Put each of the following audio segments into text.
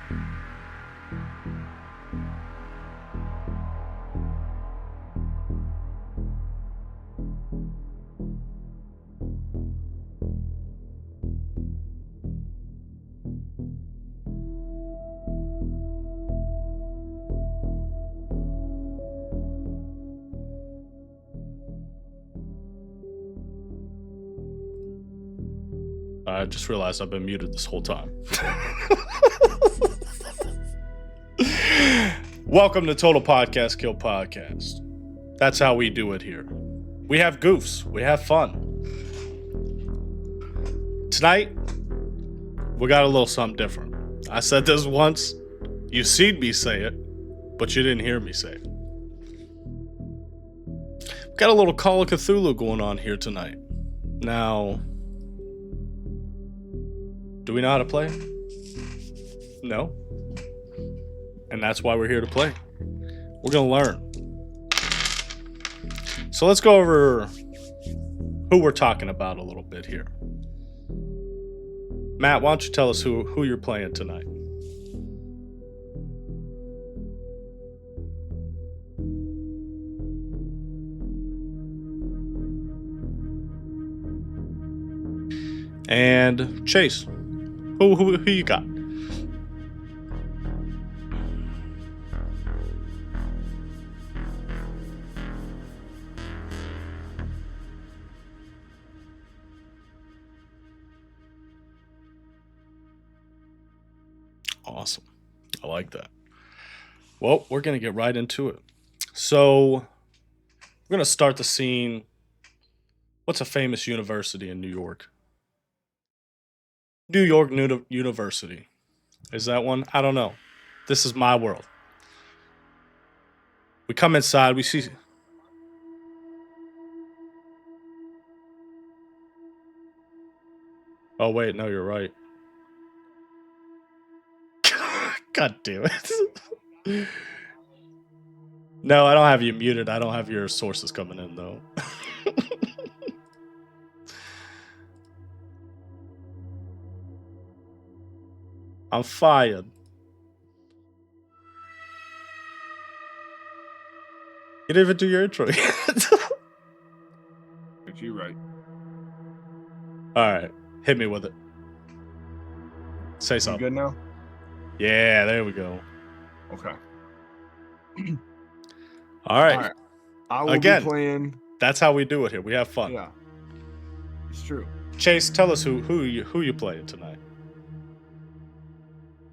I just realized I've been muted this whole time. Welcome to Total Podcast Kill Podcast. That's how we do it here. We have goofs. We have fun. Tonight, we got a little something different. I said this once. You seen me say it, but you didn't hear me say it. Got a little Call of Cthulhu going on here tonight. Now, do we know how to play? No. And that's why we're here to play. We're going to learn. So let's go over who we're talking about a little bit here. Matt, why don't you tell us who you're playing tonight? And Chase, who you got? Awesome. I like that. Well, we're going to get right into it. So, we're going to start the scene. What's a famous university in New York? New York University. Is that one? I don't know. This is my world. We come inside, we see... Oh, wait, no, you're right. God damn it. No, I don't have you muted. I don't have your sources coming in, though. I'm fired. You didn't even do your intro yet. But you right. Alright, hit me with it. Say You something. good now? Yeah, there we go. Okay. Alright. I will Again. be playing. That's how we do it here. We have fun. Yeah. It's true. Chase, tell us who you playing tonight.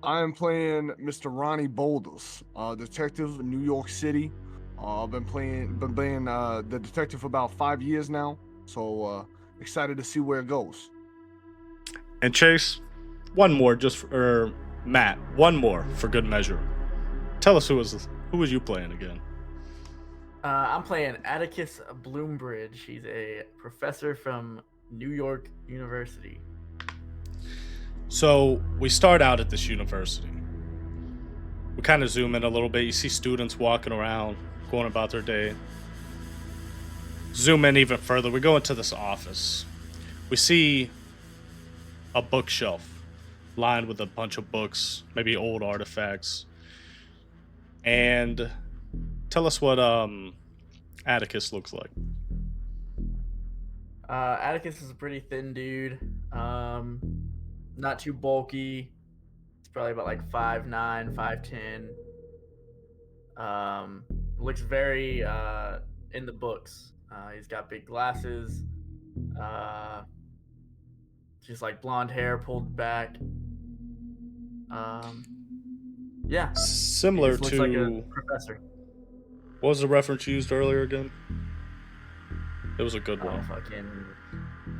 I am playing Mr. Ronnie Boulders, detective in New York City. I've been playing the detective for about 5 years now. So excited to see where it goes. And Chase, one more Matt, one more for good measure. Tell us who was you playing again? I'm playing Atticus Bloombridge. He's a professor from New York University. So we start out at this university. We kind of zoom in a little bit. You see students walking around, going about their day. Zoom in even further. We go into this office. We see a bookshelf lined with a bunch of books, maybe old artifacts. And tell us what Atticus looks like. Atticus is a pretty thin dude. Not too bulky. He's probably about like 5'9", 5'10". Looks very in the books. He's got big glasses. Just like blonde hair pulled back. Yeah. Similar looks to like a professor. What was the reference you used earlier again? It was a good one. Fucking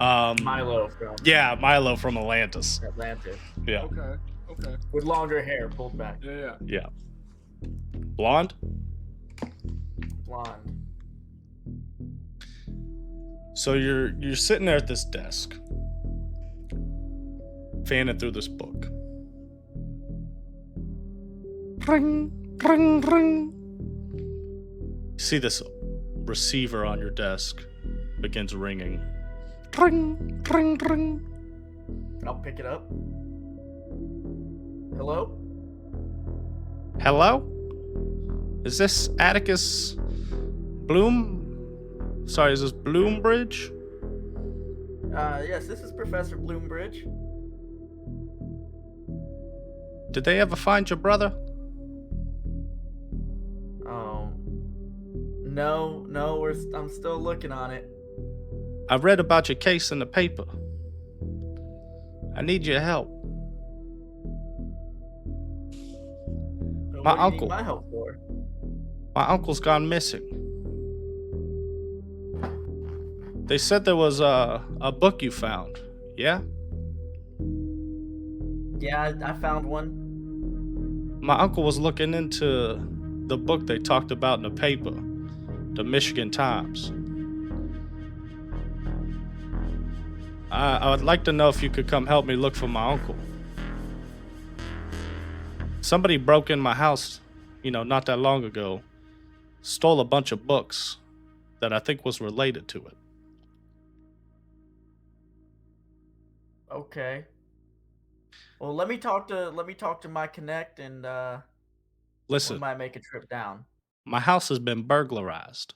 Um, Milo from Milo from Atlantis. Atlantis. Yeah. Okay. With longer hair pulled back. Yeah. Yeah. Blonde? Blonde. So you're sitting there at this desk, fanning through this book. Ring, ring, ring. You see this receiver on your desk begins ringing. Ring, ring, ring. I'll pick it up. Hello? Hello? Is this Atticus Bloom? Sorry, is this Bloombridge? Yes, this is Professor Bloombridge. Did they ever find your brother? No, I'm still looking on it. I read about your case in the paper. I need your help. What do you uncle. need my help for? My uncle's gone missing. They said there was a book you found. Yeah? Yeah, I found one. My uncle was looking into the book they talked about in the paper, the Michigan Times. I would like to know if you could come help me look for my uncle. Somebody broke in my house, not that long ago, stole a bunch of books that I think was related to it. Okay. Well, let me talk to my connect, and we Listen, might make a trip down. my house has been burglarized.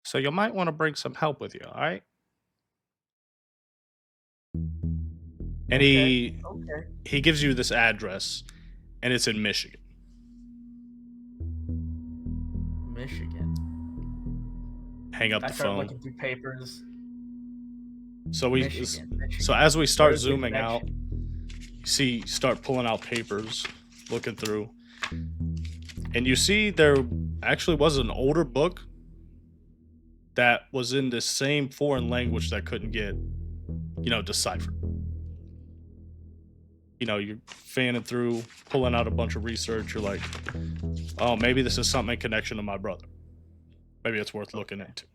So you might want to bring some help with you, all right? And Okay. he gives you this address, and it's in Michigan. Michigan. Hang up I the start phone. looking through papers. So Michigan. So as we start Where's the zooming out, connection? you start pulling out papers, looking through, and you see there actually was an older book that was in this same foreign language that couldn't get, deciphered. You're fanning through, pulling out a bunch of research. You're like, oh, maybe this is something in connection to my brother. Maybe it's worth looking into.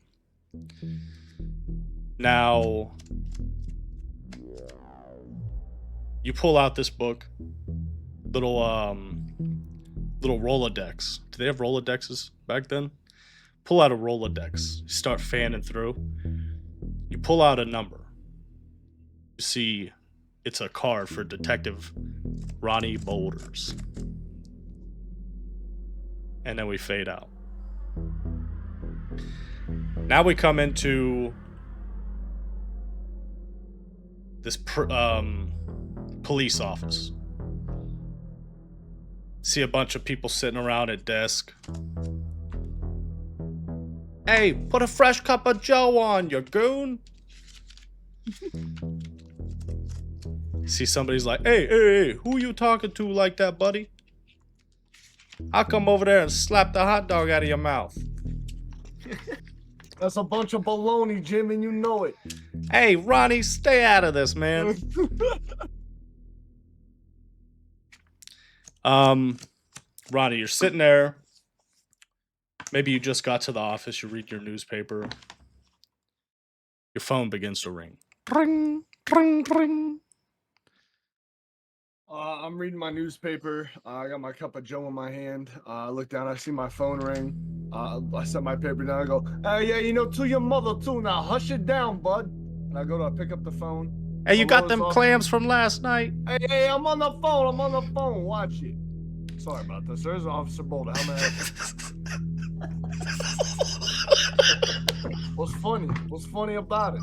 Now, you pull out this book, little Rolodex. Do they have Rolodexes back then? Pull out a Rolodex. You start fanning through. You pull out a number. You see it's a card for Detective Ronnie Boulders. And then we fade out. Now we come into this police office. See a bunch of people sitting around at desk. Hey, put a fresh cup of Joe on, you goon. See somebody's like, hey, who you talking to like that, buddy? I'll come over there and slap the hot dog out of your mouth. That's a bunch of baloney, Jim, and you know it. Hey, Ronnie, stay out of this, man. Ronnie, you're sitting there. Maybe you just got to the office, you read your newspaper. Your phone begins to ring. Ring, ring, ring. I'm reading my newspaper. I got my cup of Joe in my hand. I look down, I see my phone ring. I set my paper down. I go, yeah, to your mother too. Now hush it down, bud. And I go to pick up the phone. Hey, you got them clams from last night? Hey, I'm on the phone. Watch it. Sorry about this. There's Officer Boulder. How may I help you? What's funny about it?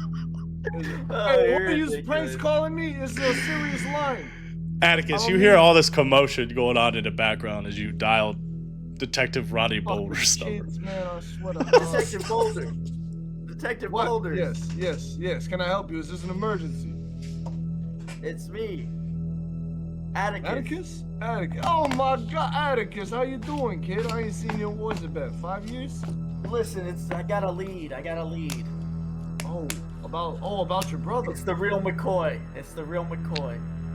Hey, what are you pranks calling me? It's a serious line. Atticus, you hear all this commotion going on in the background as you dial Detective Ronnie Boulders' number. Man, I swear to God. Detective Boulder. Detective Boulders. Yes. Can I help you? Is this an emergency? It's me. Atticus. Oh my God, Atticus, how you doing, kid? I ain't seen you. What was it been 5 years? Listen, I got a lead. Oh, about your brother. It's the real McCoy.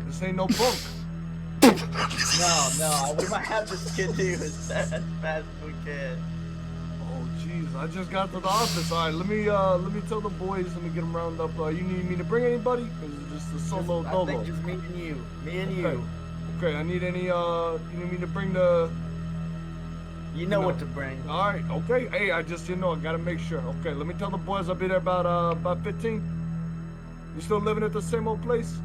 This ain't no bunk. No. We might have this kid do as fast as we can. Oh, jeez, I just got to the office. All right, let me tell the boys. Let me get them rounded up. You need me to bring anybody? Cause it's just a solo dolo. I think just me and you. Okay. I need any. You need me to bring the. You know what to bring. All right. Okay. Hey, I gotta make sure. Okay, let me tell the boys I'll be there about 15. You still living at the same old place?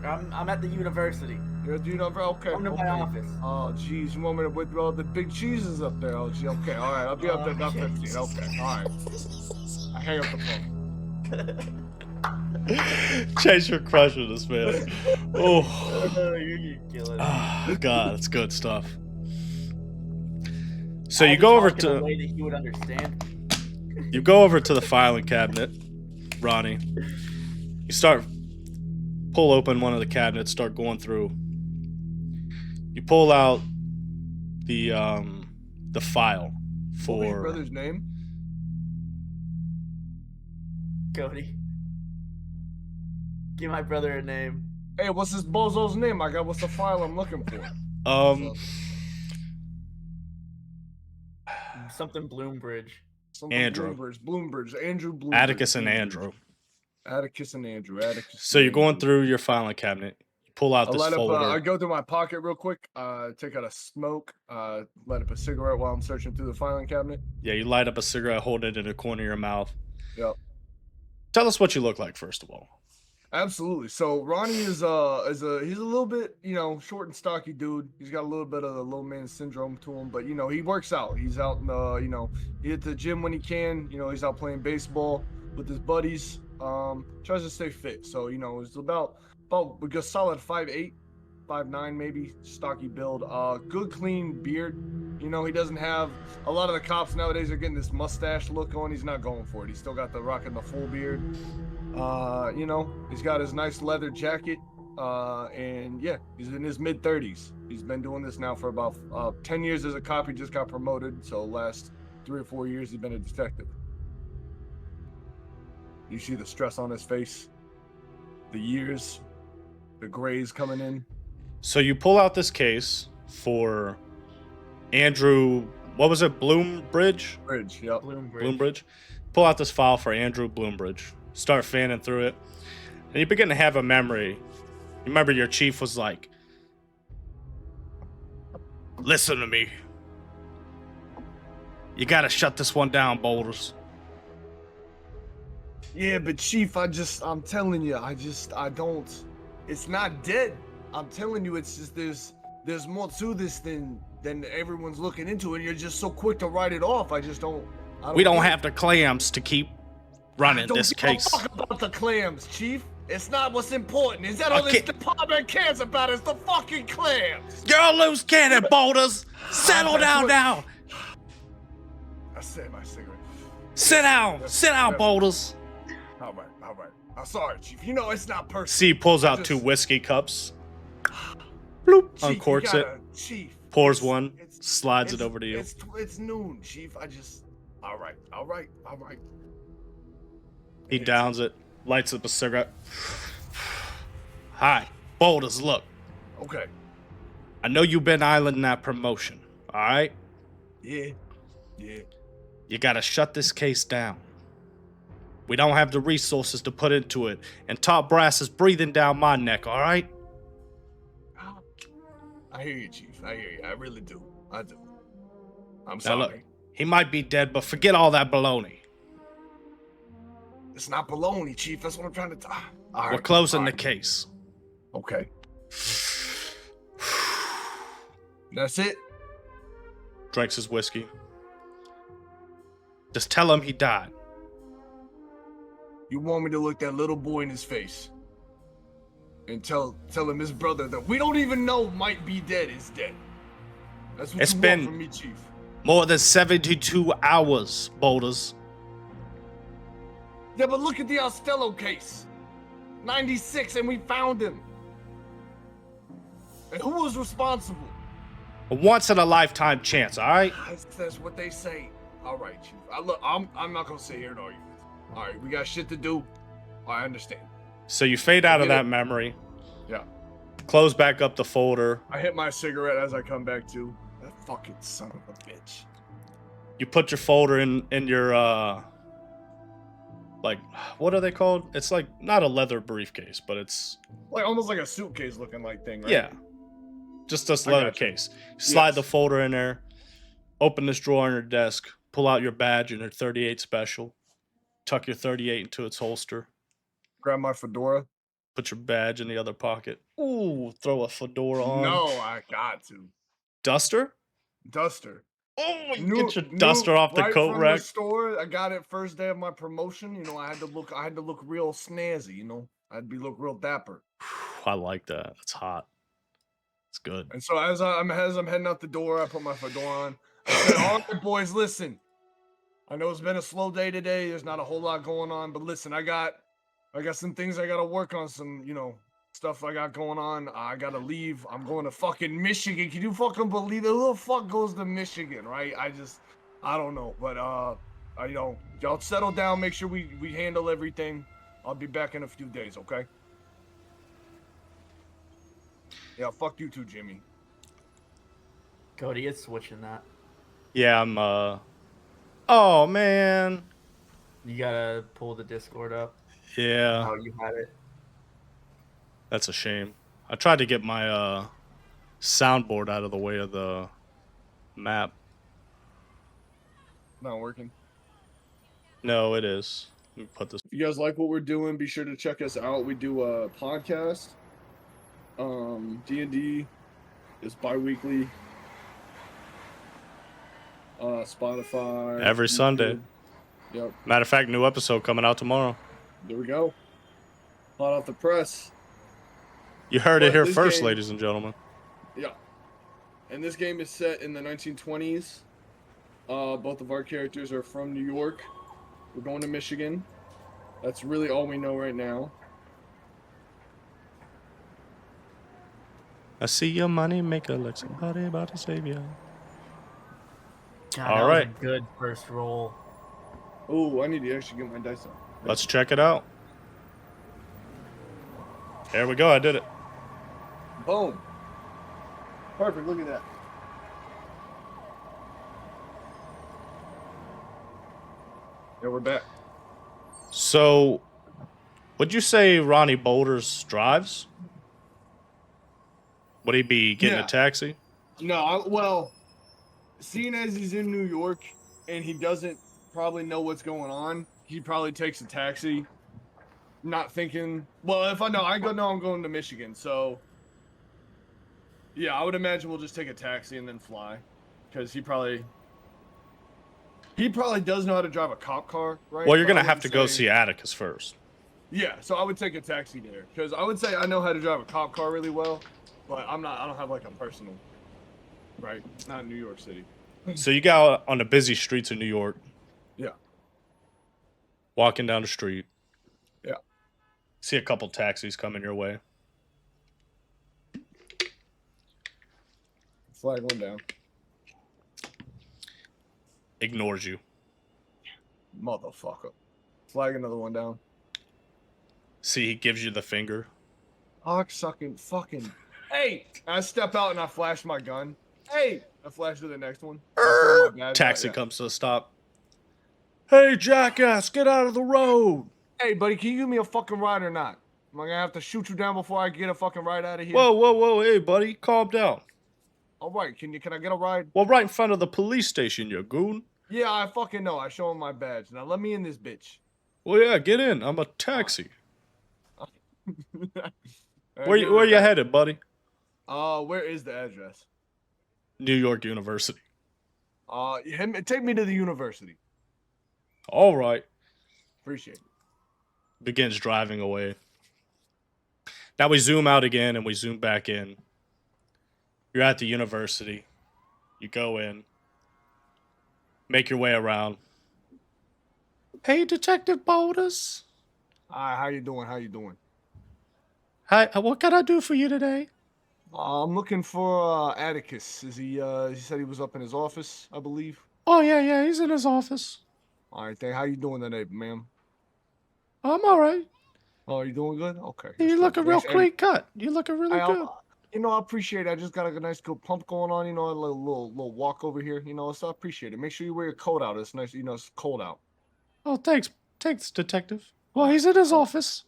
I'm at the university. You're a dude over. Okay. Come to my office. Oh, geez, you want me to withdraw the big cheeses up there? Oh, gee. Okay, all right. I'll be up there about 15. Okay, all right. I hang up the phone. Chase, you're crushing this, man. Oh, You're killing me. ah, God, it's good stuff. So I'll you be go over talking in a to way that you would understand. you go over to the filing cabinet, Ronnie. You start pull open one of the cabinets, start going through. You pull out the file What was your for brother's name? Cody. Give my brother a name. Hey, what's this bozo's name? What's the file I'm looking for? Something Bloombridge. Andrew. Bloombridge. Andrew Bloombridge. Atticus and Andrew. Atticus and Andrew. So you're going through your filing cabinet. You pull out this folder. I go through my pocket real quick. Take out a smoke. Light up a cigarette while I'm searching through the filing cabinet. Yeah, you light up a cigarette, hold it in the corner of your mouth. Yep. Tell us what you look like, first of all. Absolutely. So Ronnie he's a little bit, short and stocky dude. He's got a little bit of the low man syndrome to him, but he works out. He's out in the, he hit the gym when he can. He's out playing baseball with his buddies. Tries to stay fit. So, it's about a good solid 5'8", 5'9", maybe, stocky build. Good clean beard. He doesn't have a lot of the cops nowadays are getting this mustache look on. He's not going for it. He's still got the rocking the full beard. He's got his nice leather jacket. And yeah, he's in his mid-30s. He's been doing this now for about 10 years as a cop. He just got promoted. So last 3 or 4 years, he's been a detective. You see the stress on his face, the years, the grays coming in. So you pull out this case for Andrew, what was it, Bloombridge? Yep. Bloombridge. Pull out this file for Andrew Bloombridge. Start fanning through it. And you begin to have a memory. You remember your chief was like, listen to me. You gotta shut this one down, Boulders. Yeah, but Chief, I'm telling you, I don't, it's not dead. I'm telling you, it's just, there's more to this than everyone's looking into, and you're just so quick to write it off. I don't we don't have the clams to keep running this case. Don't talk about the clams, Chief. It's not what's important. Is that all this department cares about is the fucking clams? You're a loose cannon, Boulders. Settle down now. I said my cigarette. Sit down, Boulders. All right. I'm sorry, Chief. It's not personal. C pulls out 2 whiskey cups. Bloop. Chief, uncorks it. Chief. Pours one. Slides it over to you. It's noon, Chief. All right. He downs it. Lights up a cigarette. Hi, Boulders, look. Okay. I know you've been islanding that promotion, all right? Yeah. You gotta shut this case down. We don't have the resources to put into it, and top brass is breathing down my neck, all right? I hear you, Chief. I hear you. I really do. I do. I'm Now sorry. look, he might be dead, but forget all that baloney. It's not baloney, Chief. That's what I'm trying to tell. We're closing the case. Okay. That's it? Drinks his whiskey. Just tell him he died. You want me to look that little boy in his face and tell him his brother that we don't even know might be dead is dead? That's what It's you been want from me, Chief. More than 72 hours, Boulders. Yeah, but look at the Ostello case. 96, and we found him. And who was responsible? A once-in-a-lifetime chance, all right? That's what they say. All right, Chief. I'm not gonna sit here and argue with you. All right, we got shit to do. I understand. So you fade out of that memory. Yeah. Close back up the folder. I hit my cigarette as I come back to. That fucking son of a bitch. You put your folder in your like, what are they called? It's like not a leather briefcase, but it's like almost like a suitcase looking like thing, right? Yeah. Just this leather case. Slide the folder in there. Open this drawer on your desk. Pull out your badge and your 38 special. Tuck your 38 into its holster. Grab my fedora. Put your badge in the other pocket. Ooh, throw a fedora on. No, I got to. Duster? Duster. Oh, you New, get your duster off the right coat from rack. the store. I got it first day of my promotion. You know, I had to look real snazzy. You know, look real dapper. I like that. That's hot. It's good. And so as I'm heading out the door, I put my fedora on. I said, "All right, boys, listen. I know it's been a slow day today. There's not a whole lot going on, but listen, I got some things I gotta work on. Some, stuff I got going on. I gotta leave. I'm going to fucking Michigan. Can you fucking believe it? Who the fuck goes to Michigan, right? I don't know. But y'all settle down. Make sure we handle everything. I'll be back in a few days, okay? Yeah, fuck you too, Jimmy. Cody is switching that. Yeah, I'm oh man. You gotta pull the Discord up. Yeah. How you had it. That's a shame. I tried to get my soundboard out of the way of the map. Not working. No, it is. Let me put this. If you guys like what we're doing, be sure to check us out. We do a podcast. D&D is bi-weekly. Spotify. Every YouTube. Sunday. Yep. Matter of fact, new episode coming out tomorrow. There we go. Hot off the press. You heard it But here this first, game- ladies and gentlemen. Yeah. And this game is set in the 1920s. Both of our characters are from New York. We're going to Michigan. That's really all we know right now. I see your money maker like somebody about to save you. God, All that right. was a good first roll. Oh, I need to actually get my dice out. Let's check it out. There we go. I did it. Boom. Perfect. Look at that. Yeah, we're back. So, would you say Ronnie Boulders drives? Would he be getting Yeah. a taxi? No, well, seeing as he's in New York and he doesn't probably know what's going on, he probably takes a taxi, not thinking. Well, if I know, I'm going to Michigan, so yeah, I would imagine we'll just take a taxi and then fly, because he probably does know how to drive a cop car, right? Well, you're But I going to have to wouldn't go say- see Atticus first. Yeah, so I would take a taxi there, because I would say I know how to drive a cop car really well, but I don't have like a personal, right? Not in New York City. So you got on the busy streets of New York. Yeah. Walking down the street. Yeah. See a couple taxis coming your way. Flag one down. Ignores you. Motherfucker. Flag another one down. See, he gives you the finger. Hawk sucking fucking. Hey! I step out and I flash my gun. Hey! I flash to the next one. I throw my badge Taxi out, yeah. comes to a stop. Hey, jackass, get out of the road. Hey, buddy, can you give me a fucking ride or not? Am I gonna have to shoot you down before I get a fucking ride out of here? Whoa, hey, buddy, calm down. All right, can I get a ride? Well, right in front of the police station, you goon. Yeah, I fucking know. I show him my badge. Now let me in this bitch. Well, yeah, get in. I'm a taxi. Alright, Where give you me the badge. headed, buddy? Where is the address? New York University. Take me to the university. All right. Appreciate it. Begins driving away. Now we zoom out again and we zoom back in. You're at the university. You go in. Make your way around. Hey, Detective Boulders. Hi, how you doing? How you doing? Hi, what can I do for you today? I'm looking for Atticus. Is he said he was up in his office, I believe. Oh, yeah, he's in his office. All right, how you doing today, ma'am? I'm all right. Oh, you doing good? Okay. You that's looking good. real Thanks, clean cut. You looking really good. I appreciate it. I just got a nice good pump going on, a little walk over here, so I appreciate it. Make sure you wear your coat out. It's nice, it's cold out. Oh, thanks, Detective. Well, he's in his office.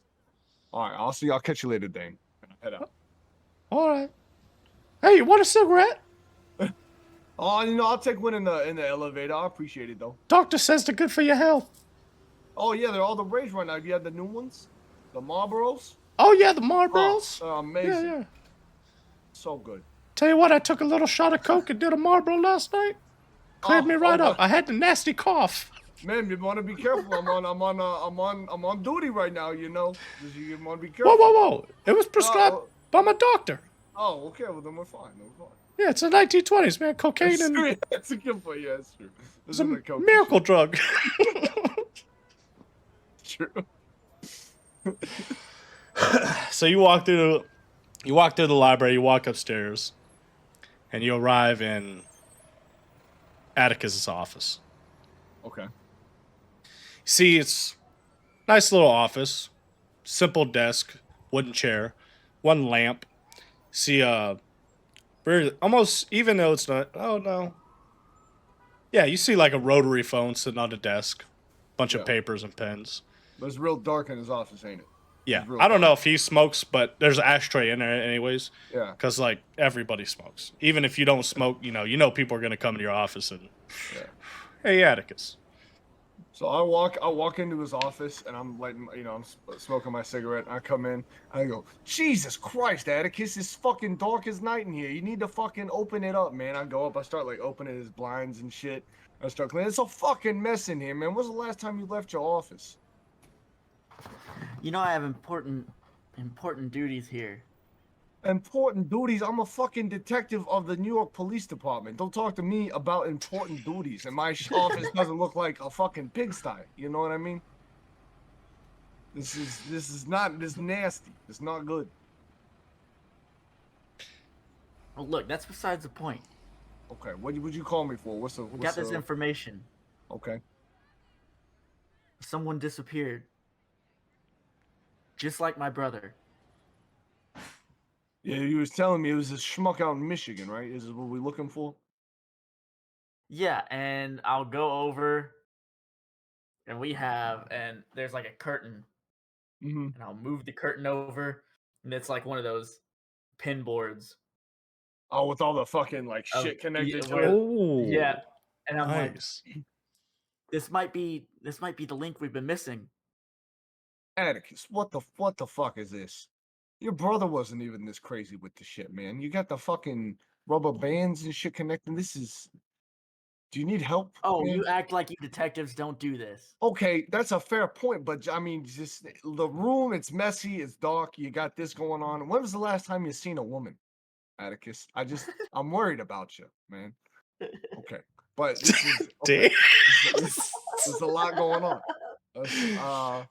All right, I'll catch you later, Dane. Head out. All right. Hey, you want a cigarette? Oh, I'll take one in the elevator. I appreciate it though. Doctor says they're good for your health. Oh yeah, they're all the rage right now. You have the new ones, the Marlboros. Oh yeah, the Marlboros. Oh, amazing. Yeah. So good. Tell you what, I took a little shot of Coke and did a Marlboro last night. Cleared me right up. I had the nasty cough. Man, you want to be careful. I'm on duty right now. You know, you want to be careful. Whoa! It was prescribed by my doctor. Oh, okay. Well, then we're fine. Yeah, it's the 1920s, man. Cocaine and that's a good point. Yeah, it's true. it's a miracle drug. True. So you walk through the library. You walk upstairs, and you arrive in Atticus's office. Okay. See, it's nice little office, simple desk, wooden chair, one lamp. See, very almost, even though it's not. Oh no. Yeah, you see like a rotary phone sitting on the desk, bunch of papers and pens. But it's real dark in his office, ain't it? Yeah, I don't know if he smokes, but there's an ashtray in there anyways. Yeah. Because like everybody smokes, even if you don't smoke, you know people are gonna come to your office and, hey Atticus. So I walk into his office and I'm lighting, I'm smoking my cigarette. I come in, I go, Jesus Christ, Atticus, it's fucking dark as night in here. You need to fucking open it up, man. I go up, I start like opening his blinds and shit. I start cleaning. It's a fucking mess in here, man. When's the last time you left your office? You know, I have important duties here. Important duties? I'm a fucking detective of the New York Police Department. Don't talk to me about important duties. And my office doesn't look like a fucking pigsty. You know what I mean? This is nasty. It's not good. Well, look, that's besides the point. Okay, what would you call me for? We got this information. Okay. Someone disappeared. Just like my brother. Yeah, you was telling me it was this schmuck out in Michigan, right? Is this what we're looking for? Yeah, and I'll go over, and there's like a curtain, and I'll move the curtain over, and it's like one of those pin boards. Oh, with all the fucking like shit connected to it. Oh, yeah, and I'm nice. like, this might be the link we've been missing. Atticus, what the fuck is this? Your brother wasn't even this crazy with the shit, man. You got the fucking rubber bands and shit connecting. Do you need help? Oh, man? you act like you detectives don't do this. Okay, that's a fair point, but I mean, just the room, it's messy, it's dark, you got this going on. When was the last time you seen a woman, Atticus? I'm worried about you, man. Okay, but this is okay. There's a lot going on.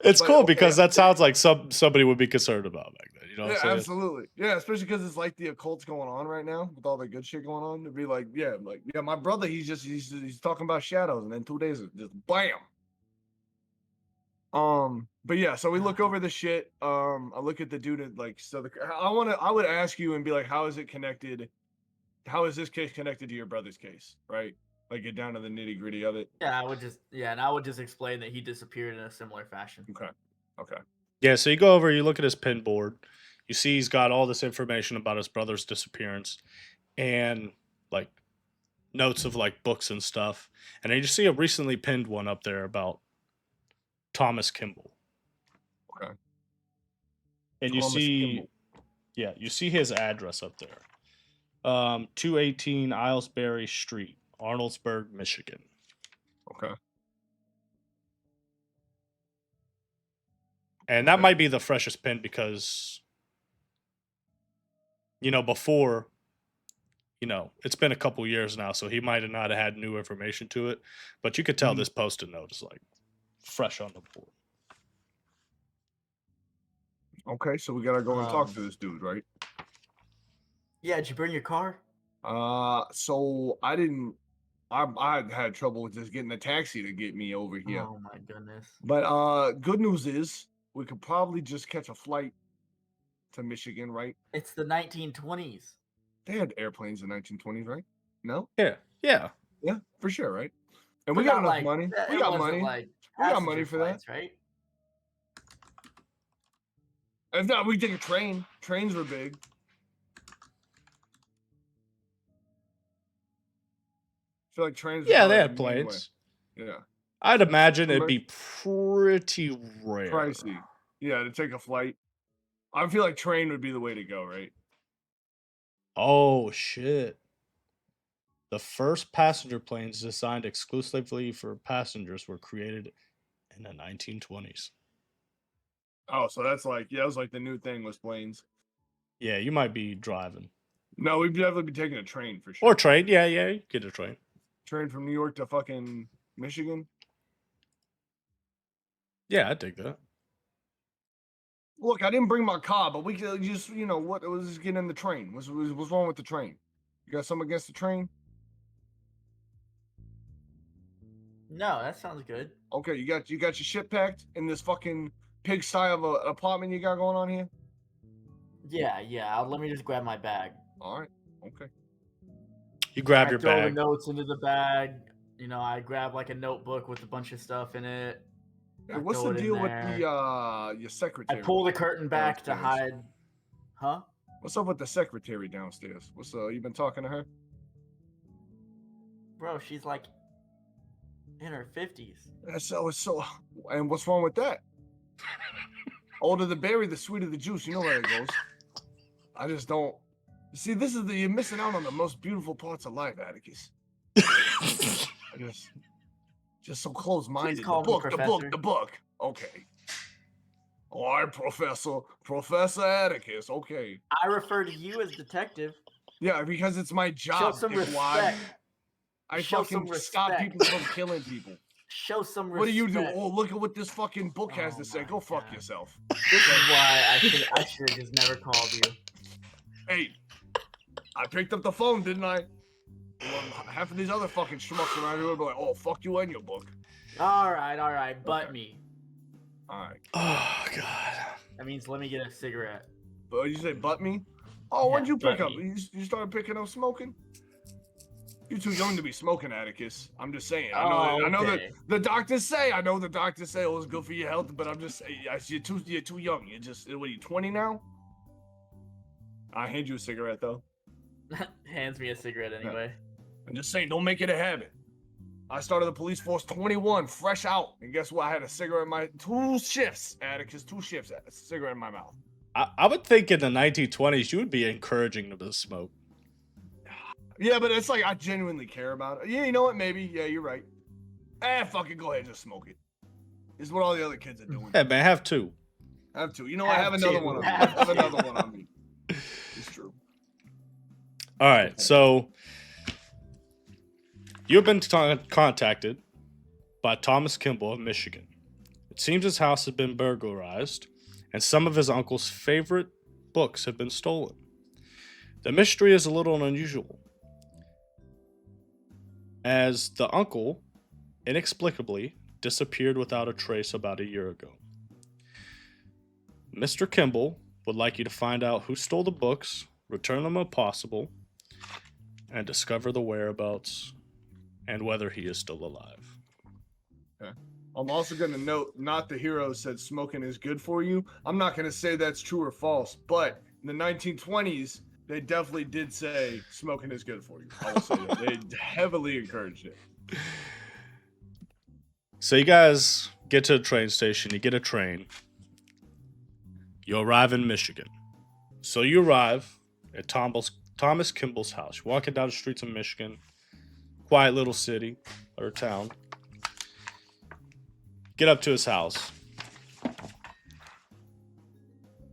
It's cool because that sounds like somebody would be concerned about back then. You know what I'm saying? Absolutely. Yeah, especially because it's like the occult's going on right now with all the good shit going on. It'd be like, my brother, he's talking about shadows, and then 2 days just bam. But yeah, so we look over the shit. I look at the dude like I would ask you and be like, how is it connected? How is this case connected to your brother's case? Right? Like get down to the nitty-gritty of it. Yeah, I would just explain that he disappeared in a similar fashion. Okay. Yeah, so you go over, you look at his pin board, you see he's got all this information about his brother's disappearance and like notes of like books and stuff. And then you see a recently pinned one up there about Thomas Kimball. Okay. And you see his address up there. 218 Islesbury Street, Arnoldsburg, Michigan. Okay. And that might be the freshest pin because, before, it's been a couple years now, so he might have not had new information to it. But you could tell this post-it note is like fresh on the board. Okay, so we gotta go and talk to this dude, right? Yeah, did you bring your car? So I didn't. I had trouble with just getting a taxi to get me over here. Oh my goodness! But good news is we could probably just catch a flight to Michigan, right? It's the 1920s. They had airplanes in the 1920s, right? No? Yeah, for sure, right? And we got enough money. We got money. We got money for that, right? If not, we take a train. Trains were big. I feel like trains. Yeah, they had planes. Yeah. I'd imagine it'd be pretty rare. Pricey. Yeah, to take a flight. I feel like train would be the way to go, right? Oh shit. The first passenger planes designed exclusively for passengers were created in the 1920s. Oh, so that's like, that was like the new thing was planes. Yeah, you might be driving. No, we'd definitely be taking a train for sure. Or train. Yeah, you get a train. Train from New York to fucking Michigan. Yeah, I dig that. Look, I didn't bring my car, but we could just, what? Let's just get in the train. What's wrong with the train? You got something against the train? No, that sounds good. Okay, you got your shit packed in this fucking pigsty of an apartment you got going on here? Yeah. Let me just grab my bag. All right. Okay. You grab I your throw bag. the notes into the bag. I grab like a notebook with a bunch of stuff in it. Hey, what's the deal with the your I secretary? pull the curtain back to downstairs? hide. Huh? What's up with the secretary downstairs? What's you been talking to her? Bro, she's like in her 50s. So and what's wrong with that? Older the berry, the sweeter the juice. You know where it goes. I just don't see. This is you're missing out on the most beautiful parts of life, Atticus. I just so close-minded. Please call me Professor. The book. Okay. All right, Professor Atticus. Okay. I refer to you as detective. Yeah, because it's my job. Show some respect. I Show fucking some stop respect. people from killing people. Show some respect. What do you do? Oh, look at what this fucking book has to say. my Go fuck God. yourself. This is why I should have just never called you. Hey, I picked up the phone, didn't I? Well, half of these other fucking schmucks around here will be like, oh, fuck you and your book. All right. Butt me. All right. Oh god. That means let me get a cigarette. But you say butt me? Oh, Yeah, when'd you pick butt up? me. You started picking up smoking? You're too young to be smoking, Atticus. I'm just saying. I know that okay. the doctors say. I know the doctors say it was good for your health, but I'm just saying, you're too young. You're just what are you 20 now? I hand you a cigarette though. Hands me a cigarette anyway. I'm just saying, don't make it a habit. I started the police force 21, fresh out, and guess what? I had a cigarette in my 2 shifts, Atticus, 2 shifts, a cigarette in my mouth. I would think in the 1920s you would be encouraging them to smoke. Yeah, but it's like I genuinely care about it. Yeah, you know what? Maybe. Yeah, you're right. Fucking go ahead, just smoke it. This is what all the other kids are doing. Yeah, man, have 2. Have 2. You know what? Have another one on me. Have another one on me. It's true. All right, so you've been contacted by Thomas Kimball of Michigan. It seems his house has been burglarized, and some of his uncle's favorite books have been stolen. The mystery is a little unusual, as the uncle inexplicably disappeared without a trace about a year ago. Mr. Kimball would like you to find out who stole the books, return them if possible, and discover the whereabouts and whether he is still alive. Okay. I'm also going to note, not the hero said smoking is good for you. I'm not going to say that's true or false, but in the 1920s, they definitely did say smoking is good for you. I will say that. They heavily encouraged it. So you guys get to the train station, you get a train. You arrive in Michigan. So you arrive at Thomas Kimball's house. You're walking down the streets of Michigan. Quiet little city or town. Get up to his house.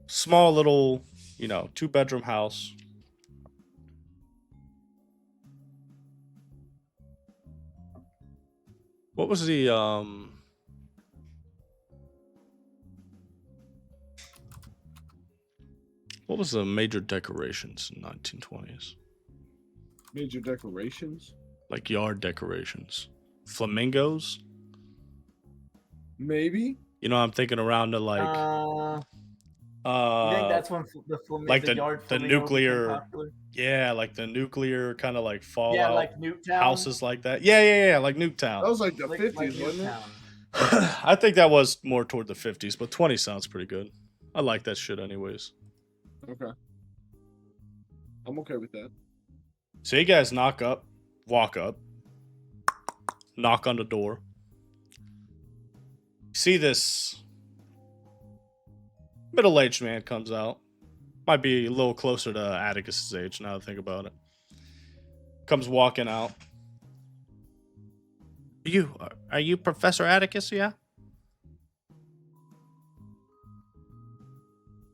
Small little, 2-bedroom house. What was the major decorations in 1920s? Major decorations? Like yard decorations. Flamingos? Maybe. I'm thinking around to like you think that's when like the yard the flamingo nuclear became popular? Yeah, like the nuclear kind of like fallout. Yeah, like Nuketown. Houses like that. Yeah, like Nuketown. That was like the Like 50s, wasn't it? Nuketown. I think that was more toward the 50s, but 20 sounds pretty good. I like that shit anyways. Okay. I'm okay with that. So you guys walk up, knock on the door. See this Middle-aged man comes out. Might be a little closer to Atticus's age now that I think about it. Comes walking out. Are you Professor Atticus? Yeah.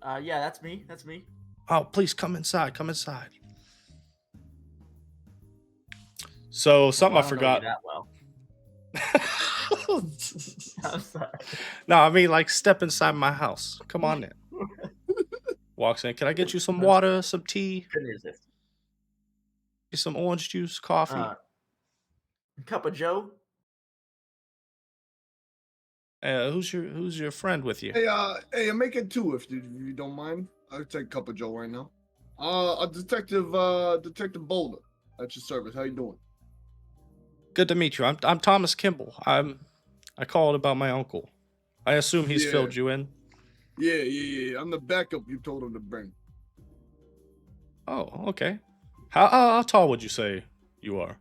Yeah, that's me. That's me. Oh, please come inside. Come inside. So something Well, I don't know you forgot. that well. I'm sorry. No, I mean like step inside my house. Come on in. Walks in. Can I get you some water, some tea, Couldn't resist. some orange juice, coffee? Cup of Joe. Who's your friend with you? Hey, I'm making two if you don't mind. I'll take a cup of Joe right now. A detective Boulder at your service. How you doing? Good to meet you. I'm Thomas Kimball. I called about my uncle. I assume he's Yeah. filled you in. Yeah. I'm the backup you told him to bring. Oh, okay. How tall would you say you are?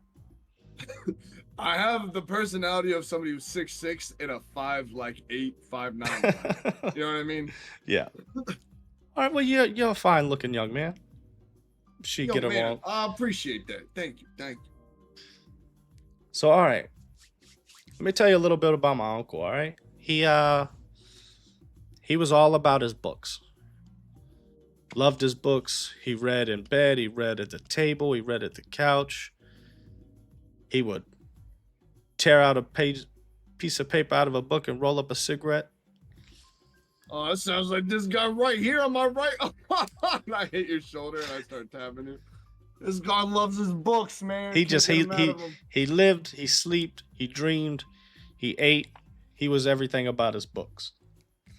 I have the personality of somebody who's 6'6" and a 5'8", 5'9". You know what I mean? Yeah. All right. Well, you're a fine looking young man. She get man, along. I appreciate that. Thank you. So, all right. Let me tell you a little bit about my uncle. All right. He was all about his books. Loved his books. He read in bed. He read at the table. He read at the couch. He would tear out a piece of paper out of a book and roll up a cigarette. Oh, that sounds like this guy right here on my right. And I hit your shoulder and I start tapping it. This guy loves his books, man. He lived, he slept, he dreamed, he ate. He was everything about his books.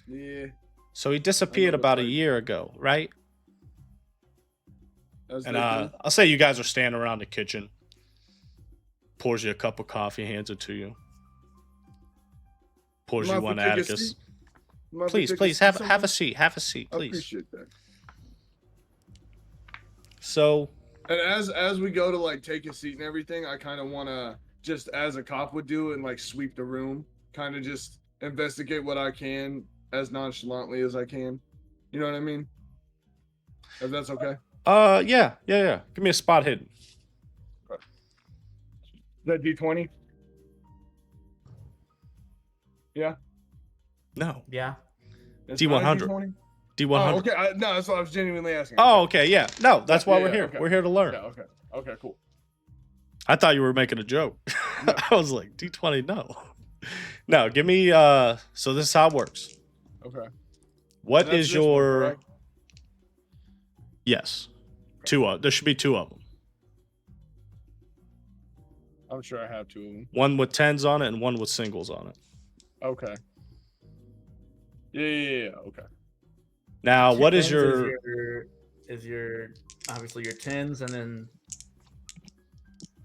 Yeah. So he disappeared about a year ago, right? And I'll say you guys are standing around the kitchen. Pours you a cup of coffee, hands it to you. Pours you one, Atticus. Please have a seat. Have a seat, please. I appreciate that. So, and as we go to like take a seat and everything, I kind of want to just as a cop would do and like sweep the room, kind of just investigate what I can as nonchalantly as I can. You know what I mean? If that's okay. Yeah. Give me a spot hidden. Okay. Is that D20? Yeah. No. Yeah. D100. D100. Oh, okay. No, that's what I was genuinely asking. Oh, okay. Yeah. No, that's why we're here. Okay. We're here to learn. Yeah. Okay. Cool. I thought you were making a joke. No. I was like, D20, no. No, give me, so this is how it works. Okay. What is your... Yes. There should be two of them. I'm sure I have two of them. One with 10s on it and one with singles on it. Okay. Yeah. Okay. Now, what is is your obviously your 10s and then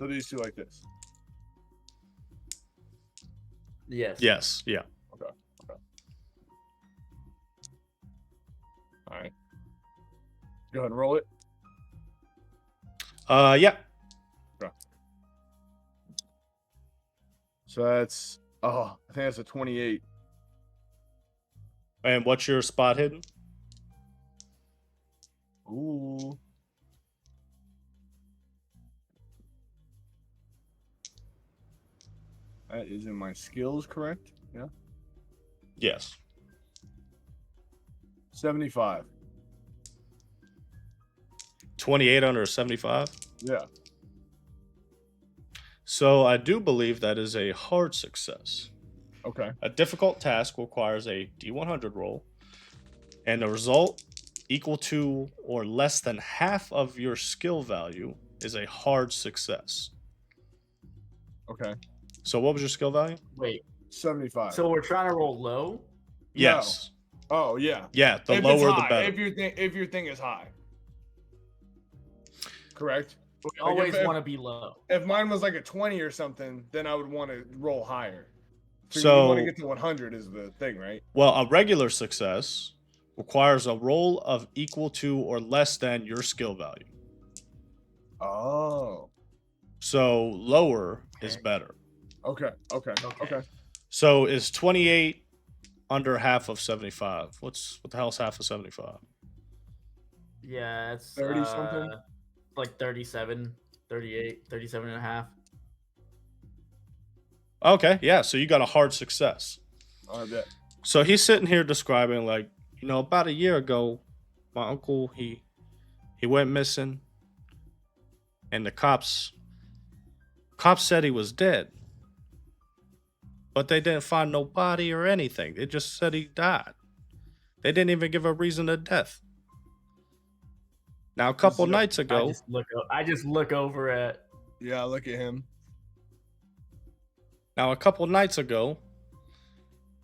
So these two like this. Yes. Yeah. Okay. All right. Go ahead and roll it. Yeah. Okay. So that's I think that's a 28. And what's your spot hidden? Ooh. That is in my skills, correct? Yeah. Yes. 75. 28 under 75? Yeah. So I do believe that is a hard success. Okay. A difficult task requires a D100 roll, and the result equal to or less than half of your skill value is a hard success. Okay. So what was your skill value? Wait. 75. So we're trying to roll low? Yes. No. Oh, yeah. Yeah, the lower the better. If your thing is high. Correct? We always want to be low. If mine was like a 20 or something, then I would want to roll higher. So you want to get to 100 is the thing, right? Well, a regular success requires a roll of equal to or less than your skill value. Oh. So lower is better. Okay. So is 28 under half of 75. What the hell's half of 75? Yeah, it's 30 something. like 37, 38, 37 and a half. Okay, yeah, so you got a hard success. I bet. So he's sitting here describing, like, about a year ago, my uncle, he went missing, and the cops said he was dead. But they didn't find no body or anything. They just said he died. They didn't even give a reason of death. Now, a couple nights ago... I just look over at... Yeah, look at him. Now, a couple nights ago,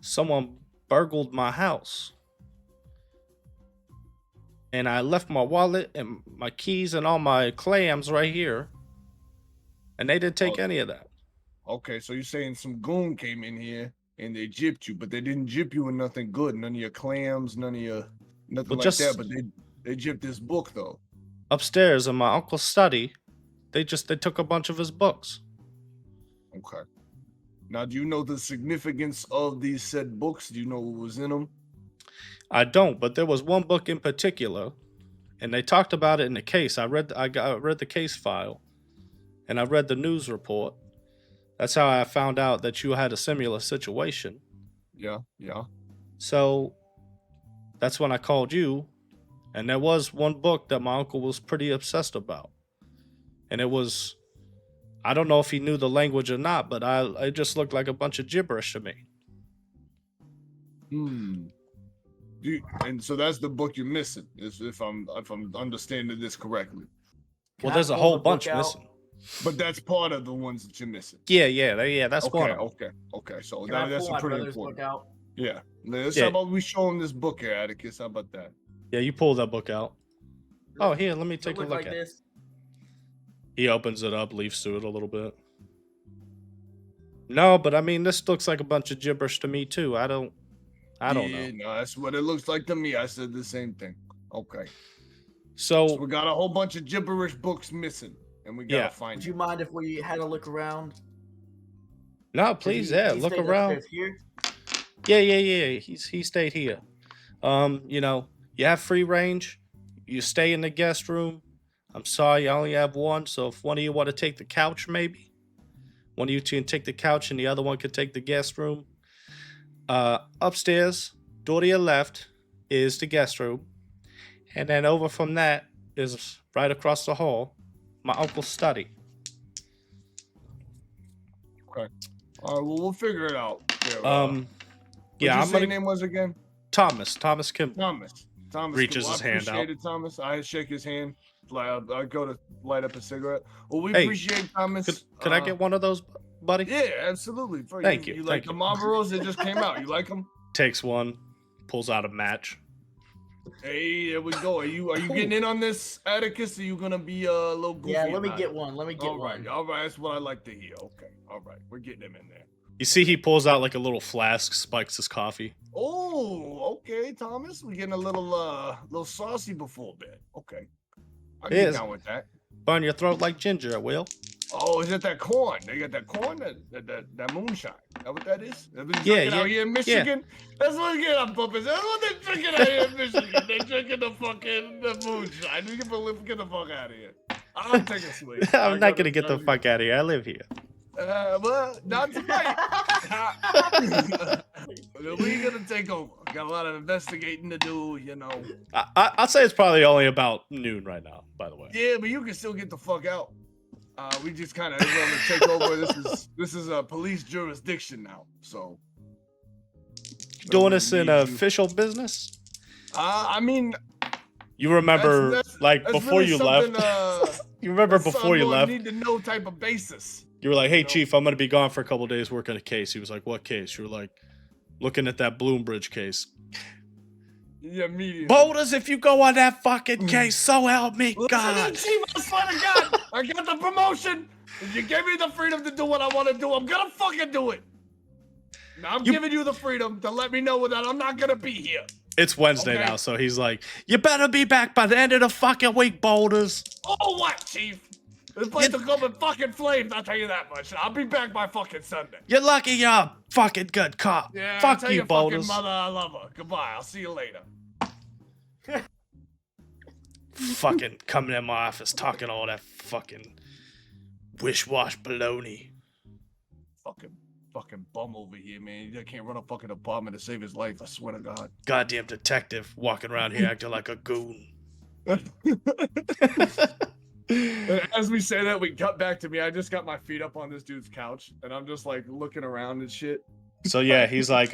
someone burgled my house. And I left my wallet and my keys and all my clams right here. And they didn't take any of that. Okay, so you're saying some goon came in here and they gypped you, but they didn't gyp you with nothing good. None of your clams, nothing like that. But they gypped this book, though. Upstairs in my uncle's study, they took a bunch of his books. Okay. Now, do you know the significance of these said books? Do you know what was in them? I don't, but there was one book in particular, and they talked about it in the case. I read the case file, and I read the news report. That's how I found out that you had a similar situation. Yeah. So that's when I called you, and there was one book that my uncle was pretty obsessed about, and it was... I don't know if he knew the language or not, but it just looked like a bunch of gibberish to me. And so that's the book you're missing, if I'm understanding this correctly. Well, there's a whole bunch missing. But that's part of the ones that you're missing. Yeah, that's one. Okay. So that's a pretty important. Book out? Yeah. How about we show him this book here, Atticus? How about that? Yeah, you pull that book out. Oh, here, let me take a look at it. He opens it up, leaves through it a little bit. No, but I mean, this looks like a bunch of gibberish to me too. I don't know. No, that's what it looks like to me. I said the same thing. Okay. So we got a whole bunch of gibberish books missing, and we gotta find. Would you mind if we had a look around? No, please, look around. Here? Yeah. He stayed here. You have free range. You stay in the guest room. I'm sorry, I only have one, so if one of you want to take the couch, maybe. One of you two can take the couch and the other one can take the guest room. Upstairs, door to your left, is the guest room. And then over from that is right across the hall, my uncle's study. Okay. All right, well, we'll figure it out. What name was again? Thomas Kimball. Thomas reaches his hand out. Thomas. I shake his hand. I go to light up a cigarette. Well, we appreciate Thomas. Could I get one of those, buddy? Yeah, absolutely. Thank you. You like the Marlboros that just came out? You like them? Takes one, pulls out a match. Hey, there we go. Are you getting in on this, Atticus? Are you gonna be a little goofy? Yeah, let me get one. All right. That's what I like to hear. Okay, all right. We're getting him in there. You see, he pulls out like a little flask, spikes his coffee. Oh, okay, Thomas. We're getting a little saucy before bed. Okay. I get down with that. Burn your throat like ginger, it will. Oh, is it that corn? They got that corn, that moonshine. Is that what that is? Out here in Michigan? Yeah. That's what they get on purpose. That's what they're drinking out here in Michigan. They're drinking the moonshine. We can get the fuck out of here. I'm taking a swig. I'm not going to get the fuck out of here. I live here. Well, not tonight. We're gonna take over. Got a lot of investigating to do, I'd say it's probably only about noon right now, by the way. Yeah, but you can still get the fuck out. We just kind of want to take over. This is a police jurisdiction now. So doing this in official business? I mean, you remember that's before really you left? You remember before you left? Need to know type of basis. You were like, hey, Chief, I'm going to be gone for a couple of days working a case. He was like, what case? You were like, looking at that Bloombridge case. Yeah, immediately. Boulders, if you go on that fucking case, so help me God. Chief, I swear to God, I got the promotion. If you give me the freedom to do what I want to do, I'm going to fucking do it. Now, I'm giving you the freedom to let me know that I'm not going to be here. It's Wednesday now, so he's like, you better be back by the end of the fucking week, Boulders. Oh, what, Chief? This place will come in fucking flames, I'll tell you that much. I'll be back by fucking Sunday. You're lucky you're a fucking good cop. Yeah, Fuck tell you, your fucking Boulders. mother I love her. Goodbye, I'll see you later. Fucking coming in my office talking all that fucking wish-wash baloney. Fucking bum over here, man. He can't run a fucking apartment to save his life, I swear to God. Goddamn detective walking around here acting like a goon. As we say that, we cut back to me. I just got my feet up on this dude's couch, and I'm just like looking around and shit. So yeah, he's like,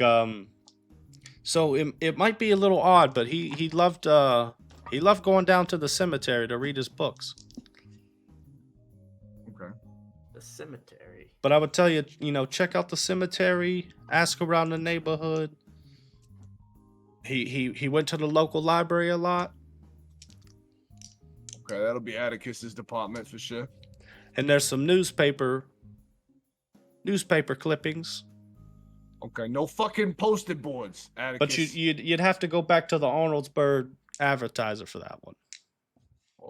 so it might be a little odd, but he loved going down to the cemetery to read his books. Okay. The cemetery. But I would tell you, check out the cemetery, ask around the neighborhood. He went to the local library a lot. Okay, that'll be Atticus's department for sure. And there's some newspaper clippings. Okay, no fucking posted boards, Atticus. But you'd have to go back to the Arnoldsburg Advertiser for that one.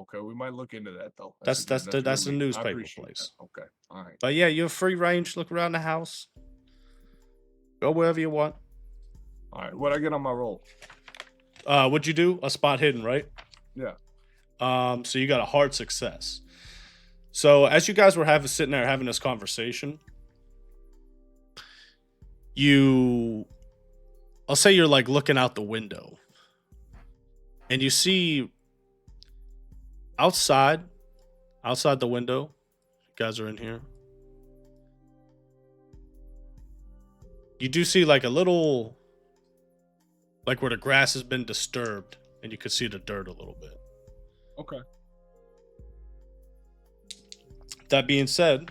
Okay, we might look into that though. That's the newspaper place. That. Okay, all right. But yeah, you have free range. Look around the house. Go wherever you want. All right, what I get on my roll? What'd you do? A spot hidden, right? Yeah. So you got a hard success. So as you guys were sitting there having this conversation, I'll say you're like looking out the window, and you see outside the window, you guys are in here. You do see like a little, like where the grass has been disturbed, and you could see the dirt a little bit. Okay. That being said,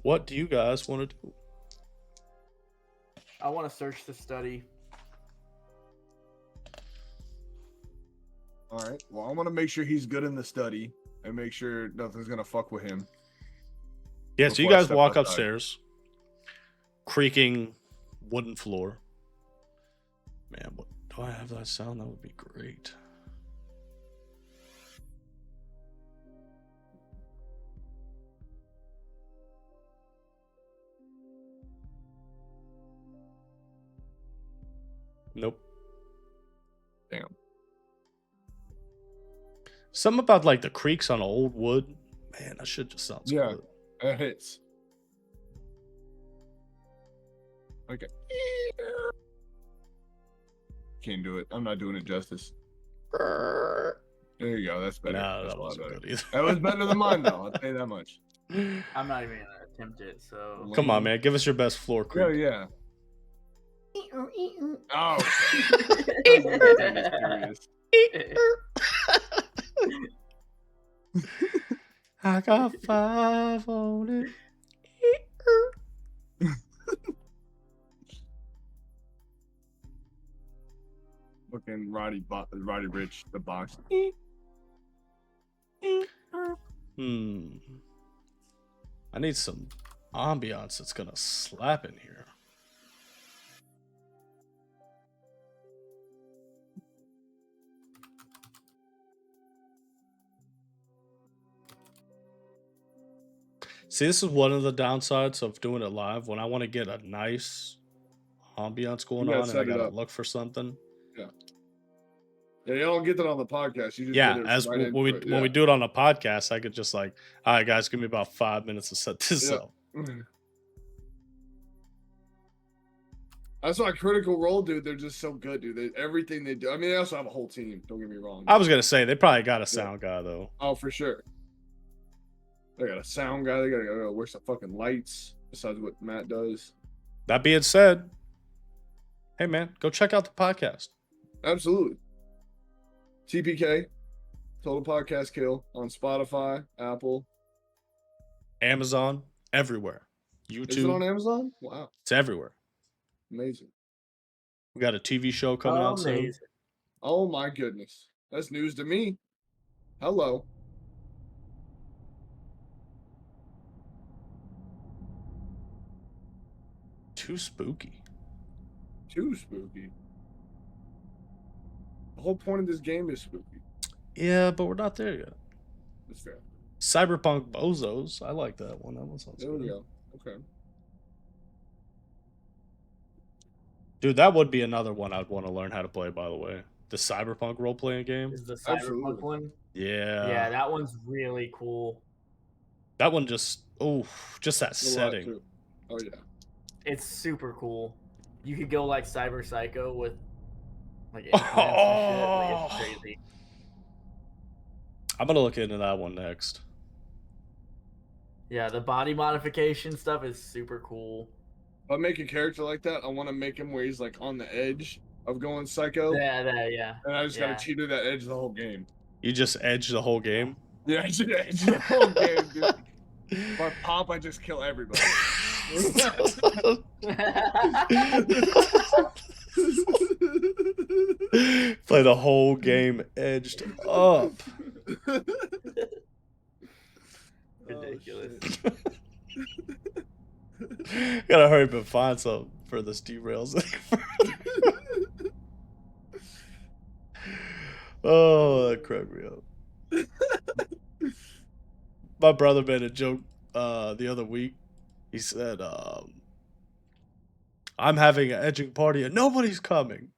what do you guys want to do? I want to search the study. All right. Well, I want to make sure he's good in the study and make sure nothing's gonna fuck with him. Yeah. So you guys walk upstairs, creaking wooden floor. Man, what do I have that sound? That would be great. Nope. Damn. Something about like the creaks on old wood. Man, that shit just sounds good. That hits. Okay. Can't do it. I'm not doing it justice. There you go. That's better. No, That's that wasn't better. good either. That was better than mine, though. I'll tell you that much. I'm not even gonna attempt it. So Come on, man. Give us your best floor creak. Yeah. Oh. I got 5 on it. Looking Roddy Rich, the box. I need some ambiance that's gonna slap in here. See, this is one of the downsides of doing it live. When I want to get a nice ambiance going on and I gotta look for something. Yeah, you don't get that on the podcast. You just get it when we do it on the podcast, I could just like, all right, guys, give me about 5 minutes to set this up. That's why Critical Role, dude. They're just so good, dude. Everything they do. I mean, they also have a whole team. Don't get me wrong. I was gonna say they probably got a sound guy though. Oh, for sure. They got a sound guy. They gotta work some fucking lights besides what Matt does. That being said, hey man, go check out the podcast. Absolutely. TPK, Total Podcast Kill, on Spotify, Apple, Amazon, everywhere. YouTube. Is it on Amazon? Wow. It's everywhere. Amazing. We got a TV show coming out soon. Oh my goodness. That's news to me. Hello. Too spooky. Too spooky. The whole point of this game is spooky. Yeah, but we're not there yet. That's fair. Cyberpunk Bozos. I like that one. That one sounds There we good. go. Okay. Dude, that would be another one I'd want to learn how to play, by the way. The Cyberpunk role playing game. Is the Cyberpunk Absolutely. one? Yeah. Yeah, that one's really cool. That one just just that A lot, setting. too. Oh yeah. It's super cool. You could go like Cyber Psycho with like implants and shit. Like, it's crazy. I'm gonna look into that one next. Yeah, the body modification stuff is super cool. If I make a character like that, I want to make him where he's like on the edge of going psycho. Yeah. And I just gotta cheat to that edge the whole game. You just edge the whole game? Yeah, I should edge the whole game, dude. If I pop, I just kill everybody. Play the whole game edged up. Ridiculous. Gotta hurry up and find something for this derails. Oh, that cracked me up. My brother made a joke the other week. He said, I'm having an edging party and nobody's coming.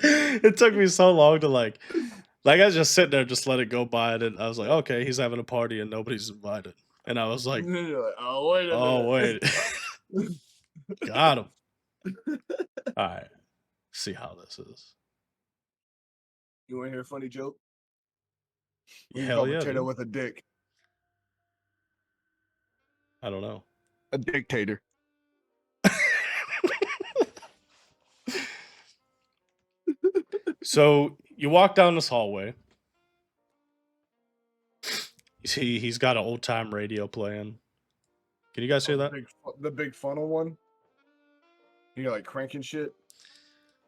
It took me so long to like I was just sitting there, just let it go by, and I was like, okay, he's having a party and nobody's invited. And I was like, oh, wait a minute. Wait. Got him. All right. See how this is. You want to hear a funny joke? Hell yeah. Potato Dude. with a dick. I don't know. A dictator. So you walk down this hallway. You see, he's got an old time radio playing. Can you guys hear that? The big funnel one? You're like cranking shit?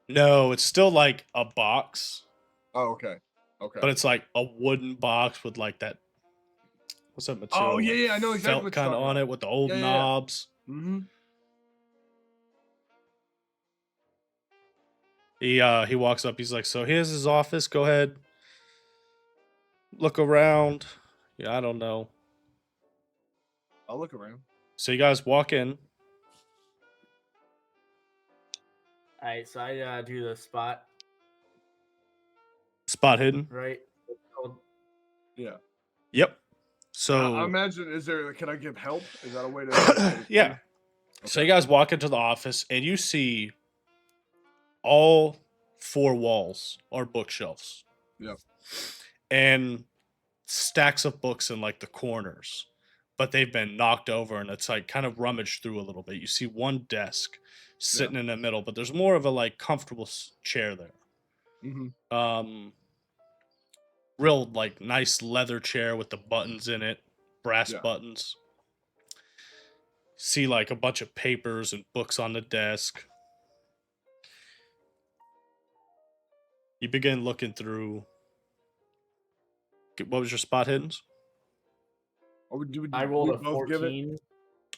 No, it's still like a box. Oh, okay. Okay. But it's like a wooden box with like that. What's that material? Oh, yeah, I know exactly felt what kind of on it with the old knobs. Mm-hmm. He walks up. He's like, so here's his office. Go ahead. Look around. Yeah, I don't know. I'll look around. So you guys walk in. All right, so I do the spot. Spot hidden. Right. Yeah. Yep. So I imagine, can I give help? Is that a way to? Yeah. Okay. So you guys walk into the office and you see all 4 walls are bookshelves. Yep. And stacks of books in like the corners, but they've been knocked over and it's like kind of rummaged through a little bit. You see one desk sitting in the middle, but there's more of a like comfortable chair there. Mm-hmm. Real like nice leather chair with the buttons in it, brass buttons. See like a bunch of papers and books on the desk. You begin looking through. What was your spot hiddens? I rolled a 14.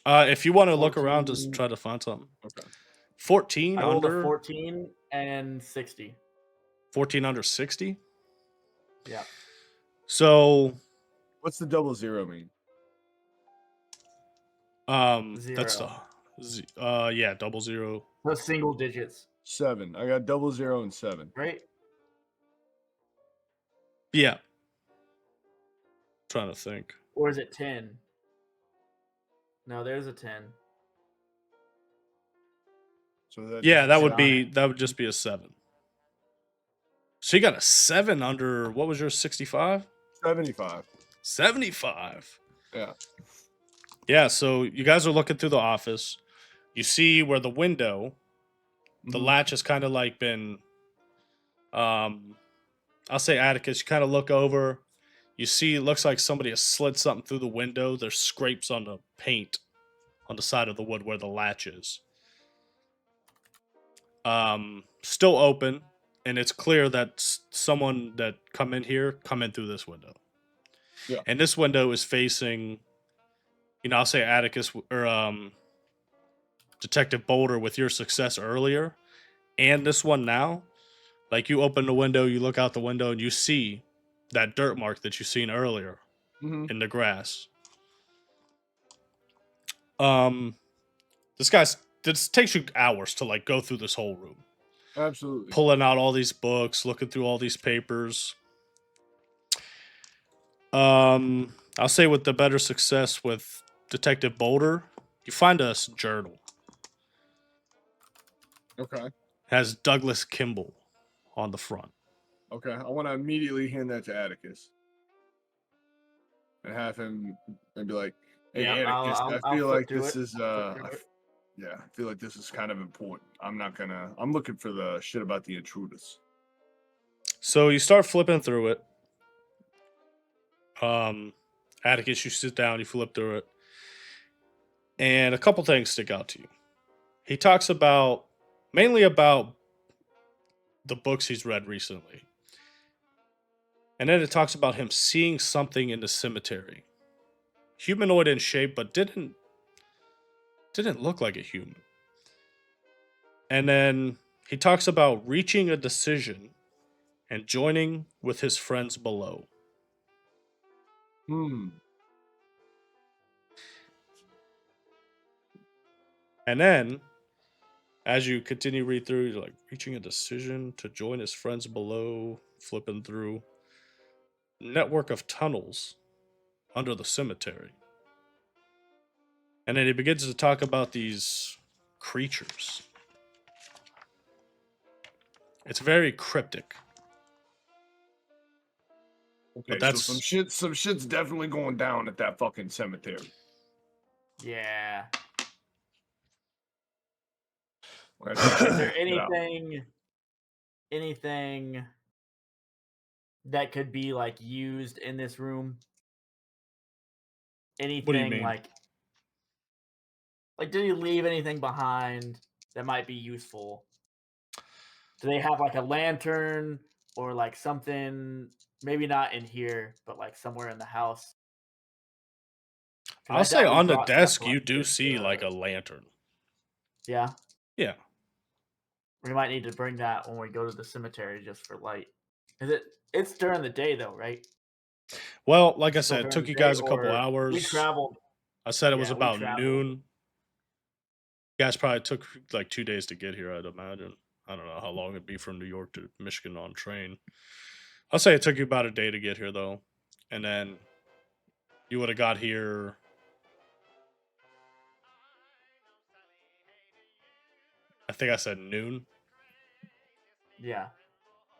If you want to look around, just try to find something. Okay. 14 I rolled under a 14 and 60. 14 under 60? Yeah. So what's the 00 mean? That's the 00. The single digits. 7. I got 00 and 7. Right? Yeah. Trying to think. Or is it 10? No, there's a 10. So that would just be a 7. So you got a 7 under, what was your 65? 75. 75. Yeah. Yeah, so you guys are looking through the office. You see where the window, the latch has kind of like been, I'll say Atticus, you kind of look over. You see, it looks like somebody has slid something through the window. There's scrapes on the paint on the side of the wood where the latch is. Still open, and it's clear that someone that come in through this window. Yeah. And this window is facing, I'll say Atticus or Detective Boulder with your success earlier, and this one now. Like you open the window, you look out the window, and you see that dirt mark that you seen earlier in the grass. This takes you hours to like go through this whole room. Absolutely. Pulling out all these books, looking through all these papers. I'll say with the better success with Detective Boulder, you find a journal. Okay. It has Douglas Kimball on the front. Okay. I want to immediately hand that to Atticus. And have him and be like, hey, Yeah, Atticus, I'll I feel flip like through this it. is yeah, I feel like this is kind of important. I'm looking for the shit about the intruders. So you start flipping through it. Atticus, you sit down, you flip through it. And a couple things stick out to you. He talks mainly about the books he's read recently. And then it talks about him seeing something in the cemetery. Humanoid in shape, but didn't look like a human. And then he talks about reaching a decision and joining with his friends below. And then, as you continue to read through, you're like, reaching a decision to join his friends below, flipping through. Network of tunnels under the cemetery. And then he begins to talk about these creatures. It's very cryptic. Okay, But so some shit's definitely going down at that fucking cemetery. Yeah. Is Is there anything that could be like used in this room? Anything What do you mean? like did he leave anything behind that might be useful? Do they have like a lantern or like something? Maybe not in here, but like somewhere in the house. I'll say on the desk like you do see like a lantern. Yeah. Yeah. We might need to bring that when we go to the cemetery just for light. It's during the day though, right? Well, like I said, it took you guys a couple We hours. traveled. I said it was Yeah, we about traveled. noon. You guys probably took like 2 days to get here, I'd imagine. I don't know how long it'd be from New York to Michigan on train. I'll say it took you about a day to get here, though. And then you would have got here. I think I said noon. Yeah.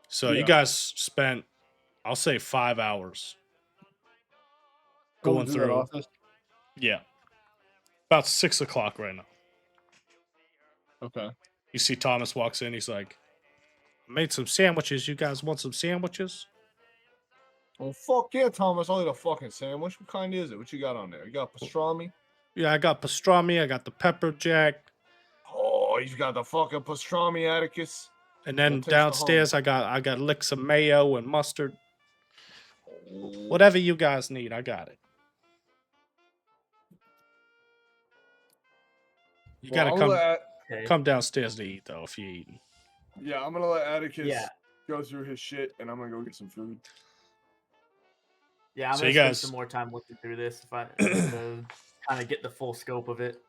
So you guys spent, I'll say 5 hours going through. office? Yeah. About 6 o'clock right now. Okay. You see Thomas walks in. He's like, I made some sandwiches. You guys want some sandwiches? Oh, fuck yeah, Thomas. I'll eat a fucking sandwich. What kind is it? What you got on there? You got pastrami? Yeah, I got pastrami. I got the pepper jack. Oh, he's got the fucking pastrami, Atticus. And then downstairs, I got licks of mayo and mustard. Oh. Whatever you guys need, I got it. You gotta come downstairs to eat, though, if you're eating. Yeah, I'm gonna let Atticus go through his shit, and I'm gonna go get some food. Yeah, I'm gonna spend some more time looking through this if I to kind of get the full scope of it.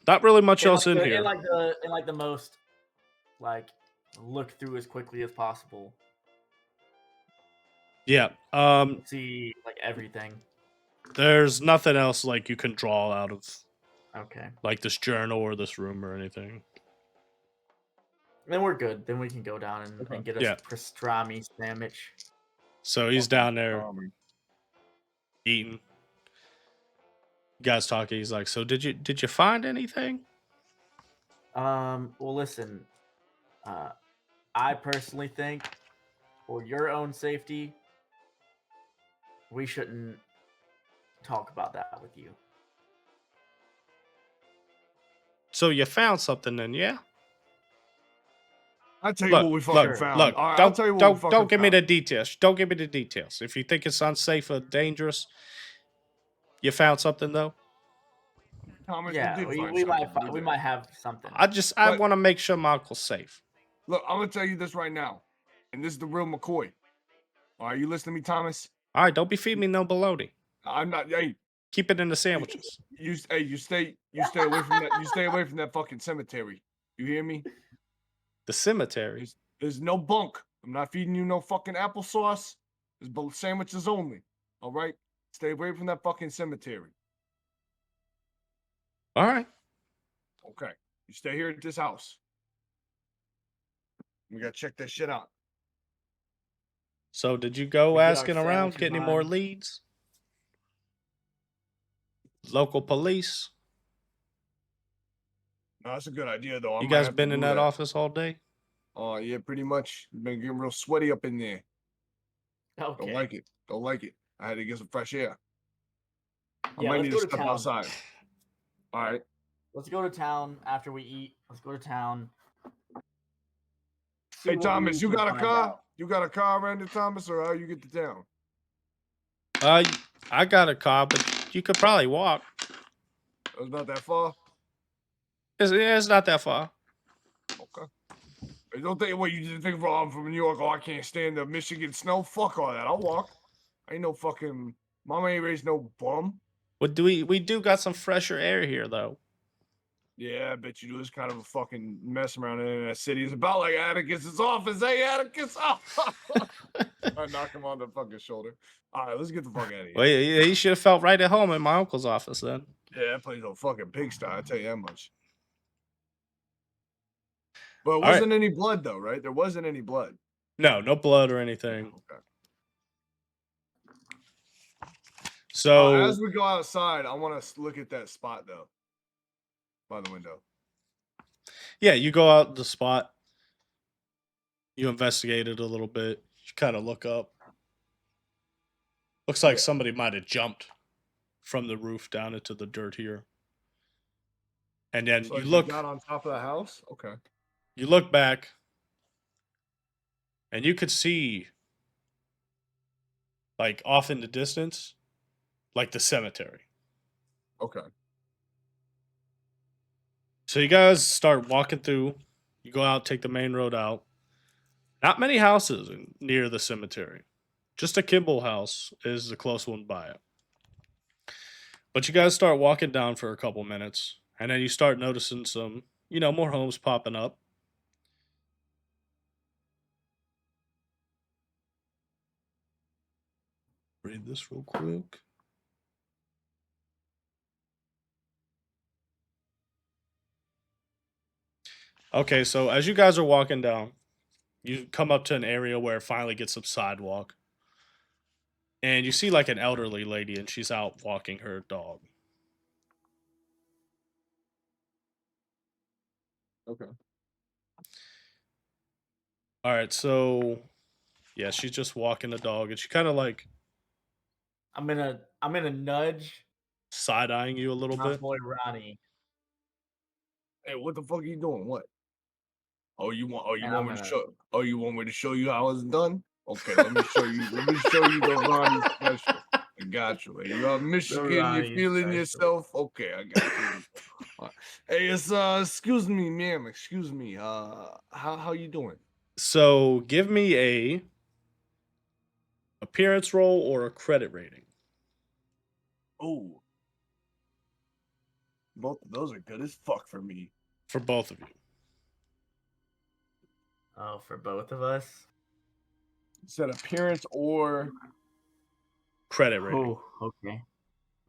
Not really much else in here. In like the most look through as quickly as possible. Yeah. See like everything. There's nothing else like you can draw out of. Okay. Like this journal or this room or anything. Then we're good. Then we can go down and get a pastrami sandwich. So he's down there eating. You guys talking. He's like, "So did you find anything?" Well, listen. I personally think, for your own safety, we shouldn't talk about that with you. So you found something then, yeah? I'll tell you what we fucking found. Look, I'll tell you what we fucking don't give me found. the details. Don't give me the details. If you think it's unsafe or dangerous, you found something though. Thomas, yeah, we might have something. I want to make sure my uncle's safe. Look, I'm gonna tell you this right now, and this is the real McCoy. All right, you listening to me, Thomas? All right, don't be feeding me no bologna. I'm not. Hey, Keep it in the sandwiches. you stay away from that. You stay away from that fucking cemetery. You hear me? The cemetery. There's no bunk. I'm not feeding you no fucking applesauce. There's both sandwiches only. All right? Stay away from that fucking cemetery. All right. Okay. You stay here at this house. We gotta check that shit out. So did you go We get our asking around, sandwiches get any more on. leads? Local police? No, that's a good idea, though. I You might guys have to been in do that office all day? Oh, yeah, pretty much. Been getting real sweaty up in there. Okay. Don't like it. Don't like it. I had to get some fresh air. I Yeah, might let's need go to to step town. outside. All right. Let's go to town after we eat. Let's go to town. See Hey, what Thomas, we you can got a find car? out. You got a car around here, Thomas, or how you get to town? I got a car, but you could probably walk. It's not that far. It's not that far. Okay. Hey, don't think what you just think I'm from New York. Oh, I can't stand the Michigan snow. Fuck all that. I'll walk. I ain't no fucking mama ain't raised no bum. What do we do got some fresher air here though. Yeah, I bet you do. It's kind of a fucking mess around in that city. It's about like Atticus's office. Hey, Atticus. Oh. I knock him on the fucking shoulder. All right, let's get the fuck out of here. Well, you should have felt right at home in my uncle's office then. Yeah, that place a fucking pigsty. I tell you that much. But it All right. wasn't any blood though, right? There wasn't any blood. No blood or anything. Okay. So as we go outside, I want to look at that spot though, by the window. yeah, you go out the spot. You investigate it a little bit. You kind of look up. Looks like somebody might have jumped from the roof down into the dirt here. And then So you you look got on top of the house? Okay. You look back and you could see like off in the distance like the cemetery. Okay. So you guys start walking through. You go out, take the main road out. Not many houses near the cemetery. Just a Kimball house is the close one by it. But you guys start walking down for a couple minutes, and then you start noticing some, more homes popping up. Read this real quick. Okay, so as you guys are walking down, you come up to an area where it finally gets some sidewalk. And you see like an elderly lady and she's out walking her dog. Okay. All right, so yeah, she's just walking the dog and she kind of like I'm gonna nudge side-eyeing you a little my bit. boy Ronnie. Hey, what the fuck are you doing? What? Oh, you want And me I'm to gonna- show? Oh, you want me to show you how it's done? Okay, let me show you. Let me show you the Ronnie special. I got you. Hey, you're Michigan. You're Ronnie feeling special. yourself. Okay, I got you. Hey, it's excuse me, ma'am. Excuse me. How you doing? So give me a appearance roll or a credit rating Oh, both of those are good as fuck for me. for both of you. Oh, for both of us. You said appearance or Credit rating. Oh, okay.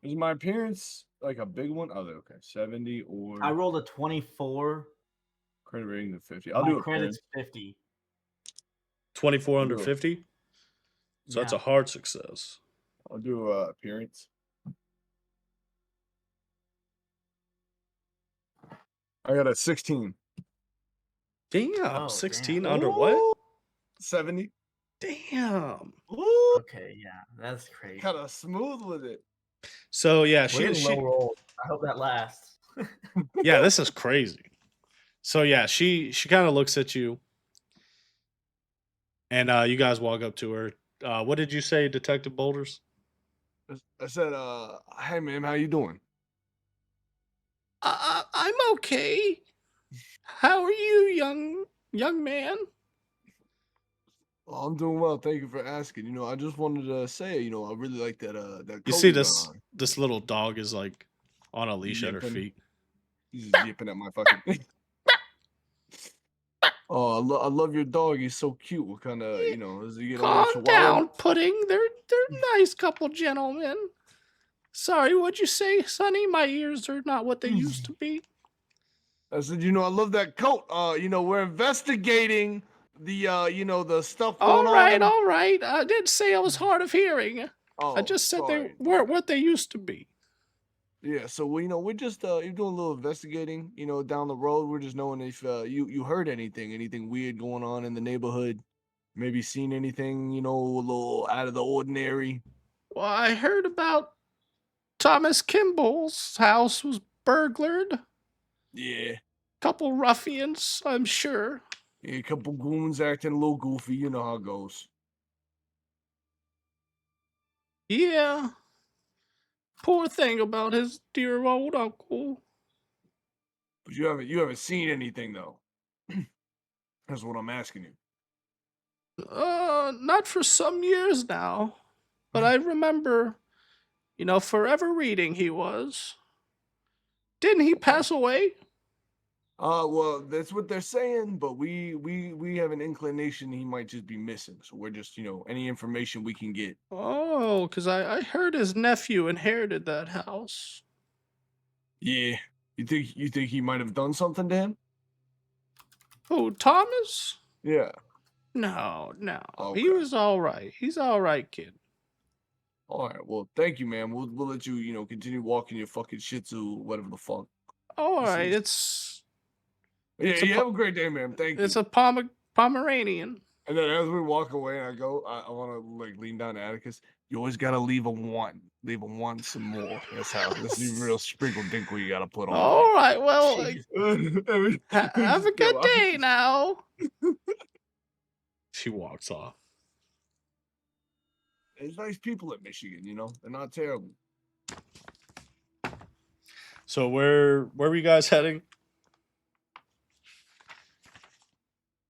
is my appearance like a big one? Oh, okay, 70 or I rolled a 24. credit rating of 50. I'll My do credit's appearance. 50. 24 under Ooh. 50. So that's Yeah. a hard success. I'll do appearance. I got a 16. Damn, Oh, 16 damn. under what? 70. Damn. Ooh, Okay, yeah, that's crazy. kind of smooth with it. So yeah, We're she low roll. I hope that lasts. yeah, this is crazy. So yeah, she kind of looks at you, and you guys walk up to her. What did you say, Detective Boulders? I said, hey, ma'am, how you doing? I'm okay. How are you, young young man? Oh, I'm doing well. Thank you for asking. I just wanted to say, I really like that You see Cody this little dog is like on a leash at her yipping. feet. He's just yipping at my fucking thing. Oh, I love your dog. He's so cute. What kind of, is he a little Calm chihuahua? down, Pudding. They're nice couple gentlemen. Sorry, what'd you say, Sonny? My ears are not what they used to be. I said, I love that coat. We're investigating the the stuff All going on. right. I didn't say I was hard of hearing. Oh, I just said they sorry. weren't what they used to be. Yeah, so we're just you're doing a little investigating, down the road. We're just knowing if you heard anything weird going on in the neighborhood, maybe seen anything, a little out of the ordinary. Well, I heard about Thomas Kimball's house was burglared. Yeah. Couple ruffians, I'm sure. Yeah, a couple goons acting a little goofy, you know how it goes. Yeah. Poor thing about his dear old uncle. But you haven't seen anything though. That's what I'm asking you. Not for some years now. But I remember, forever reading he was. Didn't he pass away? Well, that's what they're saying, but we have an inclination he might just be missing. So we're just, any information we can get. Oh, because I heard his nephew inherited that house. Yeah. You think he might have done something to him? Oh, Thomas? Yeah. No. Okay. He was all right. He's all right, kid. All right. Well, thank you, man. We'll let you, continue walking your fucking Shih Tzu, whatever the fuck. All This right, is- it's Yeah, you have a great day, man. Thank you. it's a Pomeranian. And then as we walk away, I want to like lean down to Atticus. You always gotta leave a one. Leave a one some more. That's the real sprinkle dinkle you gotta put on. All right, well, Jeez. have a good day now. She walks off. There's nice people at Michigan, they're not terrible. So where were you guys heading?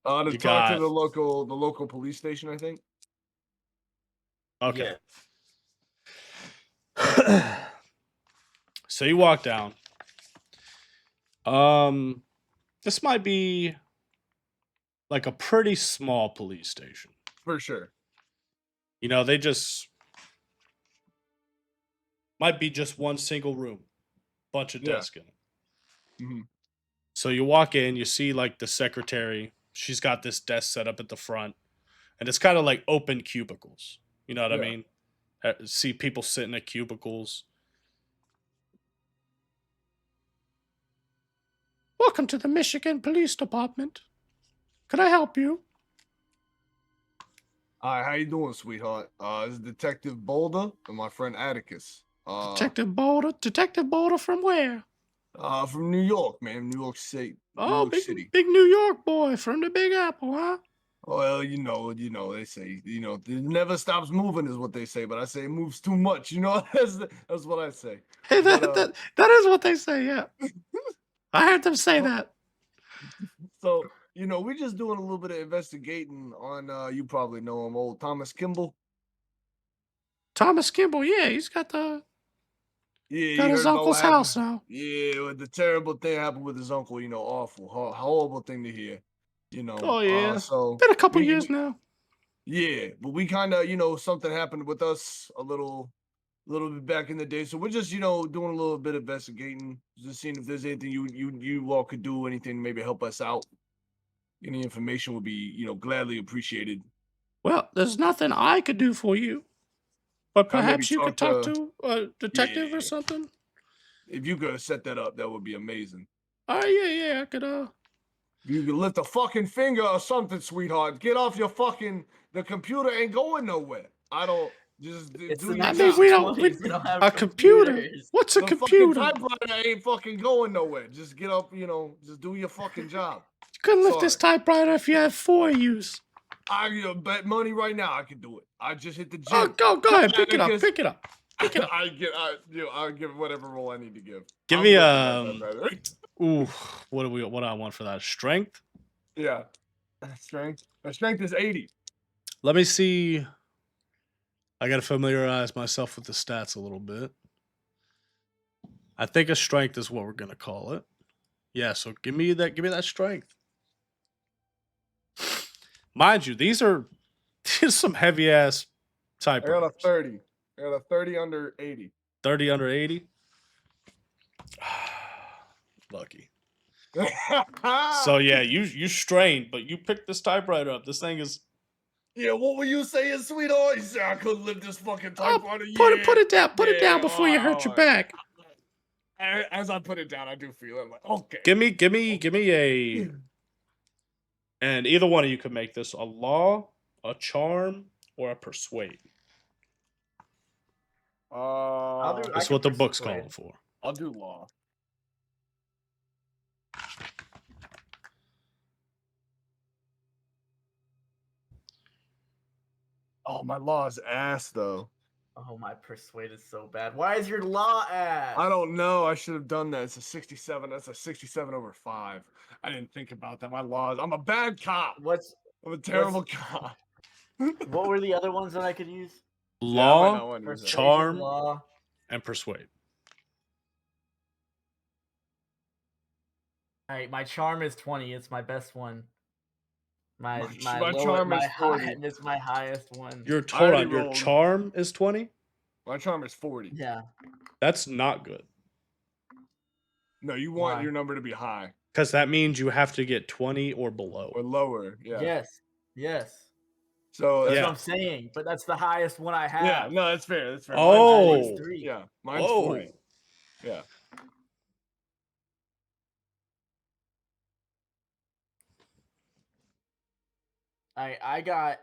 To You talk to got- the local police station, I think. Okay. So you walk down. This might be like a pretty small police station. For sure. They just might be just one single room, bunch of desks in it. Mm-hmm. So you walk in, you see like the secretary. She's got this desk set up at the front, and it's kind of like open cubicles. You know what I mean? See people sitting at cubicles. Welcome to the Michigan Police Department. Can I help you? Hi, how you doing, sweetheart? This is Detective Boulder and my friend Atticus. Detective Boulder from where? From New York, man. New York City. Oh, New York City. big New York boy from the Big Apple, huh? Well, they say, it never stops moving is what they say, but I say it moves too much, that's what I say. Hey, But, that is what they say, yeah. I heard them say that. So, we're just doing a little bit of investigating on, you probably know him, old Thomas Kimball. Thomas Kimball, yeah, he's got his uncle's house now. Yeah, the terrible thing happened with his uncle, awful, horrible thing to hear, Oh, yeah. So Been a couple years now. Yeah, but we kind of, something happened with us a little bit back in the day. So we're just, doing a little bit of investigating, just seeing if there's anything you all could do, anything to maybe help us out. Any information would be, gladly appreciated. Well, there's nothing I could do for you. But perhaps you could talk to to a detective or something? If you could set that up, that would be amazing. Oh, yeah, I could, If you could lift a fucking finger or something, sweetheart. Get off your the computer ain't going nowhere. I don't, just do your job. We don't have a computer. What's a computer? The typewriter ain't fucking going nowhere. Just get up, just do your fucking job. You couldn't lift this typewriter if you had 4 use. I bet money right now I can do it. I just hit the gym. Oh, go ahead, pick it up. I'll give whatever role I need to give. Give me what do I want for that? Strength? Yeah. Strength. My strength is 80. Let me see. I got to familiarize myself with the stats a little bit. I think a strength is what we're going to call it. Yeah, so give me that strength. Mind you, these are some heavy ass I got a typewriters. 30. I got a 30 under 80. 30 under 80. Lucky. So yeah, you strained, but you picked this typewriter up. This thing is. Yeah, what were you saying, sweetheart? You said I couldn't lift this fucking typewriter. Put it down. Put it down before you hurt your back. As I put it down, I do feel it. I'm like, okay. Give me a. And either one of you could make this a law, a charm, or a persuade. That's what the book's calling for. I'll do law. Oh, my law is ass though. Oh, my persuade is so bad. Why is your law ass? I don't know. I should have done that. It's a 67. That's a 67 over 5. I didn't think about that. My laws. I'm a bad cop. I'm a terrible cop. What were the other ones that I could use? Law, Yeah, charm, law, and persuade. All right, my charm is 20. It's my best one. My charm is 40. It's my highest one. Your charm is 20? My charm is 40. Yeah. That's not good. No, you want your number to be high. Because that means you have to get 20 or below. Or lower, yeah. Yes. So that's what I'm saying. But that's the highest one I have. Yeah, no, that's fair. That's fair. Oh. Mine's 3. Yeah, mine's 40. Yeah. I got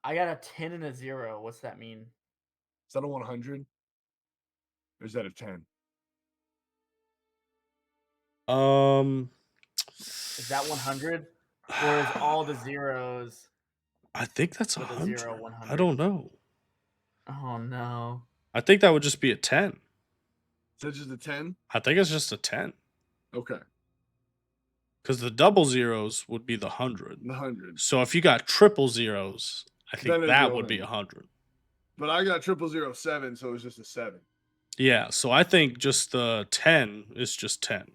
a 10 and a 0. What's that mean? Is that a 100? Or is that a 10? Is that 100? Or is all the zeros? I think that's 100. 0, 100. I don't know. Oh no. I think that would just be a 10. Is that just a 10? I think it's just a 10. Okay. Because the double zeros would be the 100. The 100. So if you got triple zeros, I think that would be 100. But I got 007, so it's just a 7. Yeah, so I think just the 10 is just 10.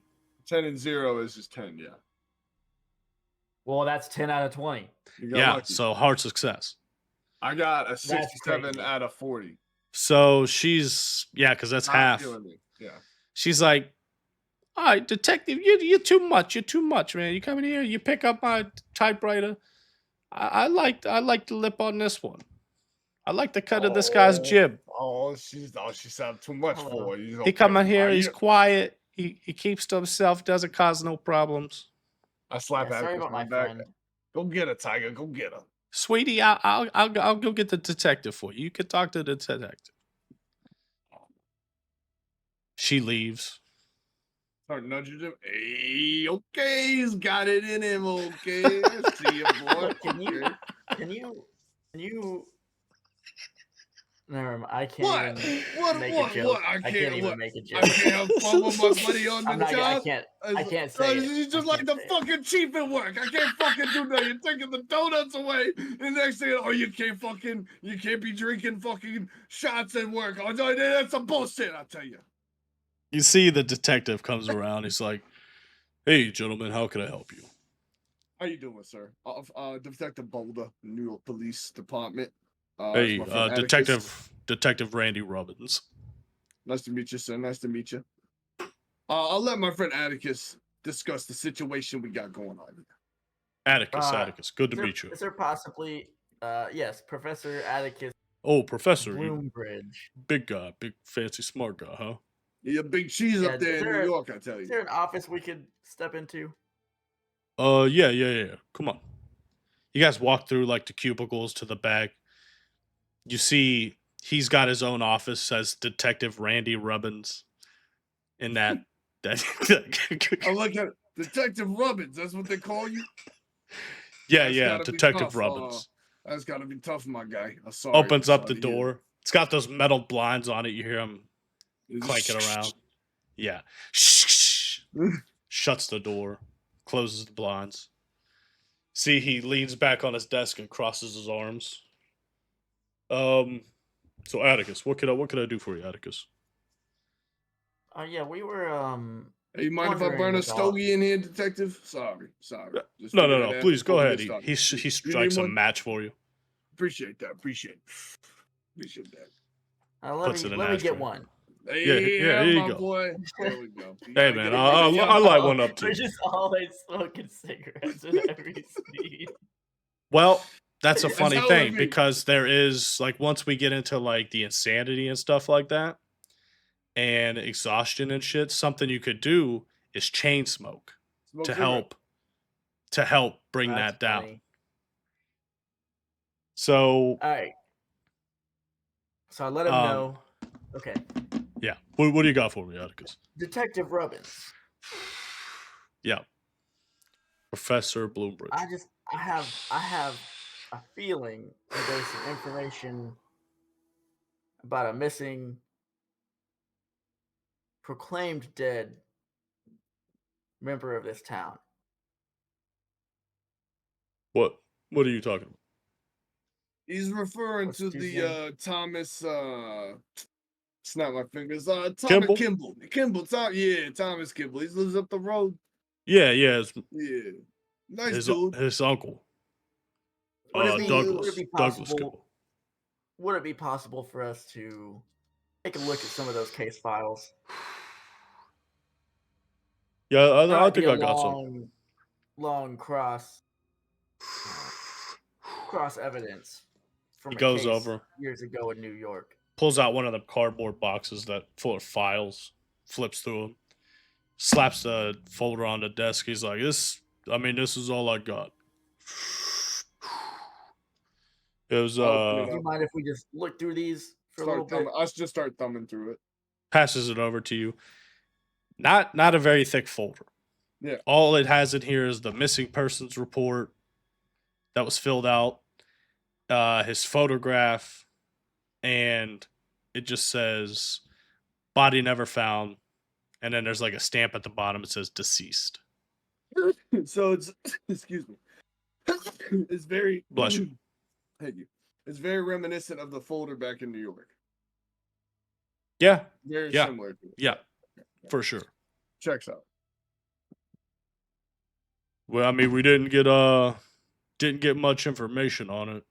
10 and 0 is just 10, yeah. Well, that's 10 out of 20. Yeah, so hard success. I got a 67 out of 40. So she's, because that's half. Yeah. She's like, all right, detective, you're too much. You're too much, man. You come in here, you pick up my typewriter. I like the lip on this one. I like the cut of this guy's jib. She sounds too much for you. He come in here, he's quiet. He keeps to himself, doesn't cause no problems. I slap Atticus on my back. Friend. Go get her, Tiger. Go get her. Sweetie, I'll go get the detective for you. You can talk to the detective. She leaves. Start nudging him. Hey, okay, he's got it in him. Okay, see you, boy. Can you? Never mind. I can't even make a joke. I can't even make a joke. I can't have fun with my buddy on the job. I can't say it. He's just like the fucking chief at work. I can't fucking do that. You're taking the donuts away. And next thing, you can't be drinking fucking shots at work. Oh, no, that's some bullshit, I tell you. You see the detective comes around. He's like, hey, gentlemen, how can I help you? How you doing, sir? Detective Boulder, New York Police Department. Hey, Detective Randy Robbins. Nice to meet you, sir. Nice to meet you. I'll let my friend Atticus discuss the situation we got going on. Atticus. Good to meet you. Is there possibly, yes, Professor Atticus? Oh, Professor. Bloombridge. Big guy, big fancy smart guy, huh? You're a big cheese up there in New York, I tell you. Is there an office we could step into? Yeah. Come on. You guys walk through like the cubicles to the back. You see he's got his own office, says Detective Randy Robbins. In that I like that. Detective Robbins, that's what they call you? Yeah, Detective Robbins. That's gotta be tough, my guy. Opens up the door. It's got those metal blinds on it. You hear him clanking around. Yeah. Shuts the door. Closes the blinds. See, he leans back on his desk and crosses his arms. So Atticus, what could I do for you, Atticus? Yeah, we were Hey, you mind if I wondering burn a about. stogie in here, detective? Sorry. Just No, no, figured no. I'd ask Please go before we ahead. get started. He You need strikes a one? match for you. Appreciate that. Appreciate that. Puts it in Let me get ashtray. one. Yeah, Yeah, here you my go. boy. There we go. You Hey gotta man, get it like a I young light fella. one up too. We're just always smoking cigarettes at every speed. Well, that's a That's funny how it thing be. because there is like once we get into like the insanity and stuff like that and exhaustion and shit, something you could do is chain smoke Smoke to cigarette. help bring That's that down. funny. So, All right. So I let him know. Okay. yeah. What do you got for me, Atticus? Detective Robbins. Yeah. Professor Bloombridge. I have a feeling that there's some information about a missing, proclaimed dead member of this town. What are you talking about? He's referring What's to his the name? Thomas snap my fingers. Thomas Kimball? Kimball, Thomas Kimball. He lives up the road. Yeah, Yeah. Nice dude. his uncle. Would it be Douglas possible? Kimball. Would it be possible for us to take a look at some of those case files? Yeah, That I might be think a I got some. long cross evidence from He a goes case over, years ago in New York. pulls out one of the cardboard boxes that full of files, flips through them, slaps the folder on the desk. He's like, this is all I got. It was I'll open it Do you up. mind if we just look through these for a little bit? I just start thumbing through it. passes it over to you. Not a very thick folder. Yeah. All it has in here is the missing persons report that was filled out, his photograph, and it just says body never found. And then there's like a stamp at the bottom. It says deceased. So it's excuse me. It's very Bless you. Thank you. It's very reminiscent of the folder back in New York. Yeah, Very Yeah. similar to it. yeah, for sure. Checks out. Well, I mean, we didn't get much information on it.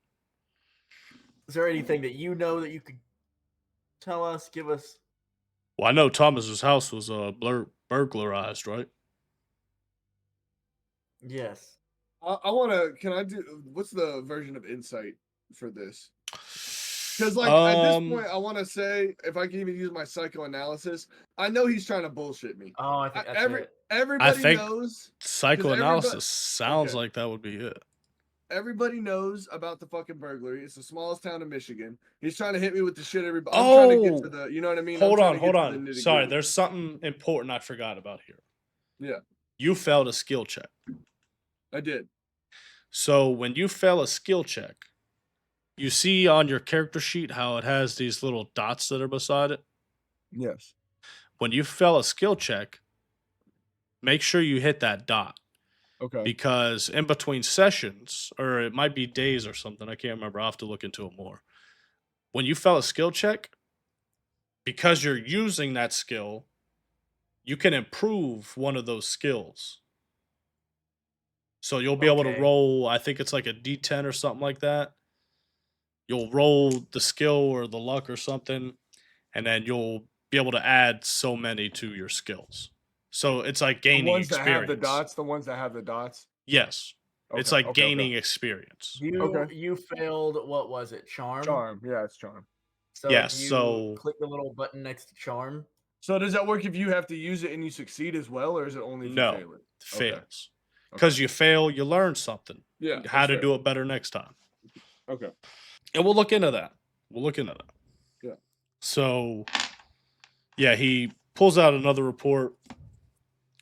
Is there anything that you know that you could tell us? Give us. Well, I know Thomas's house was burglarized, right? Yes. I want to. Can I do? What's the version of insight for this? Because like at this point, I want to say if I can even use my psychoanalysis, I know he's trying to bullshit me. Oh, I think that's it. Everybody think knows. psychoanalysis sounds okay. like that would be it. Everybody knows about the fucking burglary. It's the smallest town in Michigan. He's trying to hit me with the shit. I'm trying to get to the. You know what I mean? Hold I'm trying on. to get to the Sorry, nitty-gritty. there's something important I forgot about here. Yeah, You failed a skill check. I did. So when you fail a skill check, you see on your character sheet how it has these little dots that are beside it. Yes. When you fail a skill check, make sure you hit that dot. Okay. Because in between sessions, or it might be days or something, I can't remember. I'll have to look into it more. When you fail a skill check, because you're using that skill, you can improve one of those skills. So you'll be able to roll, I think it's like a D10 or something like that. You'll roll the skill or the luck or something, and then you'll be able to add so many to your skills. So it's like gaining The ones experience. that have the dots. The ones that have the dots. Yes. It's like gaining experience. You failed. What was it? Charm. Charm. Yeah, it's charm. So Yes, you so- click the little button next to charm. So does that work if you have to use it and you succeed as well, or is it only if you fail it? Fails. Because you fail, you learn something. Yeah. How to do it better next time. Okay. And we'll look into that. Yeah. So, yeah, he pulls out another report.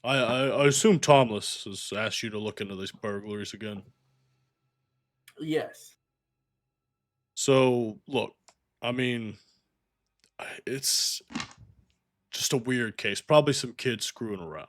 I assume Tomless has asked you to look into these burglaries again. Yes. So, look, I mean, it's just a weird case. Probably some kids screwing around.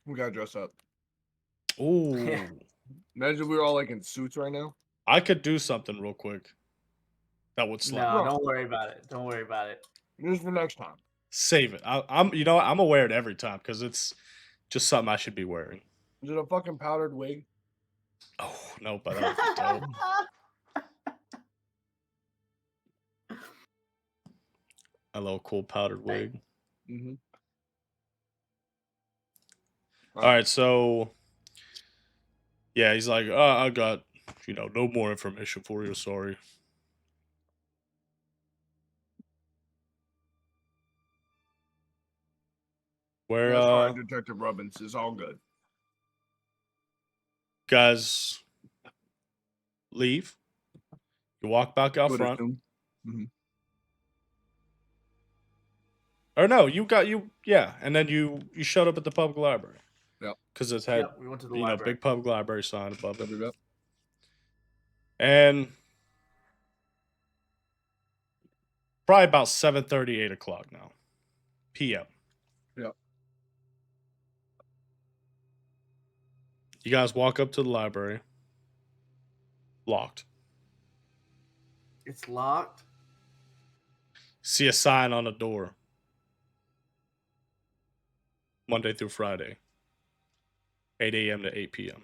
We gotta dress up. Ooh. Imagine we were all like in suits right now. I could do something real quick. That would slap. No, Bro. don't worry about it. Don't worry about it. This is for next time. Save it. I'm you know what? I'm gonna wear it every time because it's just something I should be wearing. Is it a fucking powdered wig? Oh no, but that would be dope. A little cool powdered wig. Mm-hmm. All right, so yeah, he's like, I got, no more information for you. Sorry. Where, That's fine, Detective Robbins. It's all good. guys leave. You walk back out front. Mm-hmm. Or no, and then you showed up at the public library. Yep. Because it's had, we went to the library. big public library sign above it. Yep. And probably about 7:30, 8 o'clock now. PM. Yep. You guys walk up to the library. Locked. It's locked. See a sign on the door. Monday through Friday. 8 a.m. to 8 p.m.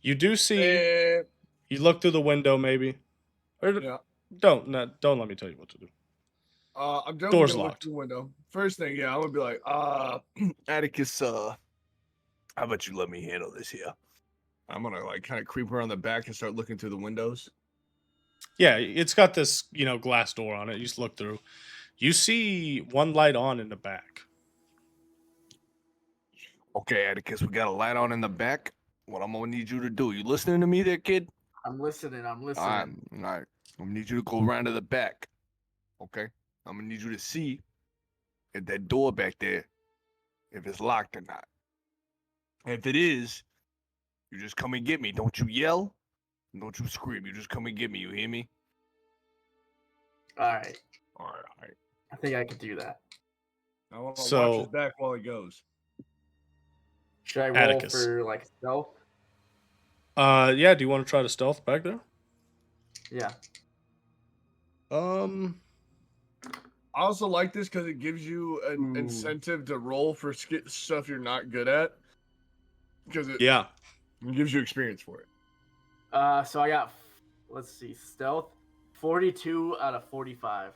You do see... You look through the window, maybe. Or Yeah. Don't let me tell you what to do. I'm definitely Door's gonna look locked. through the window. First thing, yeah, I'm gonna be like, Atticus, how about you let me handle this here? I'm gonna like kind of creep around the back and start looking through the windows. Yeah, it's got this, glass door on it. You just look through. You see one light on in the back. Okay, Atticus, we got a light on in the back. What I'm gonna need you to do? You listening to me there, kid? I'm listening. All right. I'm gonna need you to go around to the back. Okay? I'm gonna need you to see if that door back there, if it's locked or not. If it is, you just come and get me. Don't you yell. Don't you scream. You just come and get me. You hear me? All right. All right. I think I could do that. I want to So- watch his back while he goes. Should I roll Atticus. for like stealth? Yeah, do you want to try to stealth back there? Yeah. I also like this because it gives you an incentive to roll for stuff you're not good at. Because it gives you experience for it. So I got, let's see, stealth, 42 out of 45.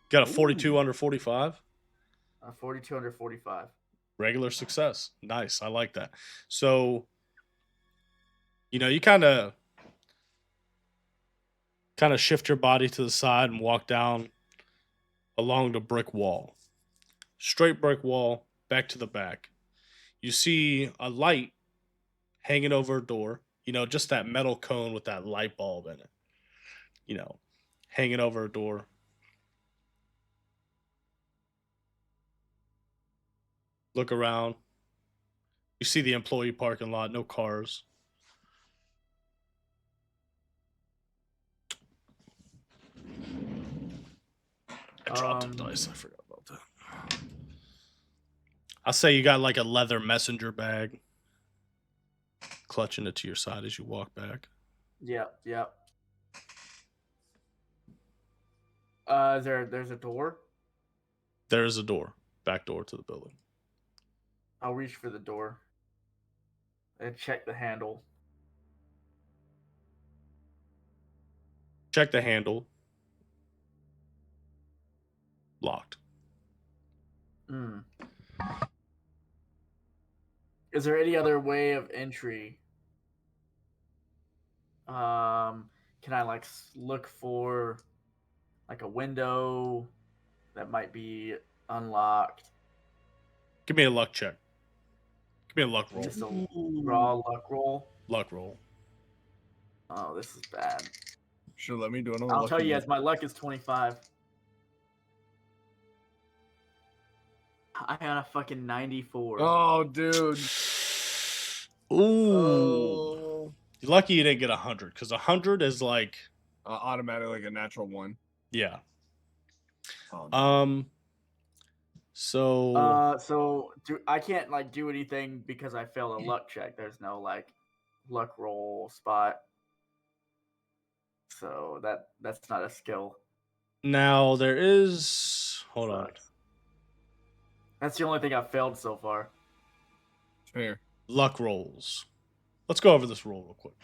Got a 42 under 45? 42 under 45. Regular success. Nice. I like that. So, you kind of shift your body to the side and walk down along the brick wall. Straight brick wall, back to the back. You see a light hanging over a door. Just that metal cone with that light bulb in it. Hanging over a door. Look around. You see the employee parking lot, no cars. I dropped the dice. I forgot about that. I'll say you got like a leather messenger bag. Clutching it to your side as you walk back. Yep. There's a door? There is a door. Back door to the building. I'll reach for the door and check the handle. Check the handle. Locked. Is there any other way of entry? Can I like look for like a window that might be unlocked? Give me a luck check. Give me a luck roll. Just a raw luck roll. Luck roll. Oh, this is bad. Sure, let me do another. I'll tell you guys, my luck is 25. I got a fucking 94. Oh, dude. Ooh. Oh. You're lucky you didn't get 100, because 100 is like Automatic, like a natural one. Yeah. Oh, no. So I can't like do anything because I failed a luck check. There's no like luck roll spot. So that's not a skill. now there is. Hold on. Sucks. That's the only thing I've failed so far. Fair. Luck rolls. Let's go over this roll real quick.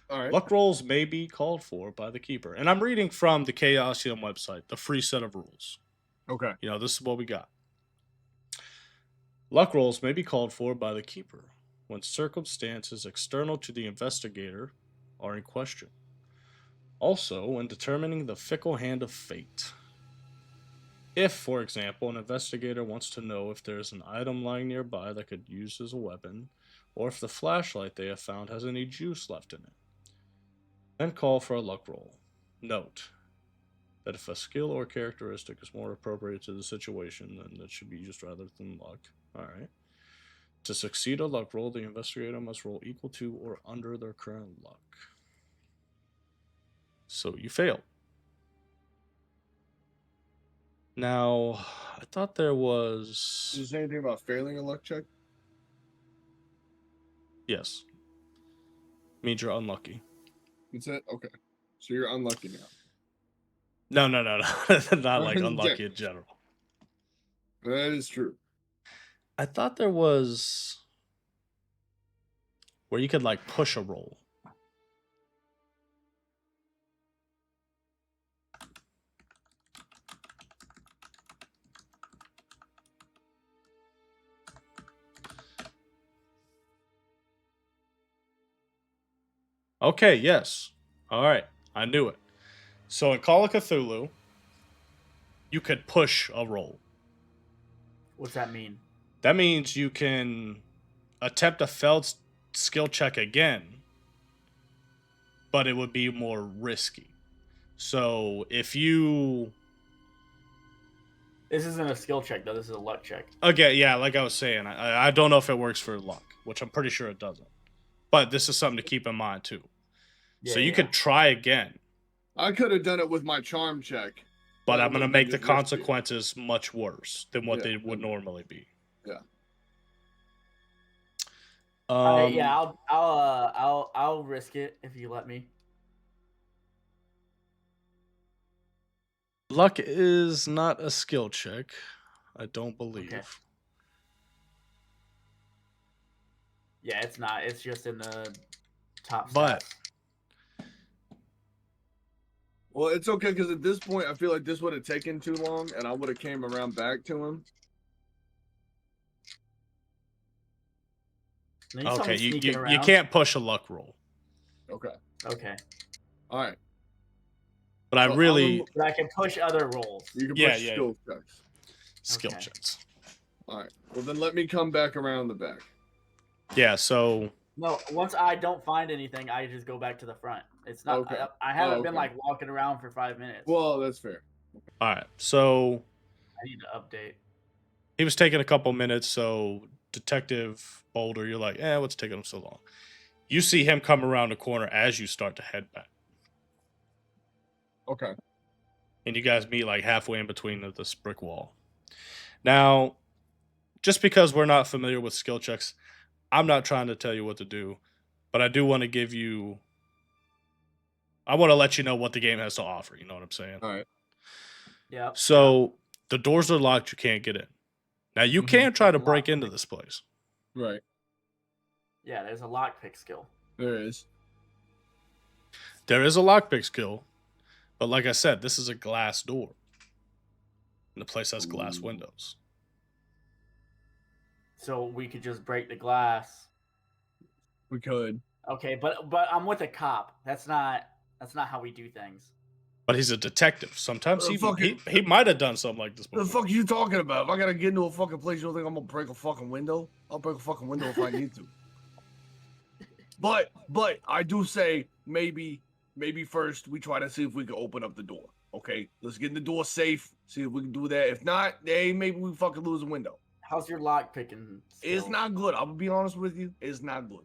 All right. Luck rolls may be called for by the keeper. And I'm reading from the Chaosium website, the free set of rules. Okay. You know, this is what we got. Luck rolls may be called for by the keeper when circumstances external to the investigator are in question. Also, when determining the fickle hand of fate. If, for example, an investigator wants to know if there is an item lying nearby that could use as a weapon, or if the flashlight they have found has any juice left in it, then call for a luck roll. Note that if a skill or characteristic is more appropriate to the situation, then it should be used rather than luck. Alright. To succeed a luck roll, the investigator must roll equal to or under their current luck. So you failed. Now, I thought there was... Is there anything about failing a luck check? Yes. Means you're unlucky. Is that okay? So you're unlucky now. No. Not like unlucky in general. That is true. I thought there was where you could like push a roll. Okay, yes. All right. I knew it. So in Call of Cthulhu, you could push a roll. What's that mean? That means you can attempt a failed skill check again, but it would be more risky. So if you... This isn't a skill check, though. This is a luck check. Okay, yeah, like I was saying, I don't know if it works for luck, which I'm pretty sure it doesn't. But this is something to keep in mind, too. So you could try again. I could have done it with my charm check. But I'm going to make the consequences much worse than what they would normally be. Yeah. I'll risk it if you let me. Luck is not a skill check, I don't believe. Okay. Yeah, it's not. It's just in the top But stats. Well, it's okay because at this point, I feel like this would have taken too long, and I would have came around back to him. Okay, you can't push a luck roll. Okay. Okay. All right. But I really... But I can push other rolls. You can push skill checks. Skill checks. All right. Well, then let me come back around the back. Yeah, so... No, once I don't find anything, I just go back to the front. It's not... Okay. I haven't been, like, walking around for 5 minutes. Well, that's fair. All right, so... I need to update. He was taking a couple minutes, so Detective Boulder, you're like, what's taking him so long? You see him come around the corner as you start to head back. Okay. And you guys meet like halfway in between this brick wall. Now, just because we're not familiar with skill checks, I'm not trying to tell you what to do, but I do want to give you... I want to let you know what the game has to offer, you know what I'm saying? All right. Yeah. So, the doors are locked, you can't get in. Now, you can try to break into this place. Right. Yeah, there's a lockpick skill. There is. There is a lockpick skill, but like I said, this is a glass door. And the place has glass windows. So we could just break the glass. We could. Okay, but I'm with a cop. That's not how we do things. But he's a detective. Sometimes he might have done something like this before. What the fuck are you talking about? If I gotta get into a fucking place, you don't think I'm gonna break a fucking window? I'll break a fucking window if I need to. But I do say maybe first we try to see if we can open up the door. Okay, let's get in the door safe. See if we can do that. If not, hey, maybe we fucking lose a window. How's your lock picking? It's not good. I'm gonna be honest with you. It's not good.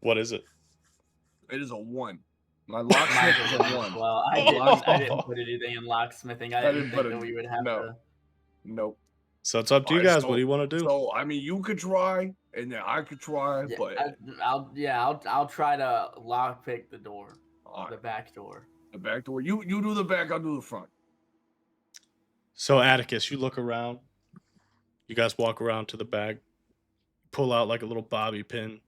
What is it? It is a 1. My locksmith Mine's is a a 1 as 1. well. I didn't put anything in locksmithing. I didn't think that we would have to. Nope. So it's up to you Alright, guys. What do you want to do? So I mean, you could try, and then I could try, Yeah, but I'll try to lockpick the door, all the right, back door. the back door. You do the back. I'll do the front. So Atticus, you look around. You guys walk around to the back, pull out like a little bobby pin,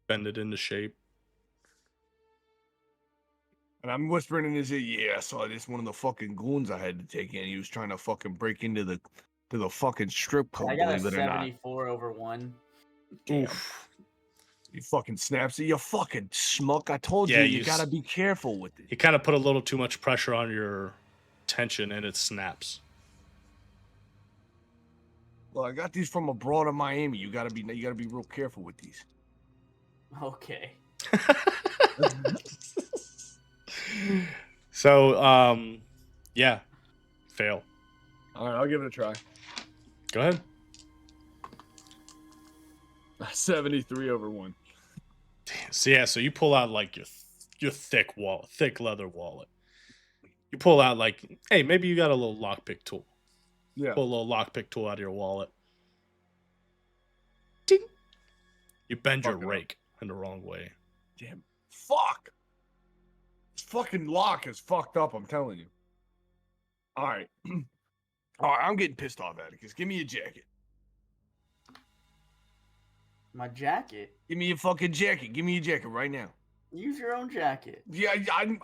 bend it into shape. And I'm whispering in his ear, yeah, I saw this one of the fucking goons I had to take in. He was trying to fucking break into the fucking strip club, I got a believe it or not. 74 over 1. Damn. Oof. He fucking snaps it. You fucking schmuck. I told Yeah, you gotta be careful with it. He kind of put a little too much pressure on your tension, and it snaps. Well, I got these from abroad in Miami. You gotta be real careful with these. Okay. So, yeah, fail. All right, I'll give it a try. Go ahead. 73 over 1. So yeah, so you pull out like your thick leather wallet. You pull out like, hey, maybe you got a little lockpick tool. Yeah. Pull a little lockpick tool out of your wallet. Ding. You bend your rake in the wrong way. Damn. Fuck. This fucking lock is fucked up, I'm telling you. All right. All right, I'm getting pissed off, Atticus. Give me a jacket. My jacket? Give me a fucking jacket. Give me a jacket right now. Use your own jacket. Yeah,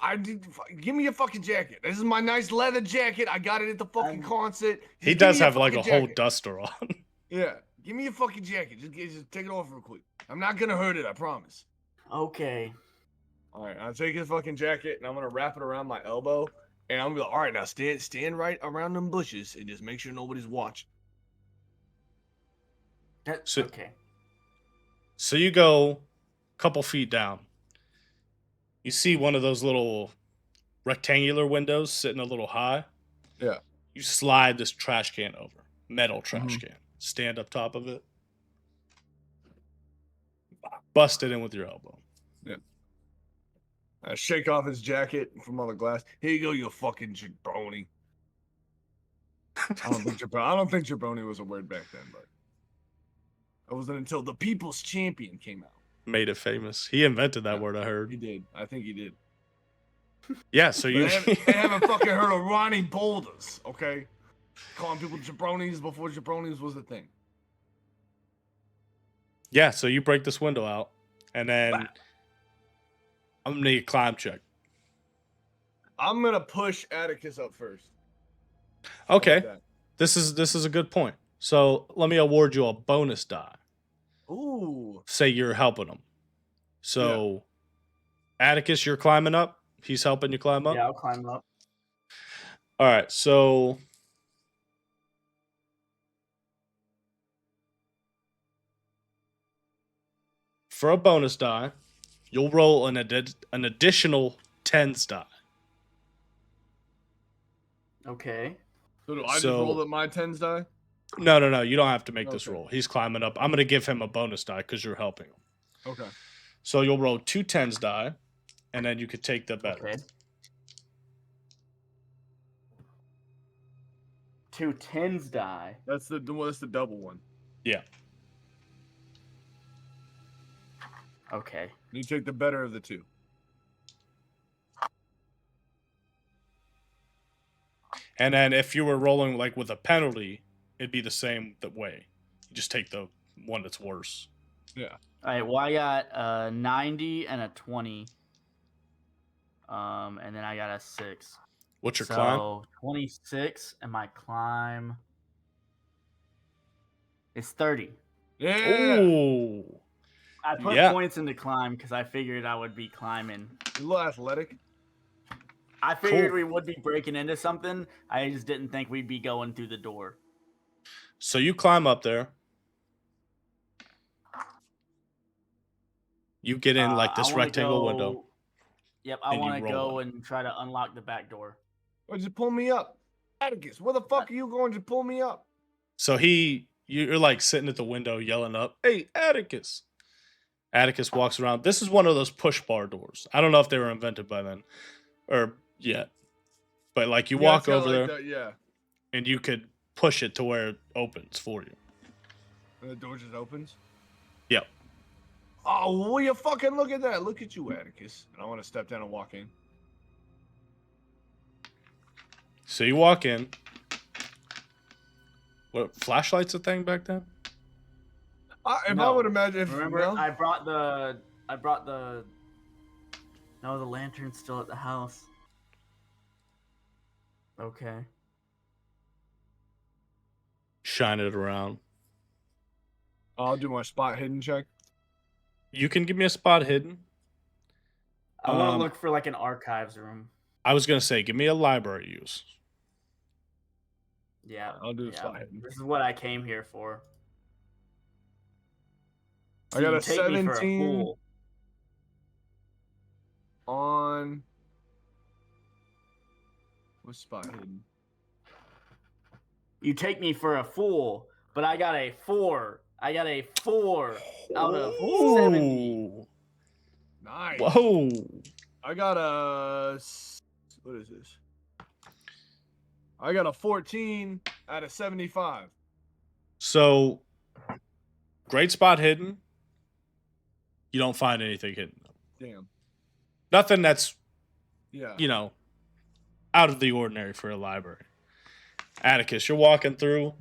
I did. Give me a fucking jacket. This is my nice leather jacket. I got it at the fucking concert. He does have like a whole duster on. Yeah, give me a fucking jacket. Just take it off real quick. I'm not gonna hurt it. I promise. Okay. All right, I'll take his fucking jacket and I'm gonna wrap it around my elbow. And I'm gonna be like, all right, now stand right around them bushes and just make sure nobody's watching. Okay. So you go a couple feet down. You see one of those little rectangular windows sitting a little high. Yeah. You slide this trash can over. Metal trash can. Stand up top of it. Bust it in with your elbow. Yeah. I shake off his jacket from all the glass. Here you go, you fucking jabroni. I don't think jabroni was a word back then, but it wasn't until the People's Champion came out. Made it famous. He invented that word, I heard. He did. I think he did. Yeah, so you... They haven't fucking heard of Ronnie Boulders, okay? Calling people jabronis before jabronis was a thing. Yeah, so you break this window out, and then I'm going to need a climb check. I'm going to push Atticus up first. Okay. This is a good point. So let me award you a bonus die. Ooh. Say you're helping him. So, Atticus, you're climbing up. He's helping you climb up. Yeah, I'll climb up. All right. So, for a bonus die, you'll roll an additional tens die. Okay. So do I just roll at my tens die? No. You don't have to make this roll. He's climbing up. I'm going to give him a bonus die because you're helping him. Okay. So you'll roll 2 tens die, and then you could take the better. Okay. 2 tens die. That's the double one. Yeah. Okay. You take the better of the two. And then if you were rolling like with a penalty, it'd be the same way. You just take the one that's worse. Yeah. All right. Well, I got a 90 and a 20. And then I got a 6. What's your climb? So 26, and my climb is 30. Yeah. Ooh. I put points into climb because I figured I would be climbing. You're a little athletic. I figured we would be breaking into something. I just didn't think we'd be going through the door. So you climb up there. You get in like this rectangle window. Yep, I want to go and try to unlock the back door. Or just pull me up. Atticus, where the fuck are you going to pull me up? So you're like sitting at the window yelling up, "Hey, Atticus." Atticus walks around. This is one of those push bar doors. I don't know if they were invented by then or yet, but like you walk over there, yeah. and you could push it to where it opens for you. And the door just opens. Yep. Oh, will you fucking look at that? Look at you, Atticus. And I want to step down and walk in. So you walk in. What, flashlight's a thing back then? If I would imagine, remember, I brought the. No, the lantern's still at the house. Okay. Shine it around. I'll do my spot hidden check. You can give me a spot hidden. I want to look for like an archives room. I was gonna say, give me a library use. Yeah, I'll do the spot hidden. This is what I came here for. I got a 17 on. What's spot hidden? You take me for a fool, but I got a 4. I got a 4 out of 70. Nice. Whoa. I got a. What is this? I got a 14 out of 75. So, great spot hidden. You don't find anything hidden. Damn. Nothing that's, yeah, out of the ordinary for a library. Atticus, you're walking through,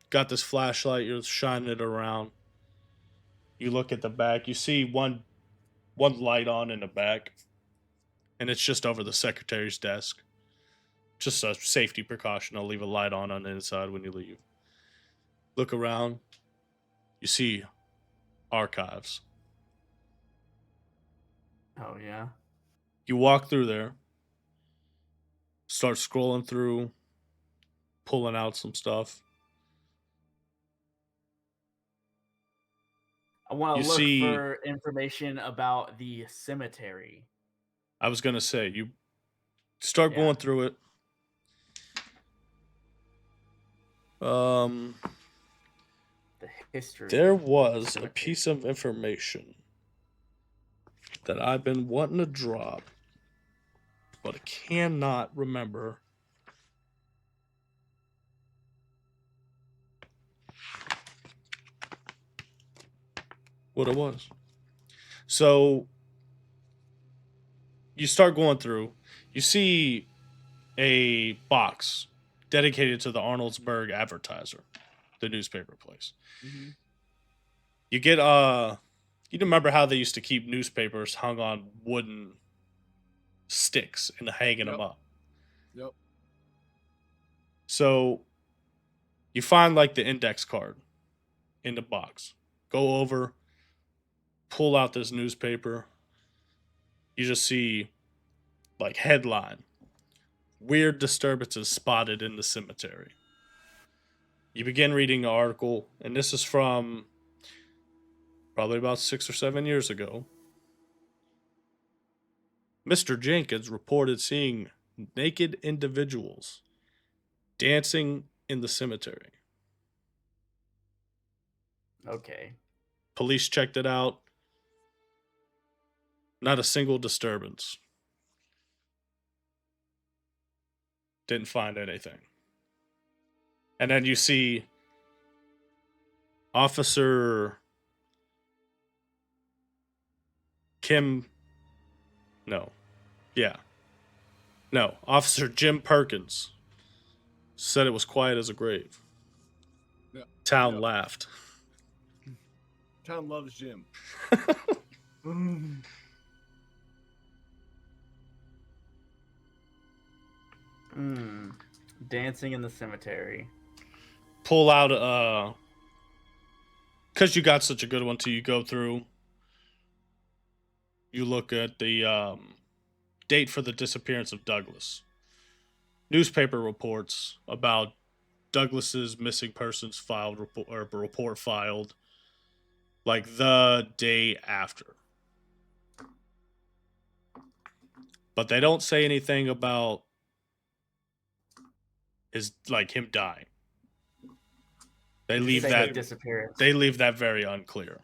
got this flashlight, you're shining it around. You look at the back, you see one light on in the back, and it's just over the secretary's desk. Just a safety precaution. I'll leave a light on the inside when you leave. Look around, you see archives. Oh, yeah. You walk through there, start scrolling through, pulling out some stuff. I want to look for information about the cemetery. I was going to say, you start going through it. The history. There was a piece of information that I've been wanting to drop, but I cannot remember. What it was. So you start going through, you see a box dedicated to the Arnoldsburg Advertiser, the newspaper place. Mm-hmm. You get you remember how they used to keep newspapers hung on wooden sticks and hanging them up. Yep. So you find like the index card in the box. Go over, pull out this newspaper. You just see like headline: weird disturbances spotted in the cemetery. You begin reading the article, and this is from probably about 6 or 7 years ago. Mr. Jenkins reported seeing naked individuals dancing in the cemetery. Okay. Police checked it out. Not a single disturbance. Didn't find anything. And then you see Officer Officer Jim Perkins said it was quiet as a grave. Yeah. Town laughed. Town loves Jim. Dancing in the cemetery. Pull out because you got such a good one too. You go through. You look at the date for the disappearance of Douglas. Newspaper reports about Douglas's missing persons report filed like the day after. But they don't say anything about him dying. They leave that disappearance. They leave that very unclear.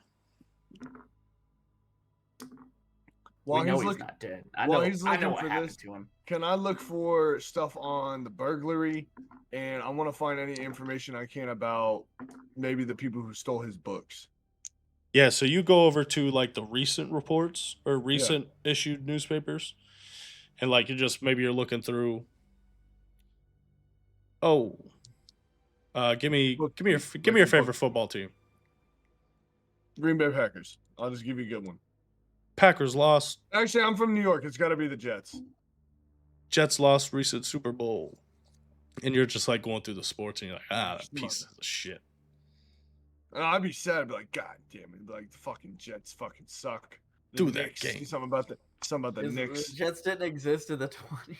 While we know he's he's looking, not dead. while he's I know looking what for happened this, to him. can I look for stuff on the burglary? And I want to find any information I can about maybe the people who stole his books. Yeah, so you go over to like the recent reports or Yeah. recent issued newspapers, and like you're looking through. Oh, give me your favorite football team. Green Bay Packers. I'll just give you a good one. Packers lost. Actually, I'm from New York. It's got to be the Jets. Jets lost recent Super Bowl, and you're just like going through the sports, and you're like, that piece of shit. I'd be sad. I'd be like, God damn it! Like the fucking Jets fucking suck. The Do that Knicks. game. Something about the Knicks. The Jets didn't exist in the 20s.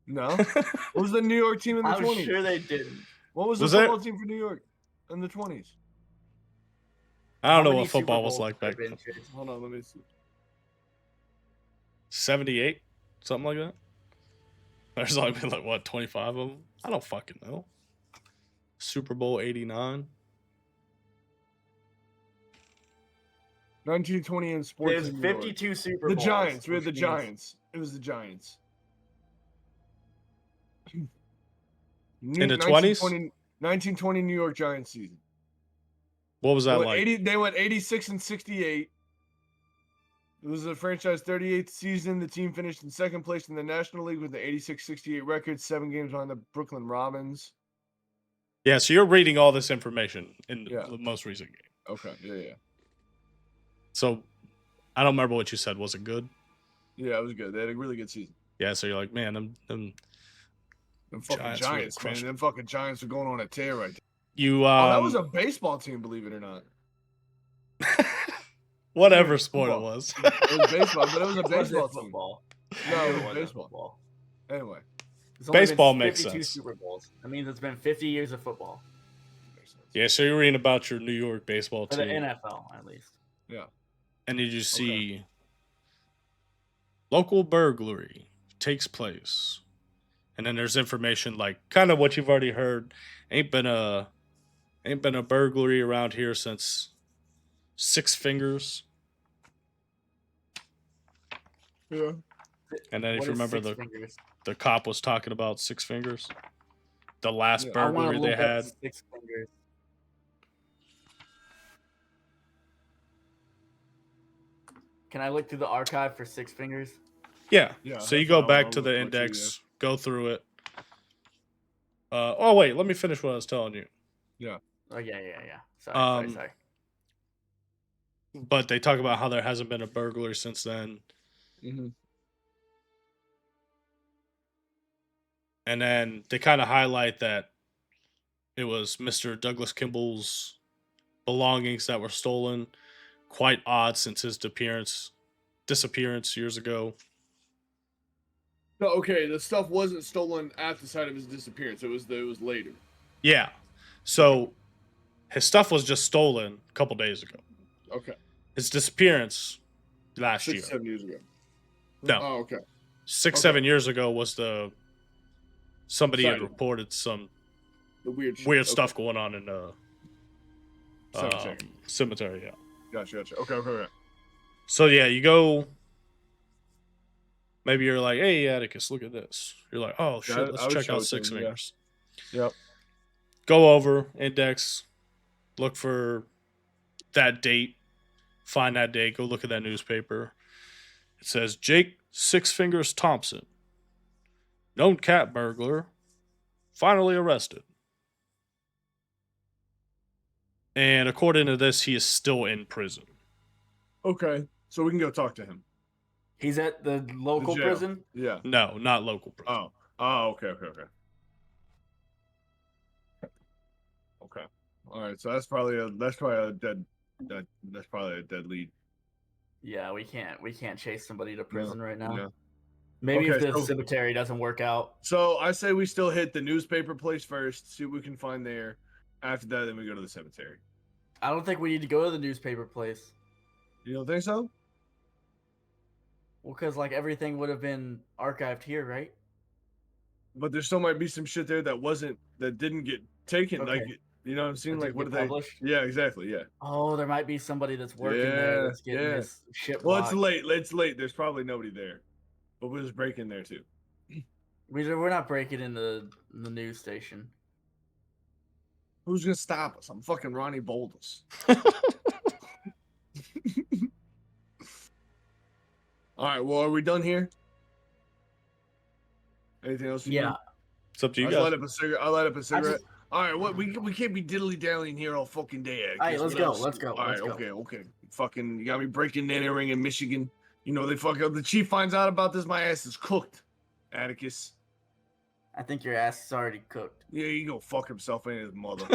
No. What was the New York team in the 20s? I'm sure they didn't. What was the football team for New York in the 20s? I don't know what football was like back then. Hold on, let me see. 78, something like that. There's only been like what 25 of them. I don't fucking know. Super Bowl 89. 1920 in sports. There's 52 Super Bowls. The Giants. We had the Giants. It was the Giants. In the 20s? 1920 New York Giants season. What was that like? They went 86 and 68. It was the franchise 38th season. The team finished in second place in the National League with the 86-68 record, 7 games on the Brooklyn Robins. Yeah, so you're reading all this information in the most recent game. Okay, yeah. So, I don't remember what you said. Was it good? Yeah, it was good. They had a really good season. Yeah, so you're like, man, them fucking Giants man. Them fucking Giants are going on a tear right there. That was a baseball team, believe it or not. Whatever sport it was. It was baseball, but it was a baseball team. Football. No, it was baseball. Anyway. Baseball makes sense. Super Bowls. That means it's been 50 years of football. Yeah, so you're reading about your New York baseball team. For the NFL, at least. Yeah. And did you see local burglary takes place? And then there's information like kind of what you've already heard. Ain't been a burglary around here since Six Fingers. Yeah. And then if you remember the cop was talking about Six Fingers. The last burglary they had. Six Fingers. Can I look through the archive for Six Fingers? Yeah. So you go back to the index, go through it. Oh wait, let me finish what I was telling you. Yeah. Oh yeah. Sorry. But they talk about how there hasn't been a burglary since then. Mm-hmm. And then they kind of highlight that it was Mr. Douglas Kimball's belongings that were stolen. Quite odd since his disappearance years ago. So, okay, the stuff wasn't stolen at the site of his disappearance. It was later. Yeah. So his stuff was just stolen a couple days ago. Okay. His disappearance last year. 7 years ago. No. Oh, okay. 7 years ago was somebody had reported some weird stuff going on in the cemetery. Yeah. Gotcha. Okay. So yeah, you go. Maybe you're like, hey, Atticus, look at this. You're like, oh shit, let's check out Six Fingers. Yeah. Yep. Go over, index, look for that date, find that date, go look at that newspaper. It says Jake Six Fingers Thompson, known cat burglar, finally arrested. And according to this, he is still in prison. Okay, so we can go talk to him. He's at the local prison? Yeah. No, not local prison. Oh, okay. Okay. All right, so that's probably a dead lead. Yeah, we can't chase somebody to prison right now. Yeah. Maybe if the cemetery doesn't work out. So I say we still hit the newspaper place first, see what we can find there. After that, then we go to the cemetery. I don't think we need to go to the newspaper place. You don't think so? Well, because everything would have been archived here, right? But there still might be some shit there that didn't get taken. Okay. You know what I'm saying? That Like, didn't what get are they? published? Yeah, exactly. Yeah. Oh, there might be somebody that's working there that's getting his shit Well, blocked. it's late. It's late. There's probably nobody there, but we'll just break in there too. We're not breaking in the news station. Who's gonna stop us? I'm fucking Ronnie Boulders. All right. Well, are we done here? Anything else? Yeah. It's up to you I'll guys. light up a cigarette. I'll light up a cigarette. just- All right. What we can't be diddly dallying here all fucking day. All right, let's What go. else? Let's go. All right. Let's go. Okay. Fucking, you got me breaking in and ring in Michigan. You know they fucking. The chief finds out about this. My ass is cooked. Atticus. I think your ass is already cooked. Yeah, he go fuck himself and his mother.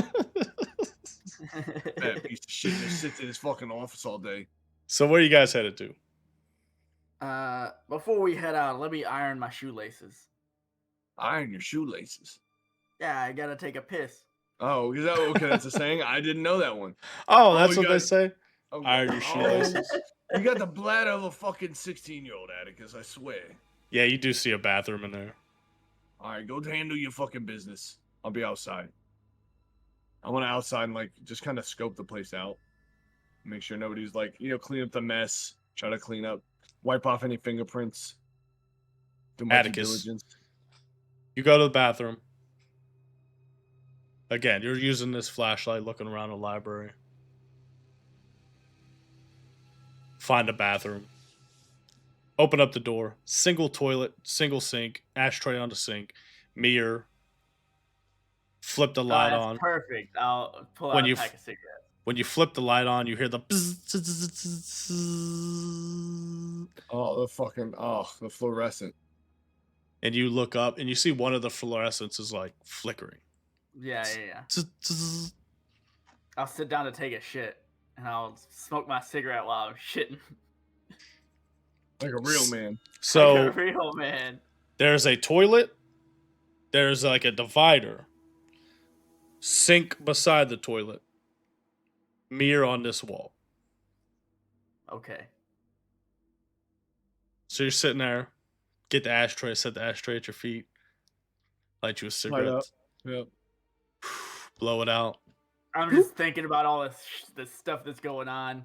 That piece of shit just sits in his fucking office all day. So where you guys headed to? Before we head out, let me iron my shoelaces. Iron your shoelaces. Yeah, I gotta take a piss. Oh, is that okay? That's a saying. I didn't know that one. Oh, that's you what got they it. say. Okay. Iron your shoelaces. You got the bladder of a fucking 16-year-old, Atticus. I swear. Yeah, you do see a bathroom in there. All right, go handle your fucking business. I'll be outside. I want to outside and like just kind of scope the place out, make sure nobody's like clean up the mess. Try to clean up, wipe off any fingerprints. Do my due Atticus. diligence. You go to the bathroom. Again, you're using this flashlight, looking around the library. Find a bathroom. Open up the door. Single toilet, single sink, ashtray on the sink, mirror. Flip the light that's on. Perfect. I'll pull When out you a pack of cigarettes. When you flip the light on, you hear the bzz. Oh, the fluorescent. And you look up and you see one of the fluorescents is like flickering. Yeah. I'll sit down to take a shit, and I'll smoke my cigarette while I'm shitting. Like a real man. So Like a real man. there's a toilet. There's like a divider. Sink beside the toilet. Mirror on this wall. Okay. So you're sitting there. Get the ashtray. Set the ashtray at your feet. Light you a cigarette. Yep. Blow it out. I'm just thinking about all this stuff that's going on.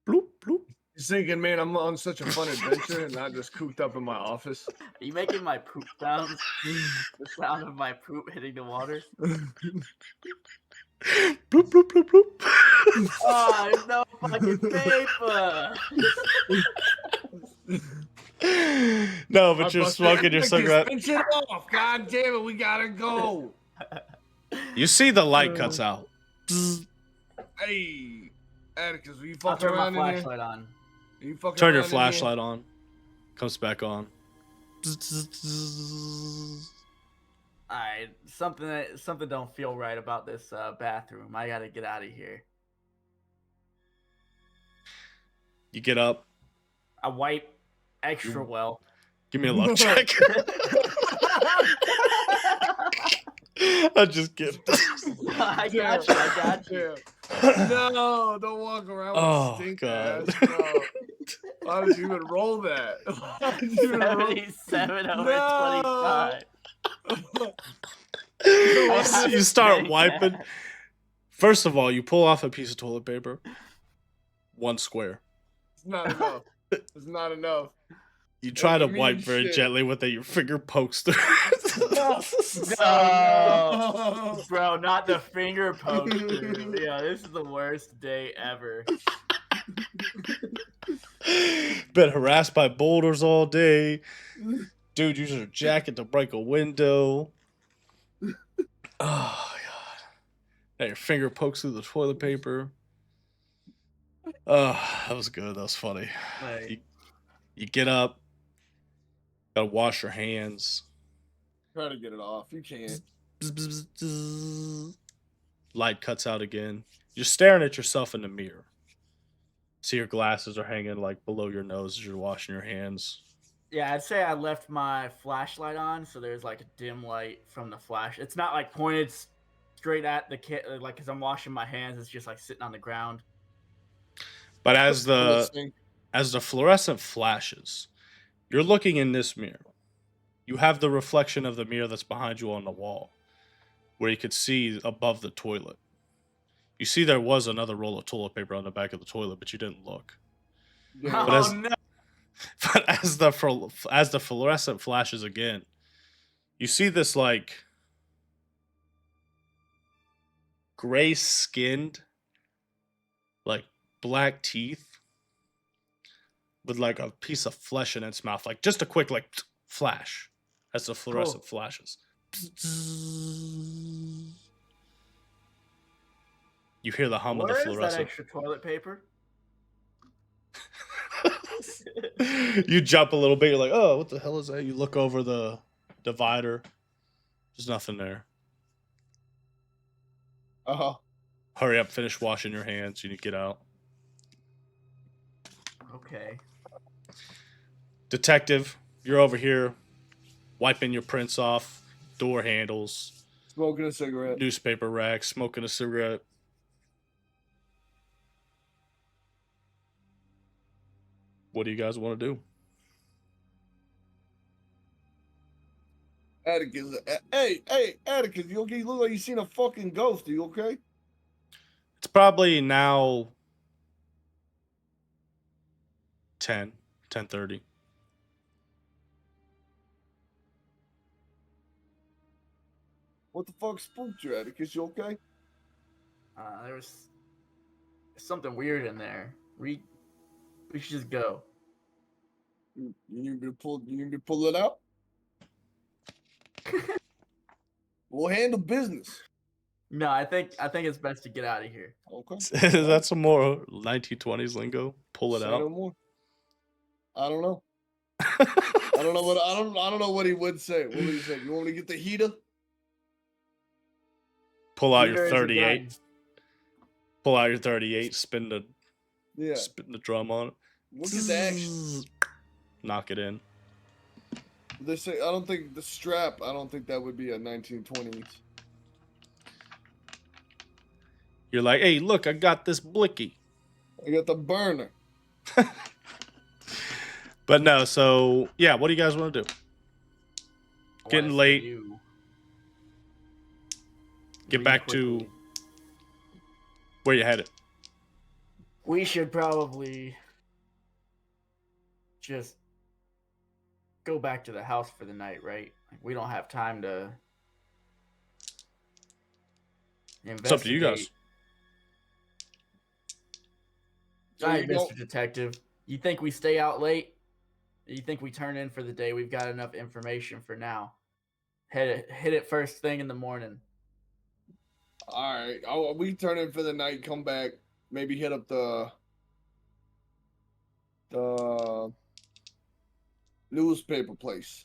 Bloop, bloop. You're thinking, man, I'm on such a fun adventure and not just cooped up in my office. Are you making my poop sounds? The sound of my poop hitting the water? Bloop, bloop, bloop, bloop. Oh, there's no fucking paper. No, but you're smoking your cigarette. Finish it off. God damn it, we gotta go. You see the light cuts out. Hey, Atticus, will you I'll fucking turn my around in here? flashlight on. Are you fucking Turn your around in flashlight on. Comes back on. Alright, something don't feel right about this bathroom. I gotta get out of here. You get up. I wipe extra well. Give me a luck check. I just kidding. I got you. No, don't walk around with Oh, stink God. ass. No. Why did you even roll that? Why did you even roll- 77 over No. 25. You start wiping. First of all, you pull off a piece of toilet paper. 1 square. It's not enough. It's not enough. You try to Mean wipe very shit. gently with it. Your finger pokes through. No, bro, not the finger poke through. Yeah, this is the worst day ever. Been harassed by boulders all day. Dude uses her jacket to break a window. Oh, God. Now your finger pokes through the toilet paper. Oh, that was good. That was funny. Like, You get up. Gotta wash your hands. Try to get it off. You can't. Bzz, bzz, bzz. Light cuts out again. You're staring at yourself in the mirror. See your glasses are hanging like below your nose as you're washing your hands. yeah, I'd say I left my flashlight on, so there's like a dim light from the flash. It's not like pointed straight at the kid, like because I'm washing my hands. It's just like sitting on the ground. But as the fluorescent flashes, you're looking in this mirror. You have the reflection of the mirror that's behind you on the wall. where you could see above the toilet. You see there was another roll of toilet paper on the back of the toilet, but you didn't look. Yeah. But as- no! But as the fluorescent flashes again, you see this like gray-skinned, like black teeth with like a piece of flesh in its mouth, like just a quick like flash as the fluorescent flashes. You hear the hum of the Where is that fluorescent. extra toilet paper? You jump a little bit. You're like, oh, what the hell is that? You look over the divider. There's nothing there. Hurry up, finish washing your hands. You need to get out. Okay. Detective, you're over here wiping your prints off, door handles, Smoking a cigarette. newspaper racks, smoking a cigarette. What do you guys want to do? Atticus, hey, Atticus, you okay? You look like you seen a fucking ghost. Are you okay? It's probably now 10:30. What the fuck spooked you, Atticus? You okay? There was something weird in there. We should just go. You need me to pull? You need me to pull it out? We'll handle business. No, I think it's best to get out of here. Okay. Is that some more 1920s lingo? Pull it Say out. no more. I don't know. I don't know what he would say. What would he say? You want me to get the heater? Pull out Heater your is a 38. gun. Pull out your 38. Spin the Yeah. drum on it. We'll get the action. Knock it in. They say I don't think the strap. I don't think that would be a 1920s. You're like, hey, look, I got this blicky. I got the burner. But no, so yeah, what do you guys want to do? I Getting wanna late. see you Get leave back to quickly. where you headed. We should probably just go back to the house for the night, right? Like, we don't have time to investigate. It's up to you guys. So All right, you go- Mr. Detective. You think we stay out late? You think we turn in for the day? We've got enough information for now. Hit it first thing in the morning. All right. We turn in for the night. Come back. Maybe hit up the newspaper place.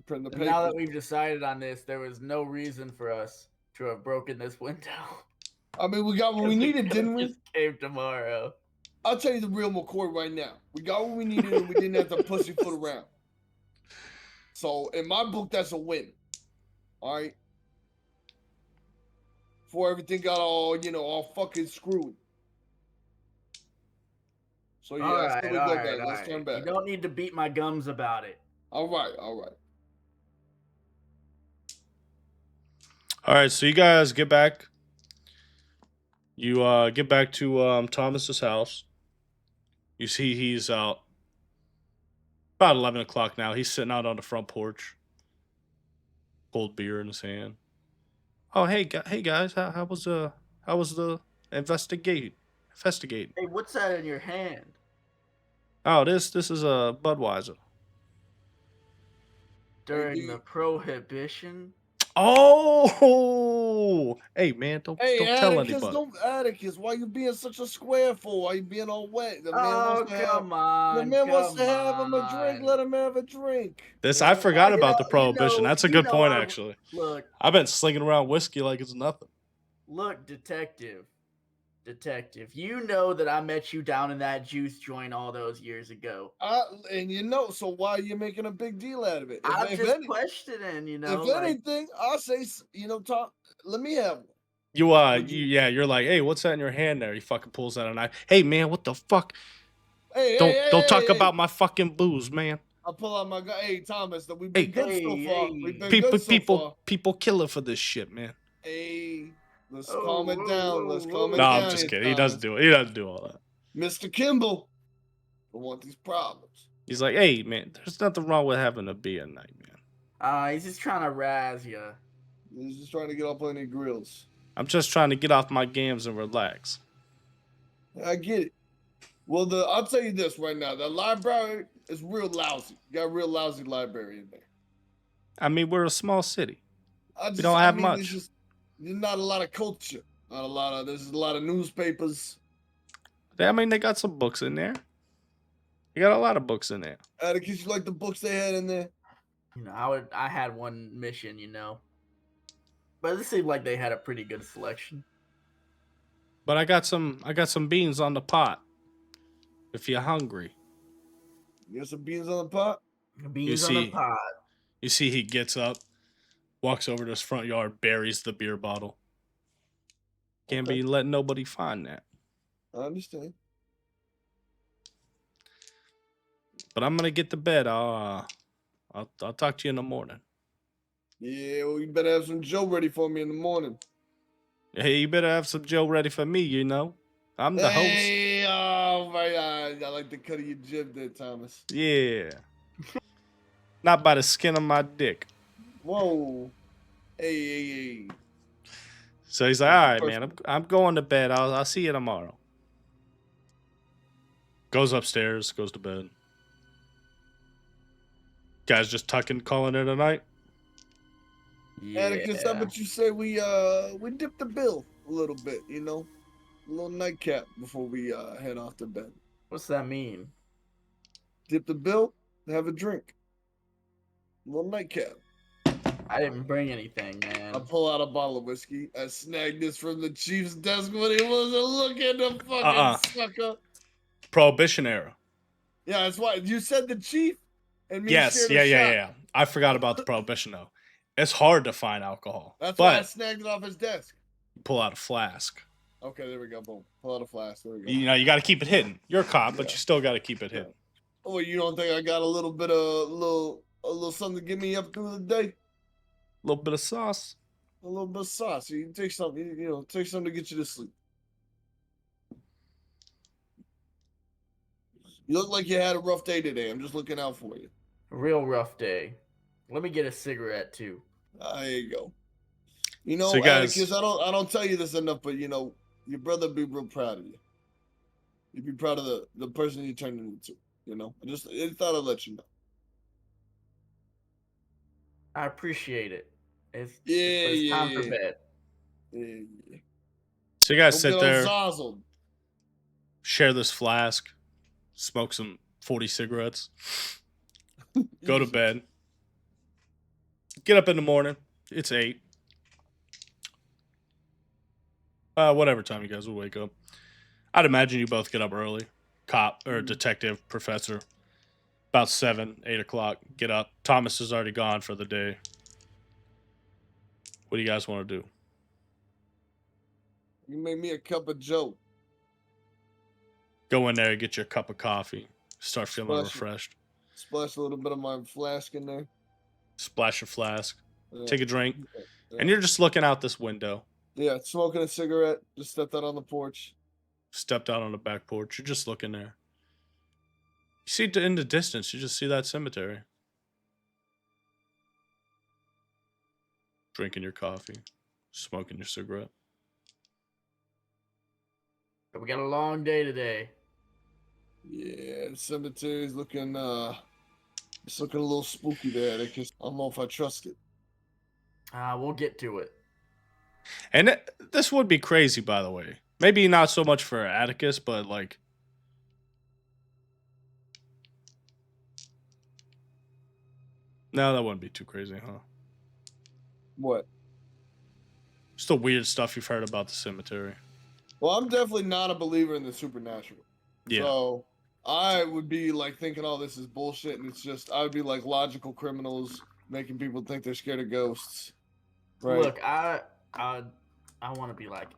Print the And paper. now that we've decided on this, there was no reason for us to have broken this window. I mean, we got what we needed, didn't we? Just came tomorrow. I'll tell you the real McCoy right now. We got what we needed, and we didn't have to pussyfoot around. So, in my book, that's a win. All right. Before everything got all fucking screwed. So yeah, All that's right, how we all go right, back. all Let's right. turn back. You don't need to beat my gums about it. All right. All right, so you guys get back. You get back to Thomas's house. You see he's out about 11 o'clock now. He's sitting out on the front porch, cold beer in his hand. Oh, hey guys, how was the investigate? Investigating. Hey, what's that in your hand? Oh, this is a Budweiser. During dude. the prohibition? Oh, hey man, don't Hey, tell Atticus, anybody. Atticus, why you being such a square fool? Why you being all wet? The man wants to Come have, on. the man wants to come have him a drink. on. Let him have a drink. This You I know? forgot you about know- the prohibition. That's a you good know point, I- actually. Look, I've been slinging around whiskey like it's nothing. detective. You know that I met you down in that juice joint all those years ago. And so why are you making a big deal out of it? I'm just questioning, If anything, I'll say, Tom, let me have one. You're like, hey, what's that in your hand there? He fucking pulls out a knife. Hey man, what the fuck? Don't talk about my fucking booze, man. I pull out my gun. Hey, Thomas, we've Hey. been good so Hey, far. hey. We've been People, good so people, far. people killing for this shit, man. Hey, let's Oh, calm it whoa, down. whoa, Let's whoa. calm it No, down. I'm just here, kidding. He Thomas. doesn't do it. He doesn't do all that. Mr. Kimball, I want these problems. He's like, hey, man, there's nothing wrong with having a beer night, man. He's just trying to razz you. He's just trying to get up on any grills. I'm just trying to get off my games and relax. I get it. Well, I'll tell you this right now. The library is real lousy. You got a real lousy library in there. I mean, we're a small city. We don't have much. There's not a lot of culture. There's a lot of newspapers. I mean, they got some books in there. You got a lot of books in there. Atticus, you like the books they had in there? You know, I had one mission, you know. But it seemed like they had a pretty good selection. But I got some beans on the pot. If you're hungry. You got some beans on the pot? Beans on the pot. You see he gets up, walks over to his front yard, buries the beer bottle. Can't be letting nobody find that. I understand. But I'm gonna get to bed. I'll talk to you in the morning. Yeah, well, you better have some Joe ready for me in the morning. Hey, you better have some Joe ready for me, you know. I'm the host. Hey, oh my God. I like the cut of your jib there, Thomas. Yeah. Not by the skin of my dick. Whoa. Hey. So he's like, all right, man, I'm going to bed. I'll see you tomorrow. Goes upstairs, goes to bed. Guys just tucking, calling it a night. Yeah. Atticus, how about you say we dip the bill a little bit, you know? A little nightcap before we head off to bed. What's that mean? Dip the bill, have a drink. A little nightcap. I didn't bring anything, man. I pull out a bottle of whiskey. I snagged this from the chief's desk when he wasn't looking, the fucking sucker. Prohibition era. Yeah, that's why you said the chief and me. Yes, shared a shot. yeah. I forgot about the prohibition though. It's hard to find alcohol. That's why I snagged it off his desk. Pull out a flask. Okay, there we go. Boom. Pull out a flask. There we go. You know, you got to keep it hidden. You're a cop, but you still got to keep it hidden. Oh, you don't think I got a little bit of a little something to get me up through the day? A little bit of sauce. A little bit of sauce. You can take something. You know, take something to get you to sleep. You look like you had a rough day today. I'm just looking out for you. Real rough day. Let me get a cigarette too. There you go. You know, So guys, Atticus, I don't tell you this enough, but you know, your brother be real proud of you. You'd be proud of the person you turned into. You know, I thought I'd let you know. I appreciate it. It's Yeah, time for bed. Yeah. So you guys Don't sit get there, all zazzled. share this flask, smoke some 40 cigarettes, go to bed, get up in the morning. It's 8. Whatever time you guys will wake up. I'd imagine you both get up early. Cop or detective, professor. About 7, 8 o'clock. Get up. Thomas is already gone for the day. What do you guys want to do? You make me a cup of Joe. Go in there, get your cup of coffee. Start feeling Splash it. refreshed. Splash a little bit of my flask in there. Splash your flask. Yeah. Take a drink. Yeah. And you're just looking out this window. Yeah, smoking a cigarette. Just stepped out on the porch. Stepped out on the back porch. You're just looking there. You see in the distance, you just see that cemetery. Drinking your coffee. Smoking your cigarette. We got a long day today. Yeah, the cemetery's looking it's looking a little spooky there, because I don't know if I trust it. We'll get to it. And this would be crazy, by the way. Maybe not so much for Atticus, but like... No, that wouldn't be too crazy, huh? What? Just the weird stuff you've heard about the cemetery. Well, I'm definitely not a believer in the supernatural. Yeah. So I would be like thinking all this is bullshit, and it's just I would be like logical criminals making people think they're scared of ghosts. Right. Look, I want to be like,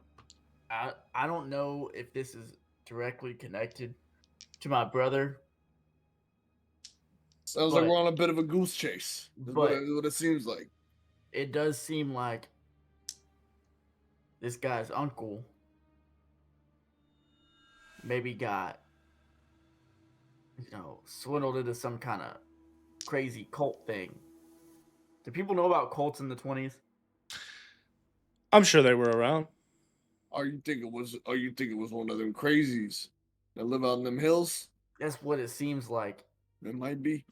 I don't know if this is directly connected to my brother, Sounds like we're on a bit of a goose chase. Is what it seems like. It does seem like this guy's uncle maybe got, swindled into some kind of crazy cult thing. Do people know about cults in the 20s? I'm sure they were around. Are you think it was one of them crazies that live out in them hills? That's what it seems like. It might be.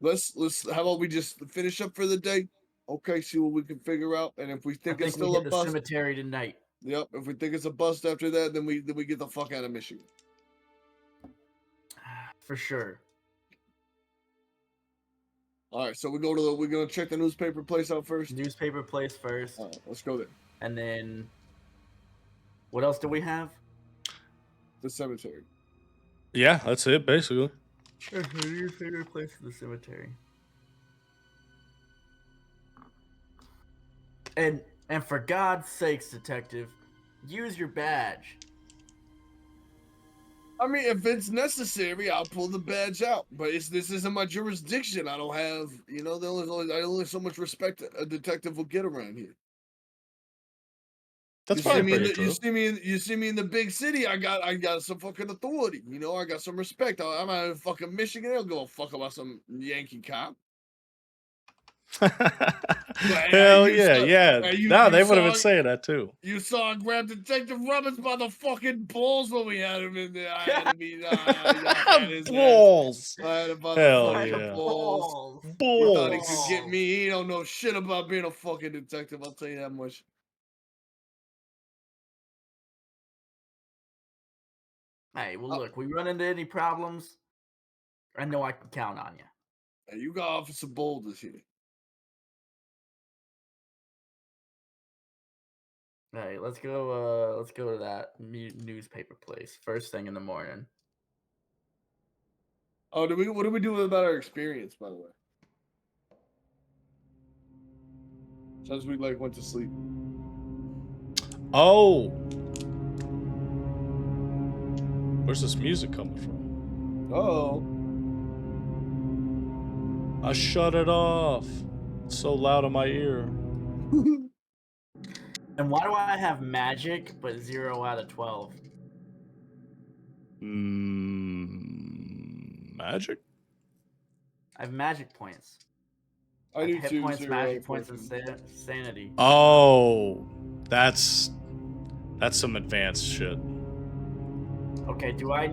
Let's how about we just finish up for the day? Okay, see what we can figure out. And if we think it's still we a hit the bust, cemetery tonight. Yep. If we think it's a bust after that, then we get the fuck out of Michigan. For sure. All right, so we're gonna check the newspaper place out first. Newspaper place first. All right, let's go there. And then, what else do we have? The cemetery. Yeah, that's it basically. Newspaper place to the cemetery. And for God's sakes, detective, use your badge. I mean, if it's necessary, I'll pull the badge out. But this isn't my jurisdiction. I don't have, I only so much respect a detective will get around here. That's probably pretty true. You see me in the big city. I got some fucking authority. I got some respect. I'm out in fucking Michigan. They'll go fuck about some Yankee cop. Hell yeah. No, they would have been saying that too. You saw I grabbed Detective Roberts by the fucking balls when we had him in there. I had to be balls. I had him by Hell the fucking yeah. balls. Balls. He thought he could get me. He don't know shit about being a fucking detective. I'll tell you that much. Hey, well, look, we run into any problems, I know I can count on you. Hey, you got Officer Boulders here. Hey, let's go to that newspaper place first thing in the morning. Oh, what do we do about our experience, by the way? Since we went to sleep. Oh. Where's this music coming from? Oh. I shut it off. It's so loud in my ear. And why do I have magic but 0 out of 12? Magic? I have magic points. I do hit too. Points, magic points, and sanity. Oh, that's some advanced shit. Okay, I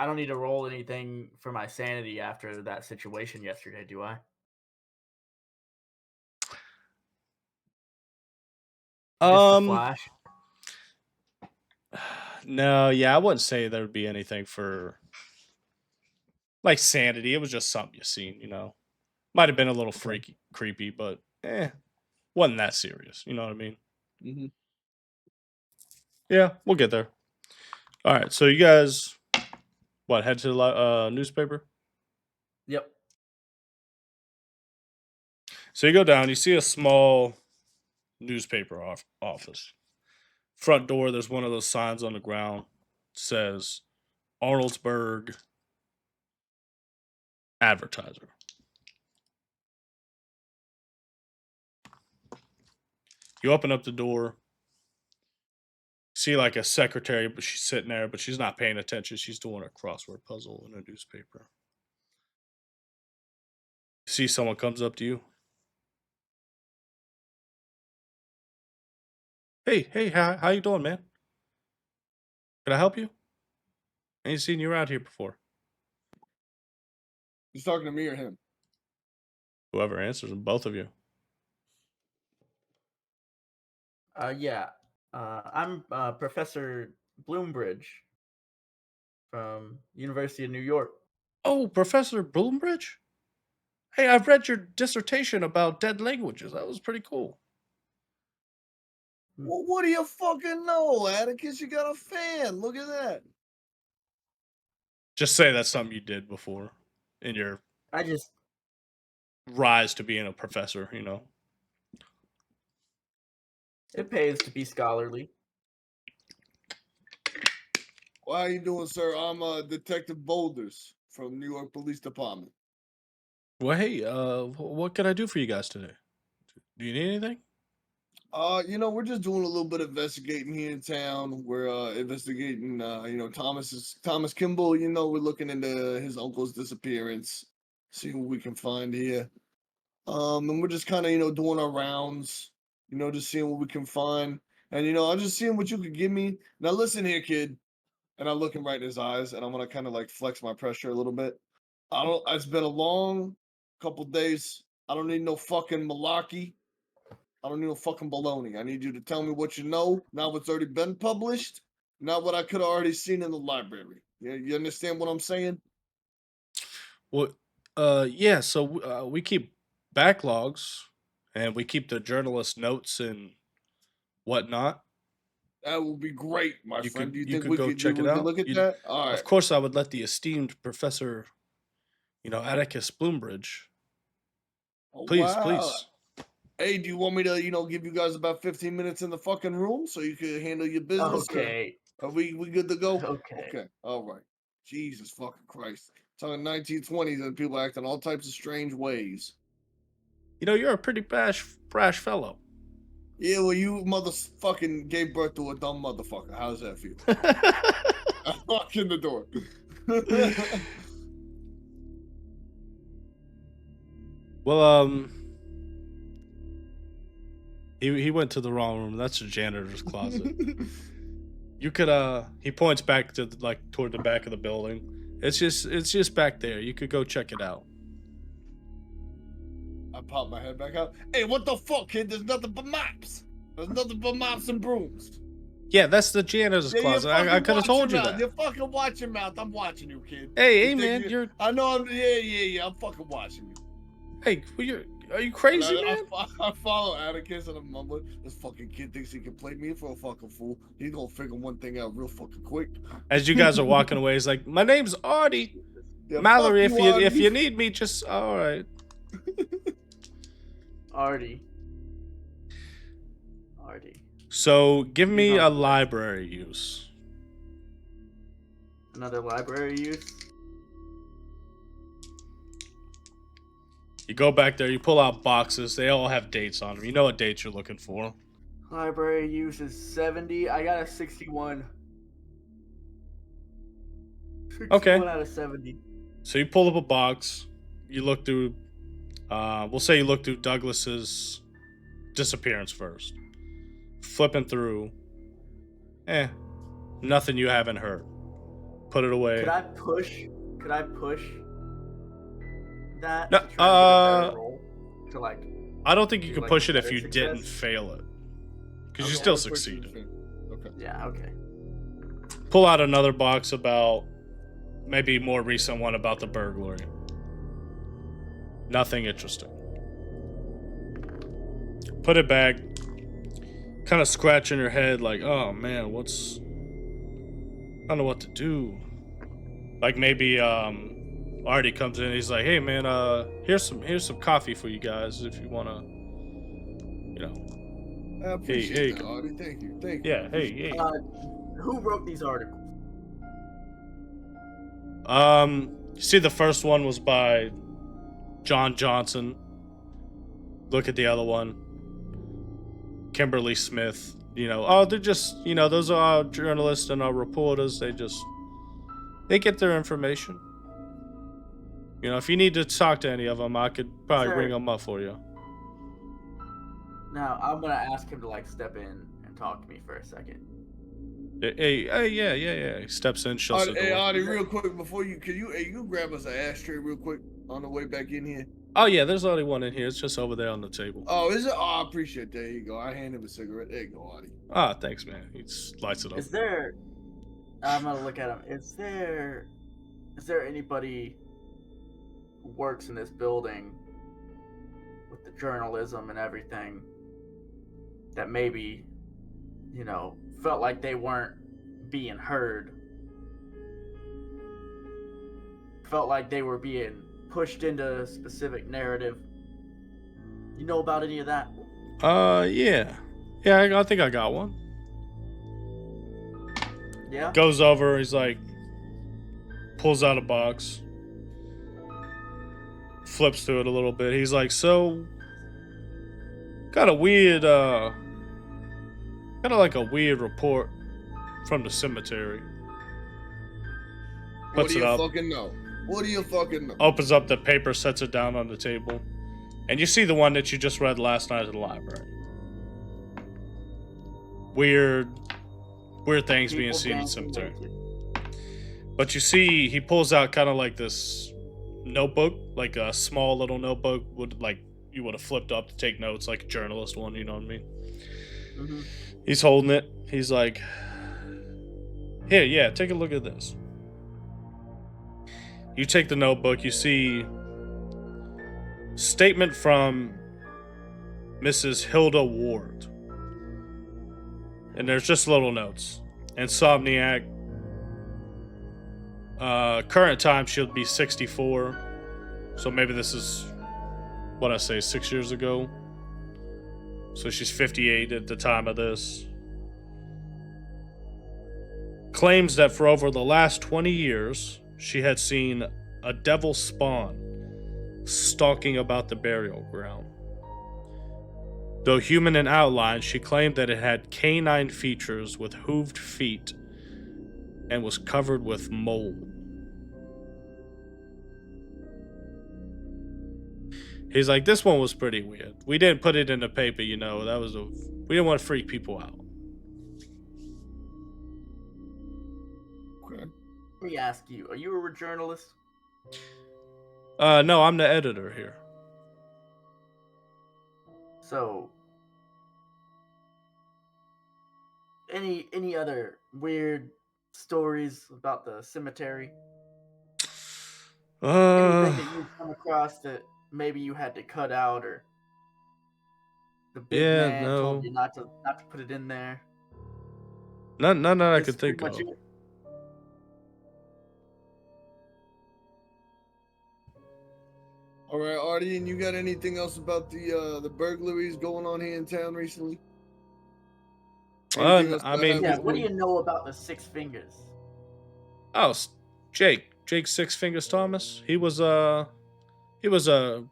don't need to roll anything for my sanity after that situation yesterday, do I? Just the flash? No, yeah, I wouldn't say there would be anything for like sanity. It was just something you seen, Might have been a little freaky, creepy, but wasn't that serious. You know what I mean? Mm-hmm. Yeah, we'll get there. All right, so you guys, head to the newspaper? Yep. So you go down, you see a small newspaper office. Front door, there's one of those signs on the ground. It says Arnoldsburg Advertiser. You open up the door. See like a secretary, but she's sitting there, but she's not paying attention. She's doing a crossword puzzle in a newspaper. See someone comes up to you. Hey, how you doing, man? Can I help you? I ain't seen you around here before. He's talking to me or him? Whoever answers them, both of you. Yeah. I'm Professor Bloombridge from University of New York. Oh, Professor Bloombridge? Hey, I've read your dissertation about dead languages. That was pretty cool. Well, what do you fucking know, Atticus? You got a fan. Look at that. Just say that's something you did before in your rise to being a professor, It pays to be scholarly. How you doing, sir? I'm Detective Boulders from New York Police Department. Well, hey, what can I do for you guys today? Do you need anything? We're just doing a little bit of investigating here in town. We're investigating, Thomas Kimball. We're looking into his uncle's disappearance, seeing what we can find here. And we're just kind of, doing our rounds, just seeing what we can find. And, I'm just seeing what you could give me. Now, listen here, kid. And I look him right in his eyes, and I'm gonna kind of like flex my pressure a little bit. It's been a long couple days. I don't need no fucking malarkey. I don't need no fucking baloney. I need you to tell me what you know, not what's already been published, not what I could have already seen in the library. You understand what I'm saying? Well, yeah. So we keep backlogs, and we keep the journalist notes and whatnot. That would be great, my You friend. could Do you you think could we go could check it we could out. look at that? All right. Of course, I would let the esteemed Professor, Atticus Bloombridge. Oh, Please, wow. please. Hey, do you want me to, give you guys about 15 minutes in the fucking room so you can handle your business? Okay. Are we good to go? Okay. Okay. All right. Jesus fucking Christ. Talking 1920s and people acting all types of strange ways. You're a pretty brash fellow. Yeah, well, you motherfucking gave birth to a dumb motherfucker. How's that feel? I walk in the door. Well, he went to the wrong room. That's the janitor's closet. You could he points back to toward the back of the building. It's just back there. You could go check it out. I pop my head back out. Hey, what the fuck, kid? There's nothing but mops. There's nothing but mops and brooms. Yeah, that's the janitor's closet. I could have told you that. You fucking watch your mouth. I'm watching you, kid. Hey, man, you're. I know. Yeah. I'm fucking watching you. Hey, are you crazy, man? I follow Atticus and I'm mumbling. This fucking kid thinks he can play me for a fucking fool. He's gonna figure one thing out real fucking quick. As you guys are walking away, he's like, "My name's Artie. Yeah, Mallory, fuck if you Artie. need me, just all right." Artie. So give me a library use. Another library use? You go back there, you pull out boxes. They all have dates on them. You know what dates you're looking for. Library use is 70. I got a 61. 61 Okay. out of 70. So you pull up a box. You look through. We'll say you look through Douglas's disappearance first. Flipping through. Nothing you haven't heard. Put it away. Could I push that? No, to try to get a better roll? To like. I don't think you do, can like, push it if better you didn't success? fail it. Because you Okay. still succeeded. Okay. Yeah. Okay. Pull out another box about maybe more recent one about the burglary. Nothing interesting. Put it back. Kind of scratching your head like, oh man, I don't know what to do. Like maybe Artie comes in, he's like, hey man, here's some coffee for you guys if you wanna, I appreciate that, Artie. Thank you. Yeah, hey. Who wrote these articles? You see the first one was by John Johnson. Look at the other one. Kimberly Smith. They're just, those are our journalists and our reporters. They get their information. If you need to talk to any of them, I could probably bring them up for you. Now, I'm going to ask him to like step in and talk to me for a second. Hey, yeah. He steps in, shuts the door. Hey, Artie, real quick before you grab us an ashtray real quick on the way back in here. Oh yeah, there's only one in here. It's just over there on the table. Oh, is it? Oh, I appreciate it. There you go. I hand him a cigarette. There you go, Artie. Ah, thanks, man. He just lights it up. Is there? I'm gonna look at him. Is there anybody who works in this building with the journalism and everything that maybe, felt like they weren't being heard, felt like they were being pushed into a specific narrative? You know about any of that? Yeah. Yeah, I think I got one. Yeah? Goes over, he's like, pulls out a box, flips through it a little bit. He's like, so got a weird, kind of like a weird report from the cemetery. What Puts do it you up, fucking know? What do you fucking know? opens up the paper, sets it down on the table, and you see the one that you just read last night at the library. Weird things being People seen in the dancing cemetery. naked. But you see, he pulls out kind of like this notebook, like a small little notebook, you would have flipped up to take notes, like a journalist one. You know what I mean? Mm-hmm. He's holding it. He's like, "Here, yeah, take a look at this." You take the notebook. You see statement from Mrs. Hilda Ward, and there's just little notes. Insomniac. Current time she'll be 64, so maybe this is what I say 6 years ago. So she's 58 at the time of this. Claims that for over the last 20 years she had seen a devil spawn stalking about the burial ground. Though human in outline, she claimed that it had canine features with hooved feet and was covered with mold. He's like, this one was pretty weird. We didn't put it in the paper, we didn't want to freak people out. Okay. Let me ask you: are you a journalist? No, I'm the editor here. So, any other weird stories about the cemetery? Anything that you've come across that maybe you had to cut out, or the big Yeah, man no. told you not to put it in there? None that I This could is pretty think of. much it? All right, Artie, and you got anything else about the burglaries going on here in town recently? Anything else I that mean, Yeah. happens What do with- you know about the Six Fingers? oh, Jake Six Fingers Thomas. He was a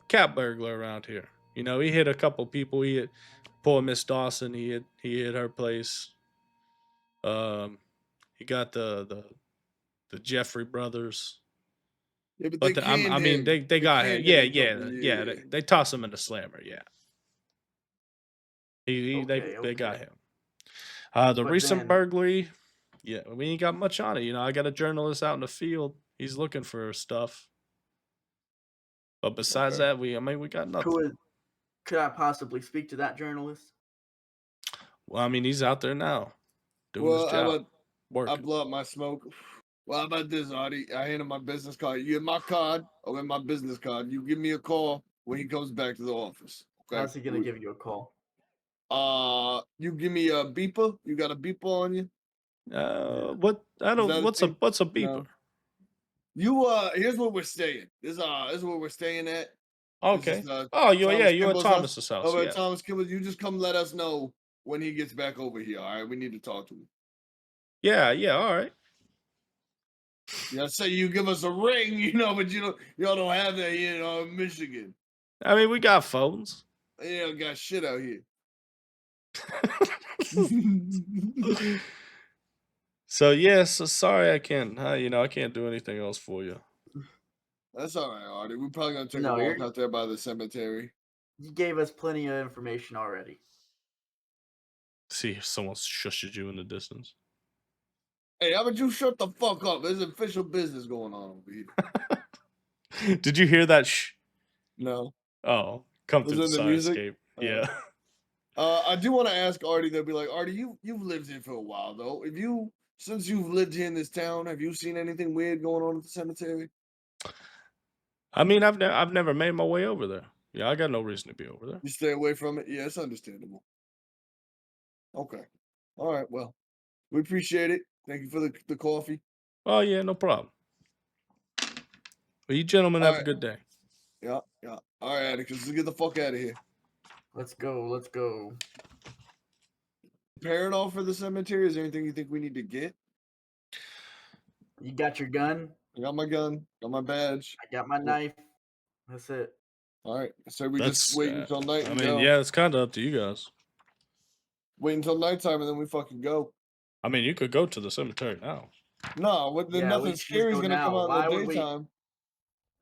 cat burglar around here. He hit a couple people. He hit poor Miss Dawson. He hit her place. He got the Jeffrey brothers. Yeah, but But they canned him. they got him. canned Yeah, him a couple- yeah. They toss him in the slammer. Yeah. They got him. The But recent then- burglary. Yeah, we ain't got much on it. I got a journalist out in the field. He's looking for stuff. But besides Okay. that, we got nothing. Could I possibly speak to that journalist? Well, he's out there now doing Well, his how job. about I Working. blow up my smoke? Well, how about this, Artie? I hand him my business card. You get my card, I'll get my business card. You give me a call when he comes back to the office. Okay. How's he gonna give you a call? You give me a beeper. You got a beeper on you? What? I Is don't. that a What's a thing? beeper? No. You here's where we're staying. This is where we're staying at. Okay. This is, Oh, you're at Kimball's Thomas's house. Over Yeah. at Thomas Kimball. You just come let us know when he gets back over here. All right, we need to talk to him. Yeah. All right. Yeah, say you give us a ring, but y'all don't have that here in Michigan. We got phones. You don't got shit out here. So yes, sorry I can't. I can't do anything else for you. That's all right, Artie. We're probably gonna take No, a walk you're- out there by the cemetery. You gave us plenty of information already. See if someone shushes you in the distance. Hey, how about you shut the fuck up? There's official business going on over here. Did you hear that? No. Oh, come Was through it the the side music? escape. Oh. Yeah. I do want to ask Artie. They'll be like, Artie, you've lived here for a while though. Since you've lived here in this town, have you seen anything weird going on at the cemetery? I've never made my way over there. Yeah, I got no reason to be over there. You stay away from it. Yeah, it's understandable. Okay. All right. Well, we appreciate it. Thank you for the coffee. Oh yeah, no problem. Well, you gentlemen have a Alright. good day. Yeah. All right, Atticus, let's get the fuck out of here. Let's go. Prepare it all for the cemetery. Is there anything you think we need to get? You got your gun. I got my gun. Got my badge. I got my knife. That's it. All right. So we That's just wait until night. I And mean, go. yeah, it's kind of up to you guys. Wait until nighttime and then we fucking go. I mean, you could go to the cemetery now. No, Yeah, we nothing should just scary is go gonna come now. out Why in the would we? daytime.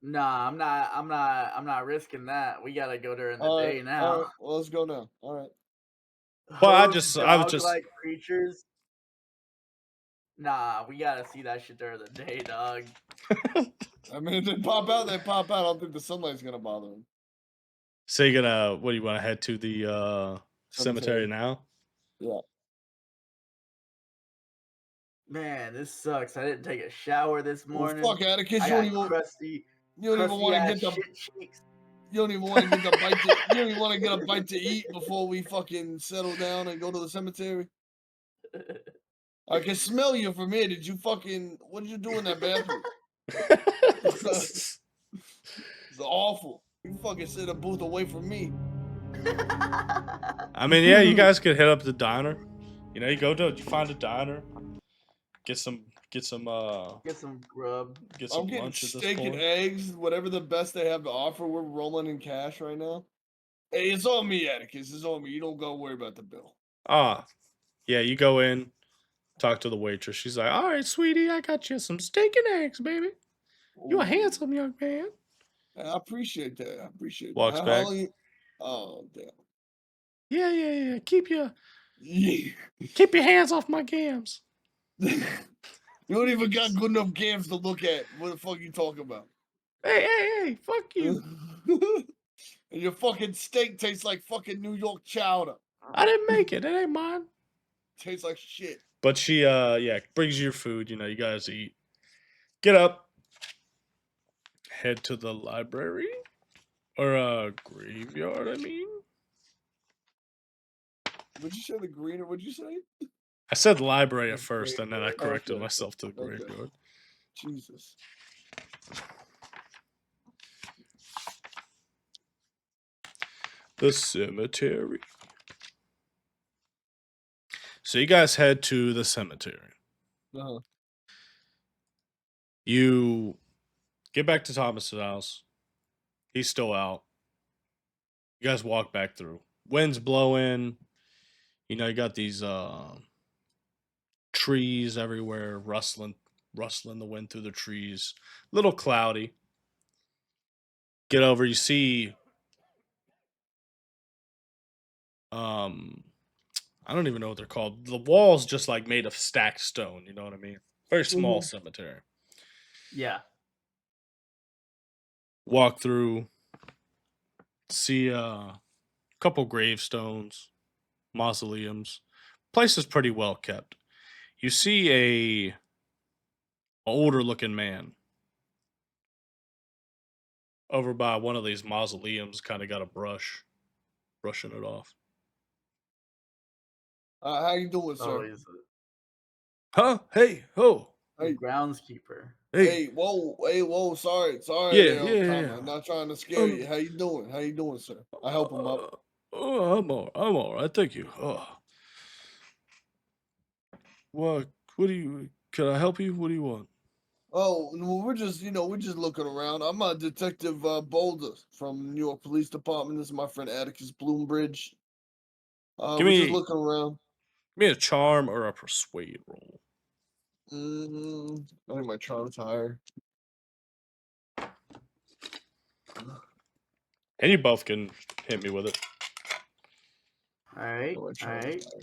Nah, I'm not risking that. We gotta go during the All day right. now. All right. Well, let's go now. All right. Well, I Hood was just dog-like creatures. Nah, we gotta see that shit during the day, dog. I mean, if they pop out, they pop out. I don't think the sunlight's gonna bother them. So you're gonna, what do you want to head to the cemetery now? Yeah. Man, this sucks. I didn't take a shower this morning. Well, fuck, Atticus, I you don't got even crusty want to get the shit cheeks. you don't even want to get the bite to you don't even want to get a bite to eat before we fucking settle down and go to the cemetery. I can smell you from here. What did you do in that bathroom? It's awful. You fucking sit in a booth away from me. I mean, yeah, you guys could hit up the diner. You know, you find a diner, get some Get some grub. get some I'm getting lunch at this steak and point. eggs, whatever the best they have to offer. We're rolling in cash right now. Hey, it's on me, Atticus. It's on me. You don't go worry about the bill. Ah, yeah, you go in, talk to the waitress. She's like, "All right, sweetie, I got you some steak and eggs, baby. You a Ooh. handsome young man." I appreciate that. I appreciate Walks that. back. How long you... Oh, damn. Yeah. Keep your Yeah. hands off my gams. You don't even got good enough games to look at. What the fuck you talking about? Hey, fuck you. And your fucking steak tastes like fucking New York chowder. I didn't make it. It ain't mine. Tastes like shit. But she brings you your food, you know, you guys eat. Get up. Head to the library. Or graveyard, I mean. Would you say the greener? What'd you say? I said library at first, and then I corrected Okay. myself to the Okay. graveyard. Jesus. The cemetery. So you guys head to the cemetery. Uh-huh. You get back to Thomas's house. He's still out. You guys walk back through. Wind's blowing. You know, you got these trees everywhere, rustling the wind through the trees. A little cloudy. Get over, you see I don't even know what they're called. The wall's just like made of stacked stone, you know what I mean? Very small cemetery. Yeah. Walk through, see a couple gravestones, mausoleums. Place is pretty well kept. You see a older looking man over by one of these mausoleums, kind of got a brushing it off. How you doing, Oh, sir? he's Huh? Hey, ho. the Hey. groundskeeper. Hey, whoa, sorry, Yeah, Tom. yeah. I'm not trying to scare you. How you doing, sir? I help him up. I'm all right. Thank you. What do you? Can I help you? What do you want? Oh, well, we're just looking around. I'm a detective Boulders from New York Police Department. This is my friend Atticus Bloombridge. We're just looking around. Give me a charm or a persuade roll. I think my charm's higher. And you both can hit me with it. All right. My All charm's right. higher.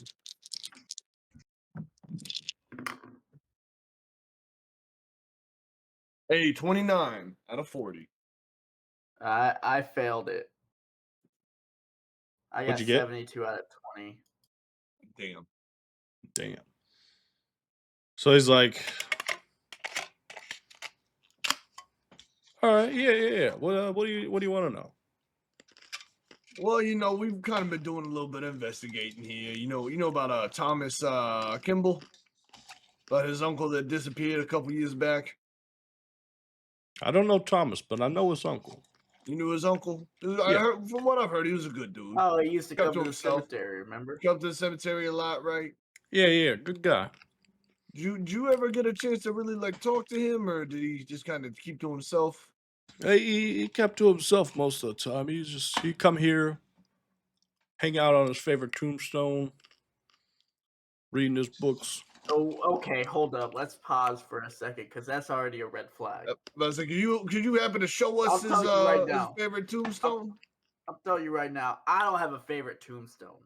Hey, 29 out of 40. I failed it. I got What'd you get? 72 out of 20. Damn. So he's like, all right, yeah. What do you want to know? Well, we've kind of been doing a little bit of investigating here. You know about Thomas Kimball, about his uncle that disappeared a couple years back. I don't know Thomas, but I know his uncle. You knew his uncle? I heard, from what I've heard, he was a good dude. Oh, he used to Kept come to the himself. cemetery, remember? Come to the cemetery a lot, right? Yeah, good guy. Did you ever get a chance to really talk to him, or did he just kind of keep to himself? He kept to himself most of the time. He'd come here, hang out on his favorite tombstone, reading his books. Oh, okay, hold up. Let's pause for a second because that's already a red flag. I was like, could you happen to show us I'll tell you right his now. favorite tombstone? I'll tell you right now. I don't have a favorite tombstone.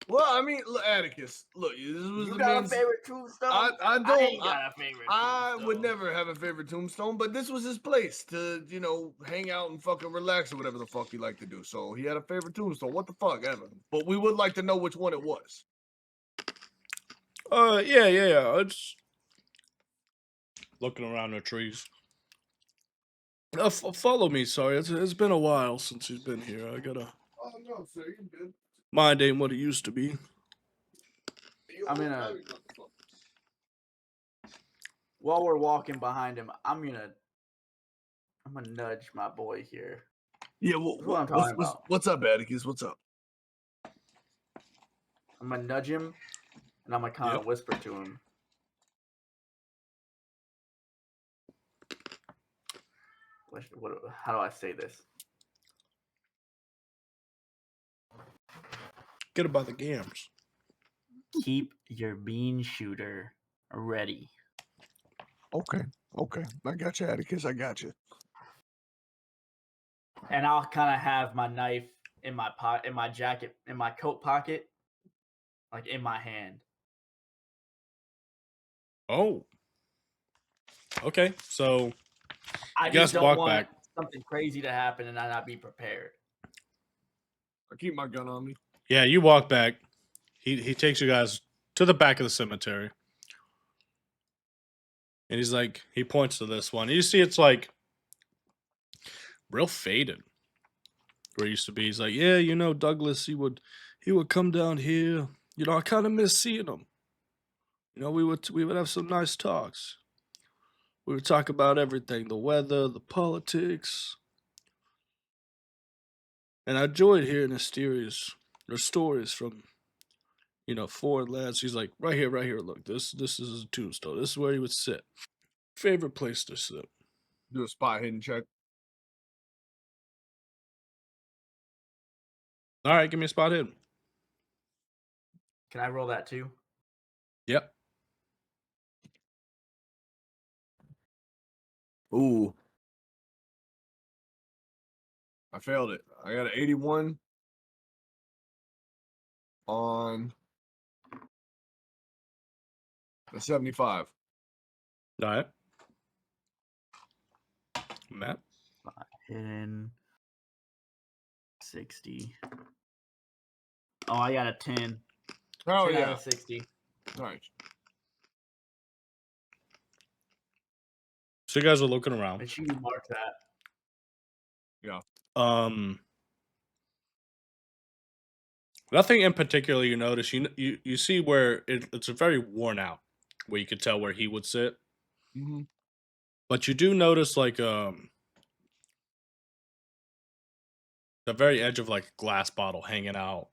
Well, I mean, look, Atticus, look, this was You the got a man's. favorite tombstone? I I don't. ain't got a favorite I tombstone. would never have a favorite tombstone, but this was his place to, hang out and fucking relax or whatever the fuck he liked to do. So he had a favorite tombstone. What the fuck, ever. But we would like to know which one it was. Yeah. It's looking around the trees. Follow me, sorry. It's been a while since he's been here. I gotta. Oh no, sir, you good. Mind ain't what it used to be. I'm gonna. While we're walking behind him, I'm gonna nudge my boy here. Yeah, That's what I'm talking about. what's up, Atticus? What's up? I'm gonna nudge him, and I'm gonna kind of whisper to him. How do I say this? Get it by the gams. Keep your bean shooter ready. Okay. I got you, Atticus. I got you. And I'll kind of have my knife in my in my jacket, in my coat pocket, like in my hand. Oh. Okay, so I just just don't walk want back. something crazy to happen and I not be prepared. I keep my gun on me. Yeah, you walk back. He takes you guys to the back of the cemetery. And he's like, he points to this one. You see it's like real faded. Where it used to be. He's like, yeah, Douglas, he would come down here. I kind of miss seeing him. We would have some nice talks. We would talk about everything, the weather, the politics. And I enjoyed hearing his stories from, foreign lads. He's like, right here, look, this is his tombstone. This is where he would sit. Favorite place to sit. Do a spot hidden check. All right, give me a spot hidden. Can I roll that too? Yep. Ooh. I failed it. I got an 81 on a 75. All right. Matt? Hidden 60. Oh, I got a 10. Oh, 10 out yeah. of 60. All right. So you guys are looking around. Make sure you mark that. Yeah. Nothing in particular you notice. You see where it's very worn out, where you could tell where he would sit. Mm-hmm. But you do notice like the very edge of like a glass bottle hanging out.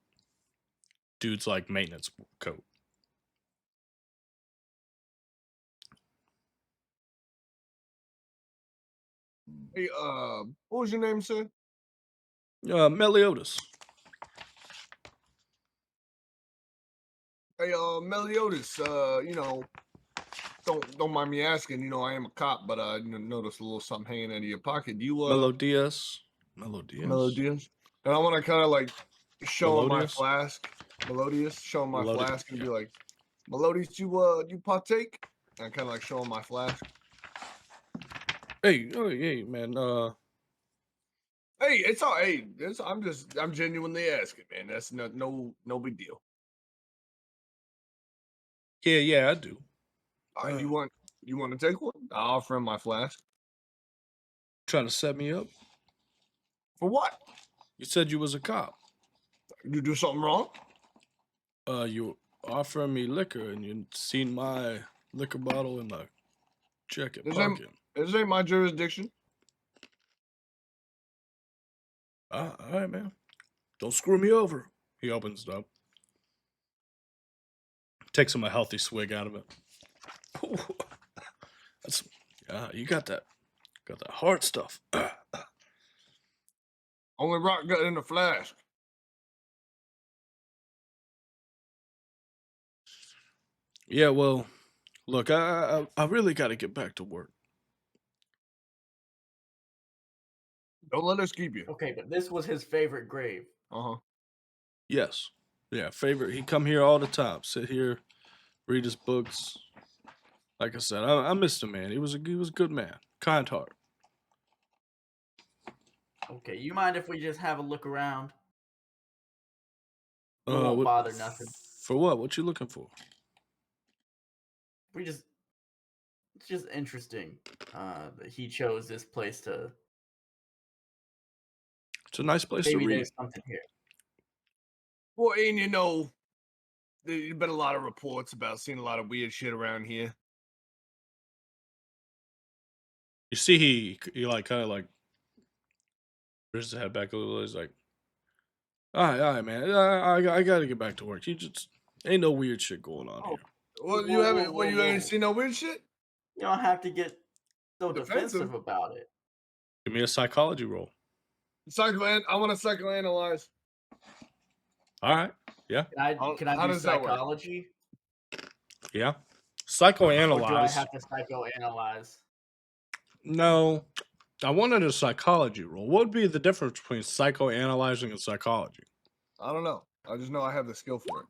Dude's like maintenance coat. Hey, what was your name, sir? Meliodas. Hey, Meliodas, don't mind me asking, I am a cop, but I noticed a little something hanging out of your pocket. Do you Melodias. Melodious? And I want to kind of like show him my Melodious? flask. Melodious, show him my Melodious, flask and yeah. be like, Melodious, you partake? And kind of like show him my flask. Hey, man. Hey, it's all. Hey, I'm genuinely asking, man. That's no big deal. Yeah, I do. All right, you want to take one? I'll offer him my flask. Trying to set me up? For what? You said you was a cop. You do something wrong? You offering me liquor and you seen my liquor bottle in my jacket pocket. This ain't my jurisdiction. All right, man. Don't screw me over. He opens it up. Takes him a healthy swig out of it. That's you got that hard stuff. Only rock got in the flask. Yeah, well, look, I really got to get back to work. Don't let us keep you. Okay, but this was his favorite grave. Uh-huh. Yes. Yeah, favorite. He come here all the time. Sit here, read his books. Like I said, I missed him, man. He was a good man. Kind heart. Okay, you mind if we just have a look around? We Uh, won't what, bother nothing. For what? What you looking for? It's just interesting that he chose this place to. It's a nice place to Maybe read. there's something here. Well, and you know, there's been a lot of reports about seeing a lot of weird shit around here. You see, he like kind of like pushes his head back a little. He's like, all right, man. I gotta get back to work. You just ain't no weird shit going on here. Well, you Whoa, haven't. whoa, Well, you whoa, ain't whoa. seen no weird shit. You don't have to get so Defensive. defensive about it. Give me a psychology roll. I want to psychoanalyze. All right. Yeah. Can I How do does that work? psychology? Yeah. Or do I Psychoanalyze. have to psychoanalyze? No. I wanted a psychology roll. What would be the difference between psychoanalyzing and psychology? I don't know. I just know I have the skill for it.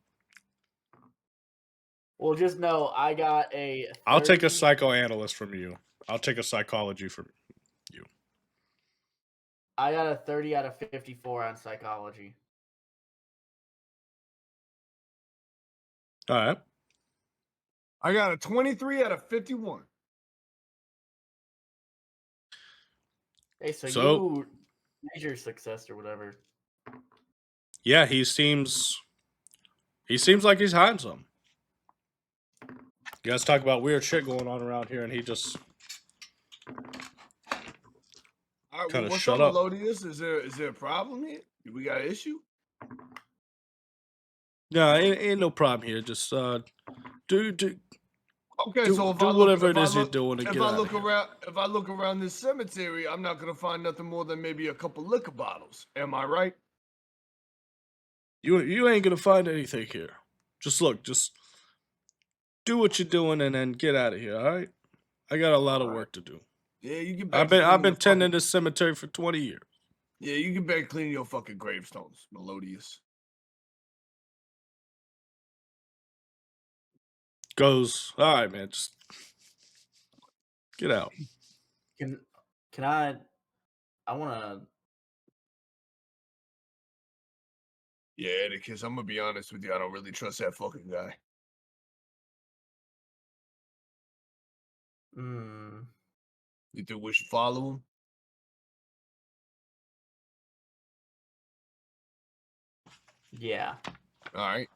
Well, just know I got a 30. I'll take a psychoanalyst from you. I'll take a psychology from you. I got a 30 out of 54 on psychology. All right. I got a 23 out of 51. Hey, so you major success or whatever. Yeah, he seems like he's hiding something. You guys talk about weird shit going on around here, and he just All right, Kinda what's shut up, up. Melodious? Is there a problem here? We got an issue? no, ain't no problem here. Just do Okay, Do- so if do I look, whatever if it I is you're look, doing and if get I outta look here. around, if I look around this cemetery, I'm not gonna find nothing more than maybe a couple liquor bottles. Am I right? You ain't gonna find anything here. Just look, just do what you're doing and then get out of here. All right. I got a lot of All right. work to do. Yeah, you get back. I've to been cleaning your tending fucking- this cemetery for 20 years. Yeah, you get back cleaning your fucking gravestones, Melodious. Goes, all right, man. Just get out. Can I want to. Yeah, Atticus, I'm gonna be honest with you. I don't really trust that fucking guy. You think we should follow him? Yeah. All right.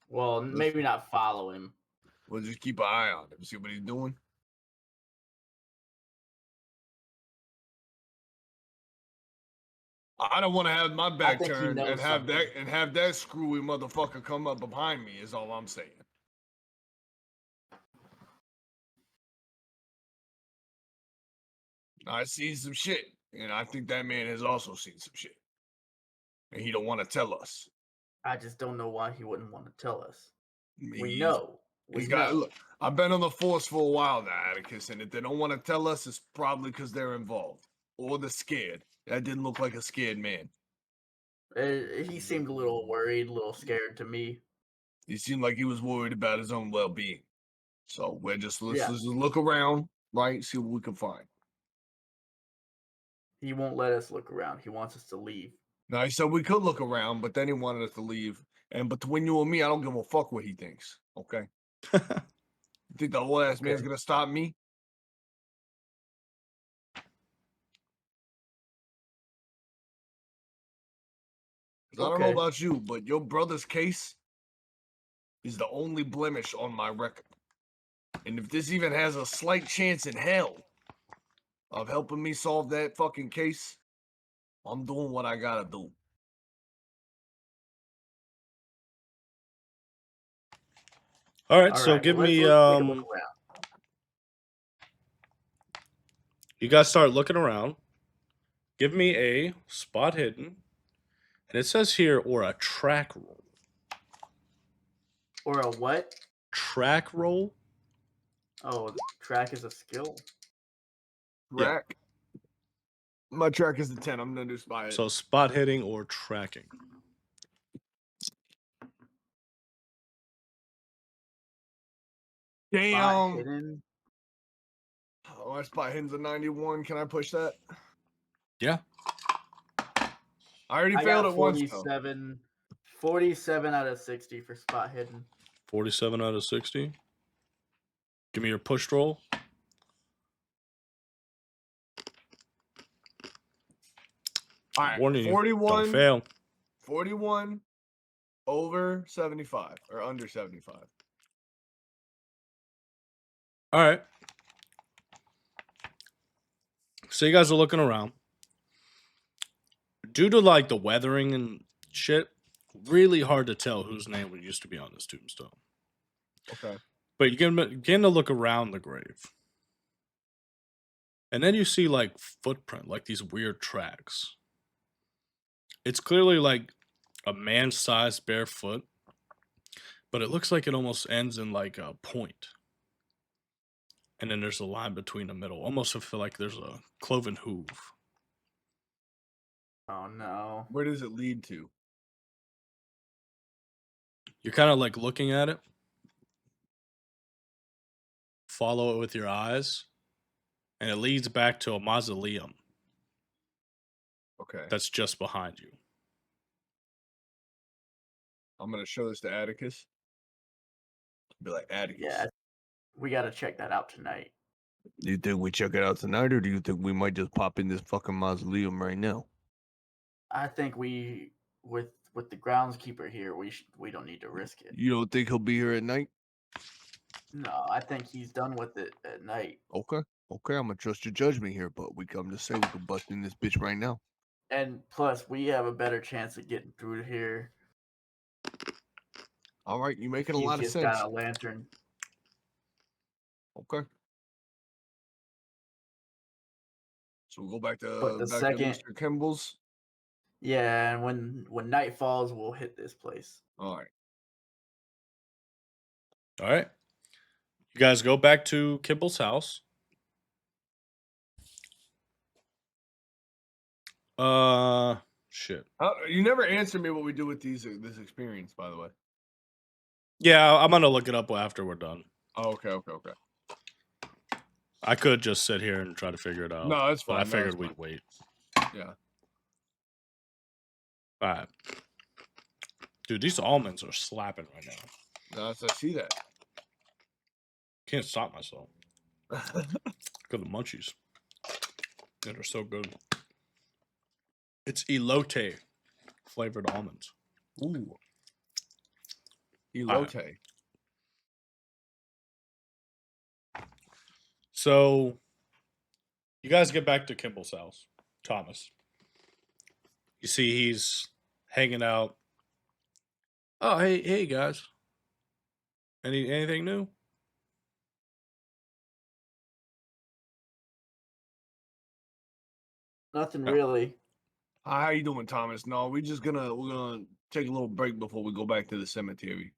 Well, maybe not follow him. We'll just keep an eye on him, see what he's doing. I don't want to have my back think he turned knows and have that screwy motherfucker come up behind me. Is all I'm saying. I seen some shit, and I think that man has also seen some shit, and he don't want to tell us. I just don't know why he wouldn't want to tell us. We He's- know. We know. Look, I've been on the force for a while now, Atticus, and if they don't want to tell us, it's probably because they're involved or they're scared. That didn't look like a scared man. He seemed a little worried, a little scared to me. He seemed like he was worried about his own well-being. So let's just Yeah. look around, right? See what we can find. He won't let us look around. He wants us to leave. Now he said we could look around, but then he wanted us to leave. And between you and me, I don't give a fuck what he thinks. Okay. You think the old ass man's Okay. gonna stop me? 'Cause I don't know Okay. about you, but your brother's case is the only blemish on my record. And if this even has a slight chance in hell of helping me solve that fucking case, I'm doing what I gotta do. All right, All so right, give well, me let's take a look around. you guys start looking around, Give me a spot hidden. And it says here, or a track roll. Or a what? Track roll? Oh, track is a skill. Yeah. Rack. My track is the 10. I'm gonna do spy it. So spot hitting or tracking. Spot Damn. hidden. Oh, my spot hitting's a 91. Can I push that? Yeah. I already I failed got it once. Though. 47 out of 60 for spot hidden. 47 out of 60. Give me your push roll. All right, Warning you, 41. don't fail. 41 over 75 or under 75. All right. So you guys are looking around. Due to like the weathering and shit, really hard to tell whose name used to be on this tombstone. Okay. But you begin to look around the grave. And then you see like footprint, like these weird tracks. It's clearly like a man-sized bare foot, but it looks like it almost ends in like a point. And then there's a line between the middle. Almost I feel like there's a cloven hoof. Oh no. Where does it lead to? You're kind of like looking at it. Follow it with your eyes. And it leads back to a mausoleum Okay. that's just behind you. I'm gonna show this to Atticus. Be like, Atticus. Yeah, we gotta check that out tonight. Do you think we check it out tonight, or do you think we might just pop in this fucking mausoleum right now? I think we, with the groundskeeper here, we don't need to risk it. You don't think he'll be here at night? No, I think he's done with it at night. Okay, I'm gonna trust your judgment here, but we come to say we can bust in this bitch right now. And plus, we have a better chance of getting through here. All right, you making a He's lot of just sense. got a lantern. Okay. So we'll go back to, But the second- Mr. Kimball's. Yeah, and when night falls, we'll hit this place. All right. All right. You guys go back to Kimball's house. Shit. You never answered me what we do with this experience, by the way. Yeah, I'm gonna look it up after we're done. Oh, okay. I could just sit here and try to figure it out. No, that's but fine. I No, figured that's we'd fine. wait. Yeah. All right. Dude, these almonds are slapping right now. No, I see that. Can't stop myself. Look at the munchies. Yeah, they're so good. It's elote flavored almonds. Ooh. Elote. So, you guys get back to Kimball's house. Thomas. You see he's hanging out. Oh, hey guys. Anything new? Nothing Yeah. really. How you doing, Thomas? No, we're gonna take a little break before we go back to the cemetery.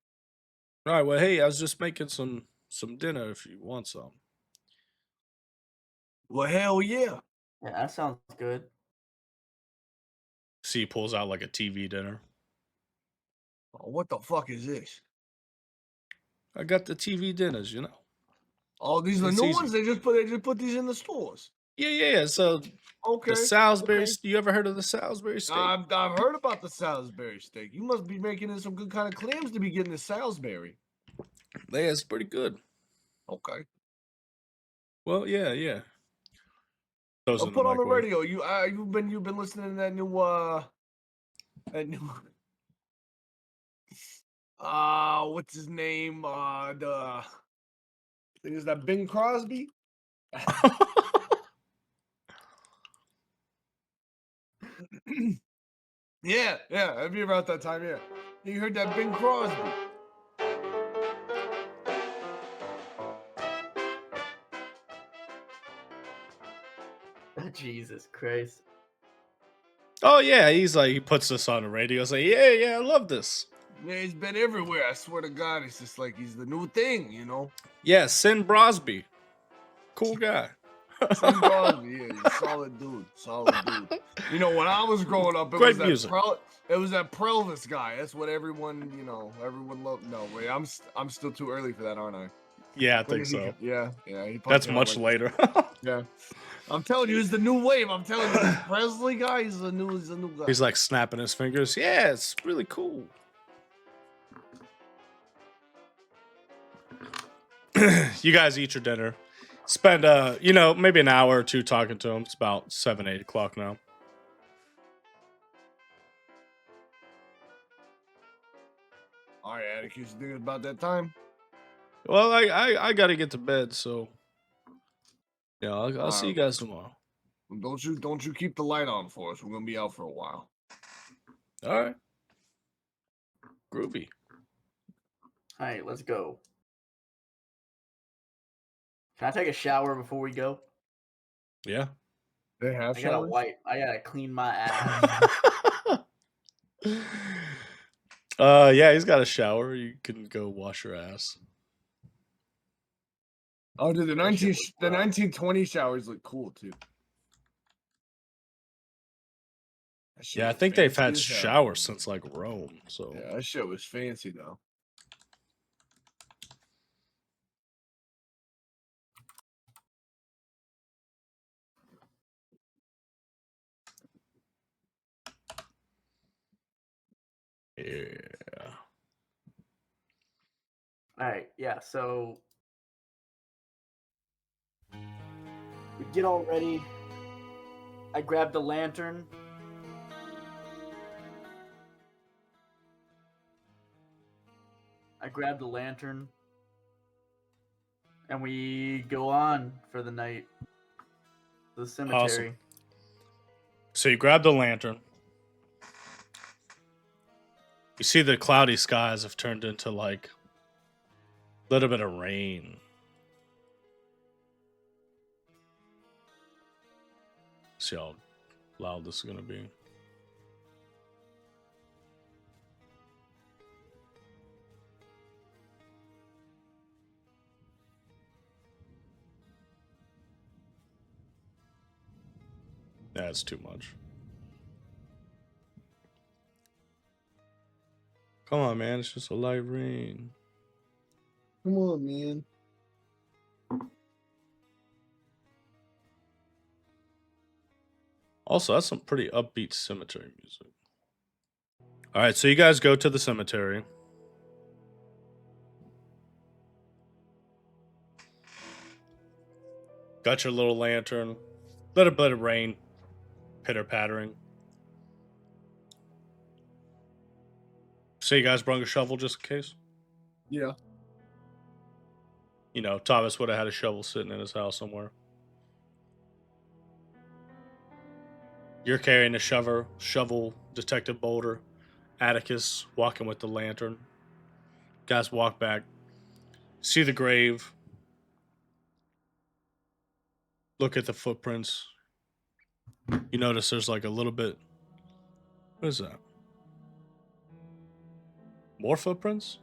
All right, well, hey, I was just making some dinner if you want some. Well, hell yeah. Yeah, that sounds good. See, he pulls out like a TV dinner. Oh, what the fuck is this? I got the TV dinners, you know. Oh, these are the It's new easy. ones. They just put these in the stores. Yeah. So Okay. the Salisbury. okay. You ever heard of the Salisbury steak? I've heard about the Salisbury steak. You must be making it some good kind of clams to be getting the Salisbury. Yeah, it's pretty good. Okay. Well, yeah. Those I'll in put on the microwave. radio. You've been listening to that new what's his name? I think is that Bing Crosby? Yeah, that'd be about that time, yeah. You heard that Bing Crosby. Jesus Christ. Oh yeah, he's like he puts this on the radio. He's like, yeah, I love this. Yeah, he's been everywhere. I swear to God, it's just like he's the new thing, you know. Yeah, Sin Brosby, cool guy. Sin Crosby, yeah, he's a solid dude. You know, when I was growing up, it Great was that music. it was that Prelvis guy. That's what everyone, everyone loved. No, wait, I'm still too early for that, aren't I? Yeah, I When think did he so. co- Yeah. He probably That's came out much like- later. Yeah, I'm telling you, he's the new wave. I'm telling you, this Presley guy, he's a new guy. He's like snapping his fingers. Yeah, it's really cool. You guys eat your dinner. Spend maybe an hour or two talking to him. It's about 7, 8 o'clock now. All right, Atticus, you think it's about that time? Well, I gotta get to bed, so yeah, I'll see you guys tomorrow. Don't you keep the light on for us. We're gonna be out for a while. All right. Groovy. All right, let's go. Can I take a shower before we go? Yeah. They have I gotta showers? wipe. I gotta clean my ass. Yeah, he's got a shower. You can go wash your ass. Oh, dude, That shit was the rough. 1920 showers look cool too. That shit Yeah, I was think they've had fancy as hell. showers since like Rome. So Yeah, that shit was fancy though. yeah. All right, yeah. So we get all ready. I grab the lantern. And we go on for the night. The cemetery. Awesome. So you grab the lantern. You see the cloudy skies have turned into like a little bit of rain. See how loud this is gonna be. That's too much. Come on, man. It's just a light rain. Come on, man. Also, that's some pretty upbeat cemetery music. All right, so you guys go to the cemetery. Got your little lantern. Little bit of rain pitter-pattering. So you guys brought a shovel just in case? Yeah. You know, Thomas would have had a shovel sitting in his house somewhere. You're carrying a shovel, Detective Boulder, Atticus walking with the lantern. Guys walk back. See the grave. Look at the footprints. You notice there's like a little bit. What is that? More footprints?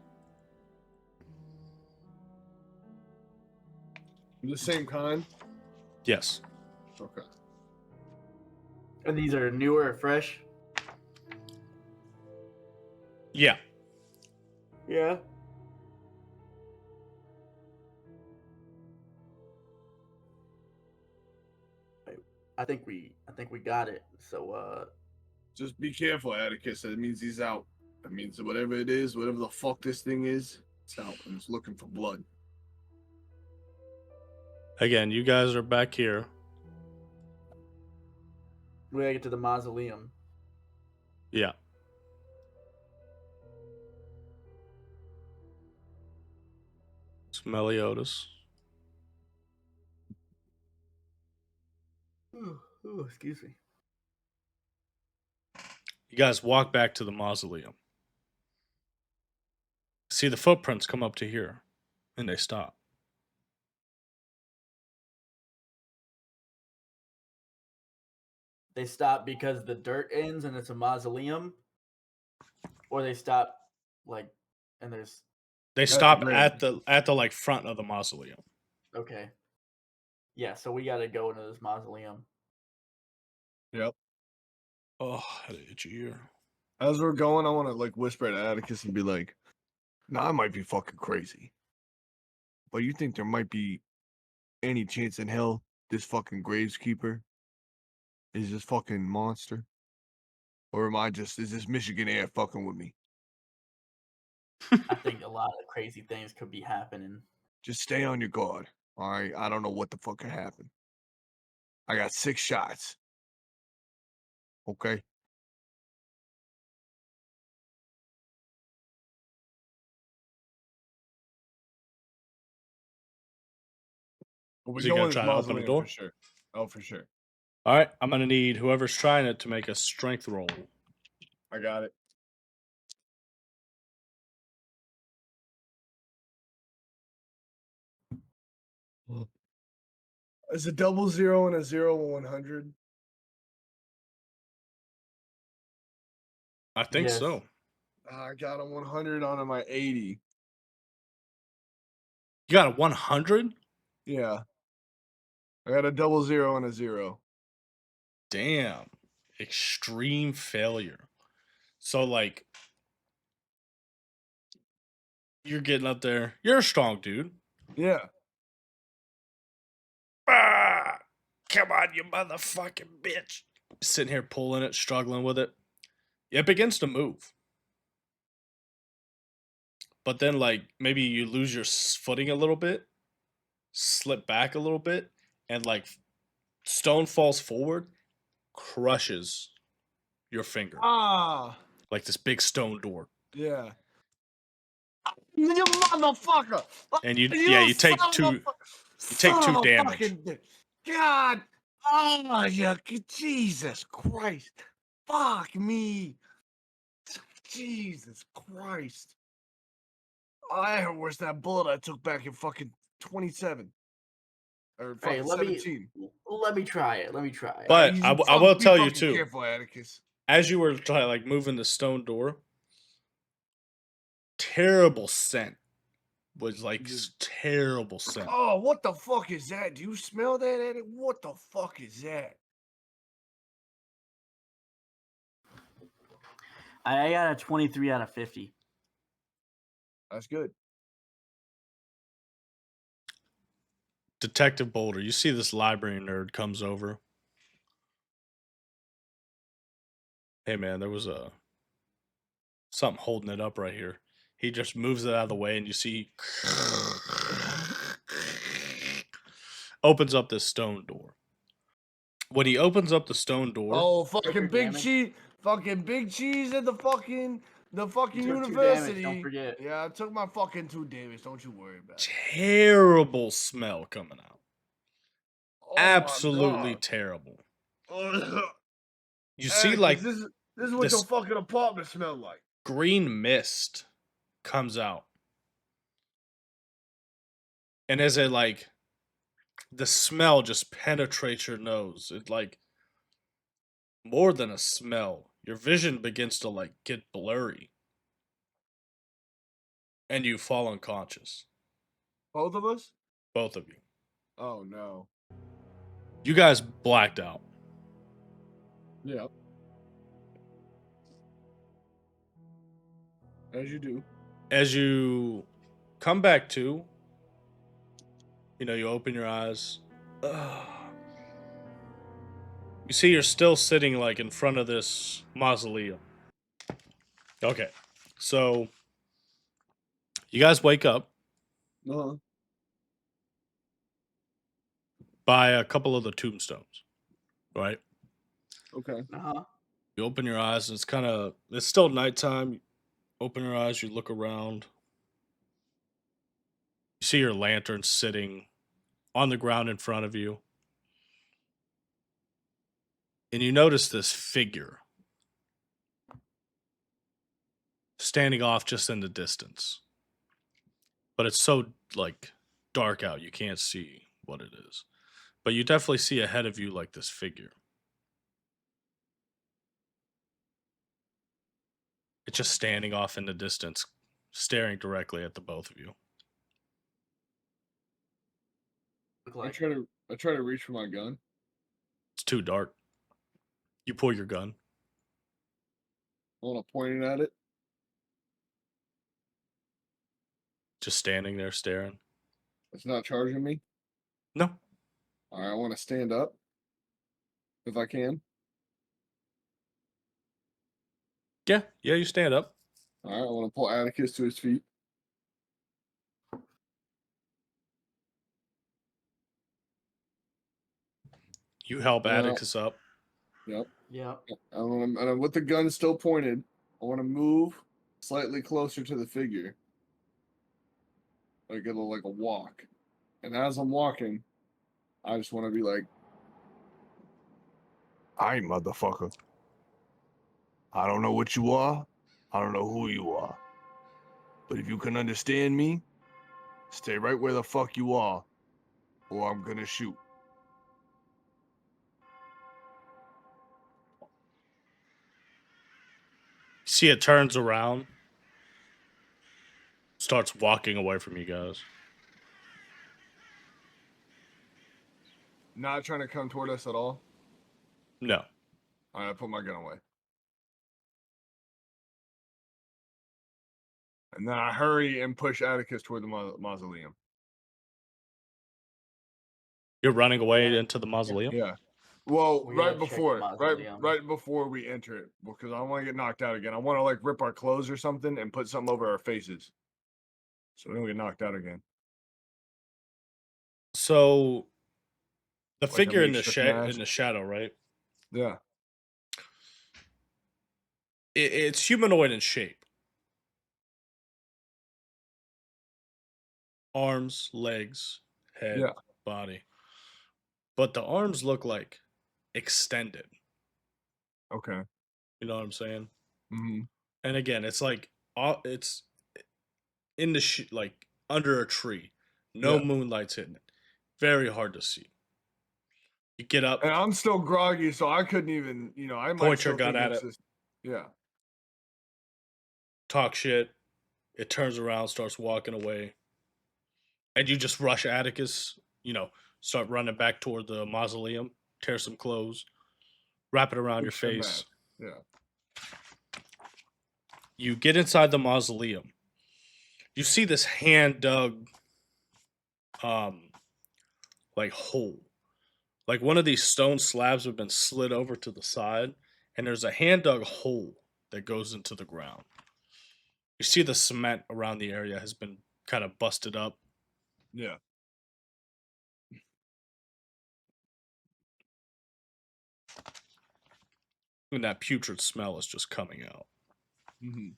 The same kind. Yes. Okay. And these are newer, fresh. Yeah. Yeah. I think we got it. So Just be careful, Atticus. That means he's out. That means that whatever it is, whatever the fuck this thing is, it's out and it's looking for blood. Again, you guys are back here. we gotta get to the mausoleum. Yeah. It's Meliodas. Oh, excuse me. You guys walk back to the mausoleum. See the footprints come up to here, and they stop. they stop because the dirt ends and it's a mausoleum, or they stop like and there's They That's stop great. at the like front of the mausoleum. okay. Yeah, so we got to go into this mausoleum. Yep. Oh, I had an itchy ear. As we're going, I want to like whisper to Atticus and be like, Now I might be fucking crazy, but you think there might be any chance in hell this fucking graveskeeper is this fucking monster? Or is this Michigan Air fucking with me? I think a lot of crazy things could be happening. Just stay on your guard. All right. I don't know what the fuck could happen. I got 6 shots. Okay. well, we Is he go gonna in this try to open the mausoleum door? for sure. Oh, for sure. All right, I'm gonna need whoever's trying it to make a strength roll. I got it. It's a 00 and a 0 and 100. I think Yes. so. I got a 100 on my 80. You got a 100? Yeah. I got a 00 and a 0. Damn. Extreme failure. So like you're getting up there. You're a strong dude. Yeah. Ah, come on, you motherfucking bitch. Sitting here pulling it, struggling with it. It begins to move. But then like maybe you lose your footing a little bit, slip back a little bit, and like stone falls forward, crushes your finger. Ah. Like this big stone door. Yeah. You motherfucker! And you take two damage. God. Oh, yeah. Jesus Christ. Fuck me. Jesus Christ. I heard worse than that bullet I took back in fucking 27. Or Hey, fucking let 17. me try it. Let me try it. But You I will be tell you fucking too. Careful, Atticus. As you were trying like moving the stone door, terrible scent was like terrible scent. Oh, what the fuck is that? Do you smell that, Attic? What the fuck is that? I got a 23 out of 50. That's good. Detective Boulder, you see this library nerd comes over. Hey man, there was a something holding it up right here. He just moves it out of the way, and you see opens up this stone door. When he opens up the stone door, Oh, Take your fucking big damage. cheese. Fucking big cheese at the fucking You took 2 damage, university. don't forget. Yeah, I took my fucking 2 damage. Don't you worry about it. terrible smell coming out. Oh Absolutely terrible. my God. You see Atticus, like this is what your this fucking apartment smelled like. green mist comes out. And as it like the smell just penetrates your nose. It like more than a smell. Your vision begins to like get blurry. And you fall unconscious. Both of us? Both of you. Oh no. You guys blacked out. Yeah. As you do. As you come back to, you open your eyes. Ugh. You see you're still sitting like in front of this mausoleum. Okay. So you guys wake up Uh-huh. by a couple of the tombstones, right? Okay. Uh-huh. You open your eyes, and it's still nighttime. You open your eyes, you look around. You see your lantern sitting on the ground in front of you. And you notice this figure standing off just in the distance. But it's so like dark out, you can't see what it is. But you definitely see ahead of you like this figure. It's just standing off in the distance, staring directly at the both of you. Look I like try to reach for my gun. It's too dark. You pull your gun. I want to point it at it. Just standing there staring. It's not charging me. No. All right, I want to stand up if I can. Yeah, you stand up. All right, I want to pull Atticus to his feet. You help Yeah. Atticus up. Yep. yeah. And with the gun still pointed, I want to move slightly closer to the figure, like a walk. And as I'm walking, I just want to be like, "Hi, motherfucker. I don't know what you are. I don't know who you are. But if you can understand me, stay right where the fuck you are, or I'm gonna shoot." See, it turns around, starts walking away from you guys. Not trying to come toward us at all. No. All right, I put my gun away. And then I hurry and push Atticus toward the mausoleum. You're running away Yeah. into the mausoleum? Yeah. Well, We gotta right check the before mausoleum. right before we enter it, because I don't want to get knocked out again. I want to like rip our clothes or something and put something over our faces, so we don't get knocked out again. So the Like a figure in makeshift in mask. the shadow, right? Yeah. It's humanoid in shape. Arms, legs, head, Yeah. body. But the arms look like extended. Okay. You know what I'm saying? Mm-hmm. And again, it's like it's in the like under a tree. No Yeah. moonlight's hitting it. Very hard to see. You get up, And I'm still groggy, so I couldn't even, I might point your still gun think at it's it, just, yeah. talk shit. It turns around, starts walking away. And you just rush Atticus, start running back toward the mausoleum, tear some clothes, wrap it around your Fix the face. mask. Yeah. You get inside the mausoleum. You see this hand dug like hole. Like one of these stone slabs have been slid over to the side, and there's a hand dug hole that goes into the ground. You see the cement around the area has been kind of busted up. Yeah. And that putrid smell is just coming out. Mm-hmm.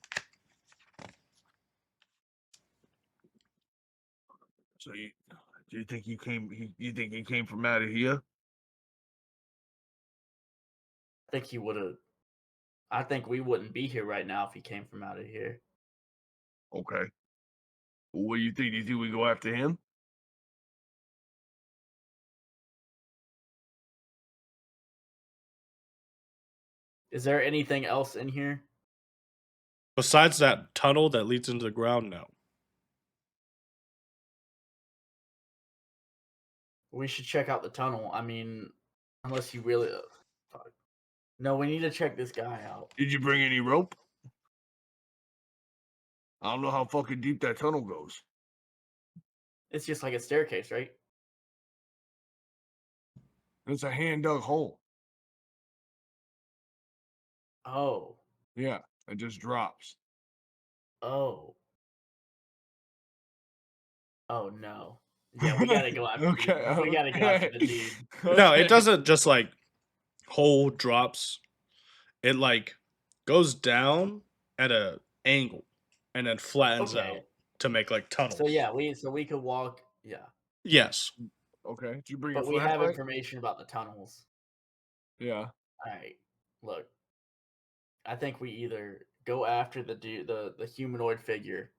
So do you think you think he came from out of here? I think he would have. I think we wouldn't be here right now if he came from out of here. Okay. Well, what do you think? Do you think we go after him? Is there anything else in here? Besides that tunnel that leads into the ground, no. We should check out the tunnel. I mean, unless you really. Fuck. No, we need to check this guy out. Did you bring any rope? I don't know how fucking deep that tunnel goes. It's just like a staircase, right? It's a hand dug hole. Oh. Yeah, it just drops. Oh. Oh no. Yeah, we gotta go after Okay. we gotta go after the dude. No, it doesn't just like hole drops. It like goes down at a angle and then flattens Okay. out to make like tunnels. So yeah, we could walk. Yeah, Yes. Okay. Did you bring but a we have flashlight? information about the tunnels. Yeah. All right, look. I think we either go after the dude, the humanoid figure,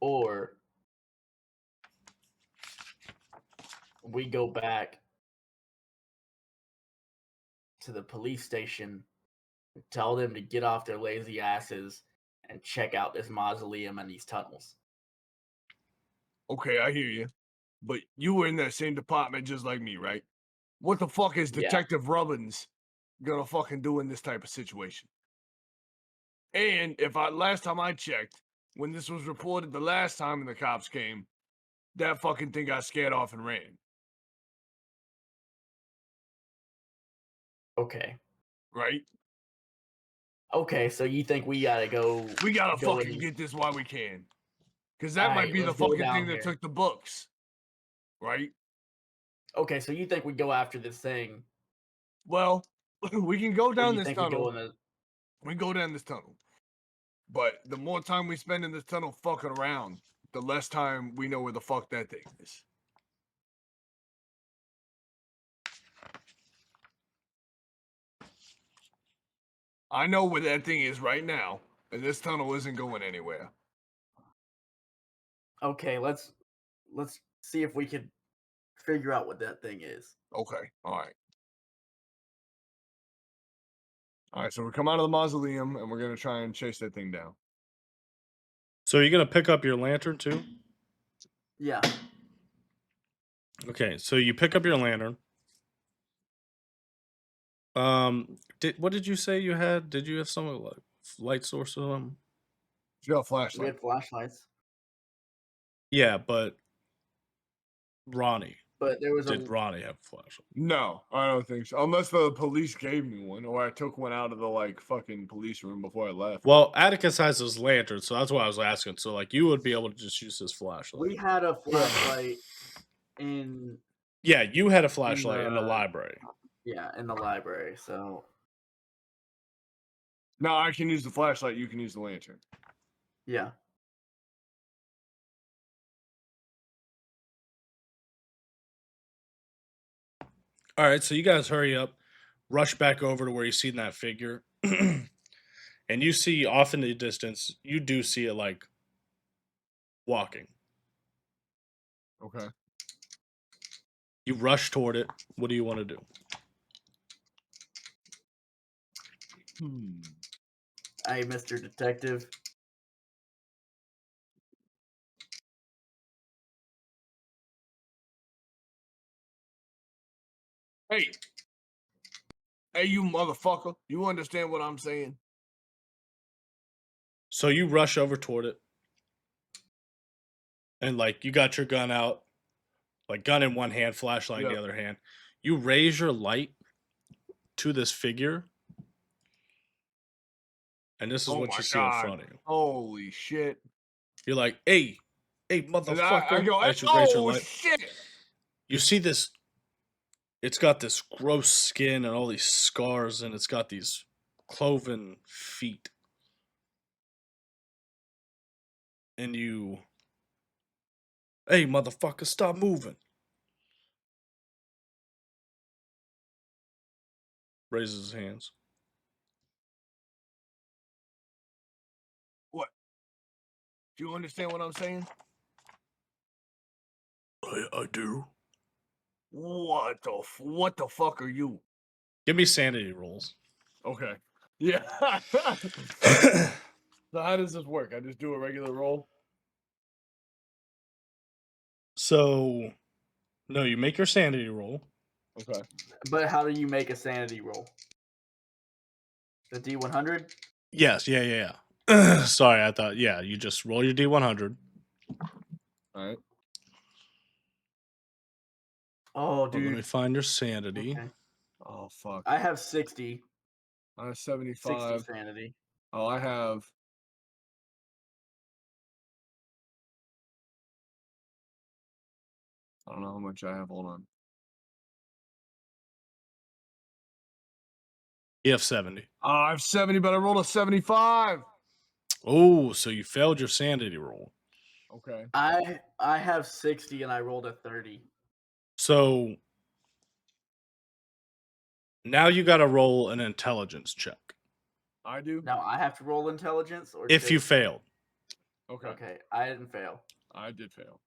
or we go back to the police station Tell them to get off their lazy asses and check out this mausoleum and these tunnels. Okay, I hear you. But you were in that same department just like me, right? What the fuck is Yeah. Detective Robbins gonna fucking do in this type of situation? And if last time I checked, when this was reported the last time the cops came, that fucking thing got scared off and ran. Okay. Right? Okay, so you think we gotta go? We gotta go fucking in- get this while we can. Because that might Alright, be the let's go fucking down thing that here. took the books. Right? Okay, so you think we go after this thing? Well, we can go Or down you this think we go tunnel. in the? We go down this tunnel. But the more time we spend in this tunnel fucking around, the less time we know where the fuck that thing is. I know where that thing is right now, and this tunnel isn't going anywhere. Okay, let's see if we can figure out what that thing is. Okay, alright. Alright, so we come out of the mausoleum, and we're gonna try and chase that thing down. So you're gonna pick up your lantern too? Yeah. Okay, so you pick up your lantern. What did you say you had? Did you have some like light source or something? You got a We flashlight. have flashlights, Yeah, but Ronnie. but there was Did Ronnie have a flashlight? No, I don't think so. Unless the police gave me one, or I took one out of the like fucking police room before I left. Well, Atticus has his lantern, so that's why I was asking. So like you would be able to just use his flashlight. we had a flashlight in Yeah, you had a flashlight in the the- library. in the library. So No, I can use the flashlight, you can use the lantern. yeah. All right, so you guys hurry up, rush back over to where you seen that figure, and you see off in the distance, you do see it like walking. Okay. You rush toward it. What do you want to do? Hey, Mr. Detective. Hey. Hey, you motherfucker. You understand what I'm saying? So you rush over toward it, and like you got your gun out, like gun in one hand, flashlight in Yep. the other hand. You raise your light to this figure, and this is what you see in front of you. Holy shit. You're like, hey, And motherfucker. I go, As you raise your oh light, shit. you see this. It's got this gross skin and all these scars, and it's got these cloven feet. And you, hey, motherfucker, stop moving. Raises his hands. What? Do you understand what I'm saying? I do. What the fuck are you? Give me sanity rolls. Okay. Yeah. So how does this work? I just do a regular roll? So, no, you make your sanity roll. Okay. But how do you make a sanity roll? The D100? Yes, yeah. Sorry, I thought, yeah, you just roll your D100. Alright. Oh, But let me dude. find your sanity. Okay. Oh fuck. I have 60. I have 60 75. sanity. Oh, I have. I don't know how much I have. Hold on. You have 70. I have 70, but I rolled a 75. Oh, so you failed your sanity roll. Okay. I have 60 and I rolled a 30. So now you got to roll an intelligence check. I do? Now I have to roll intelligence or If you just- failed. Okay. Okay, I didn't fail. I did fail.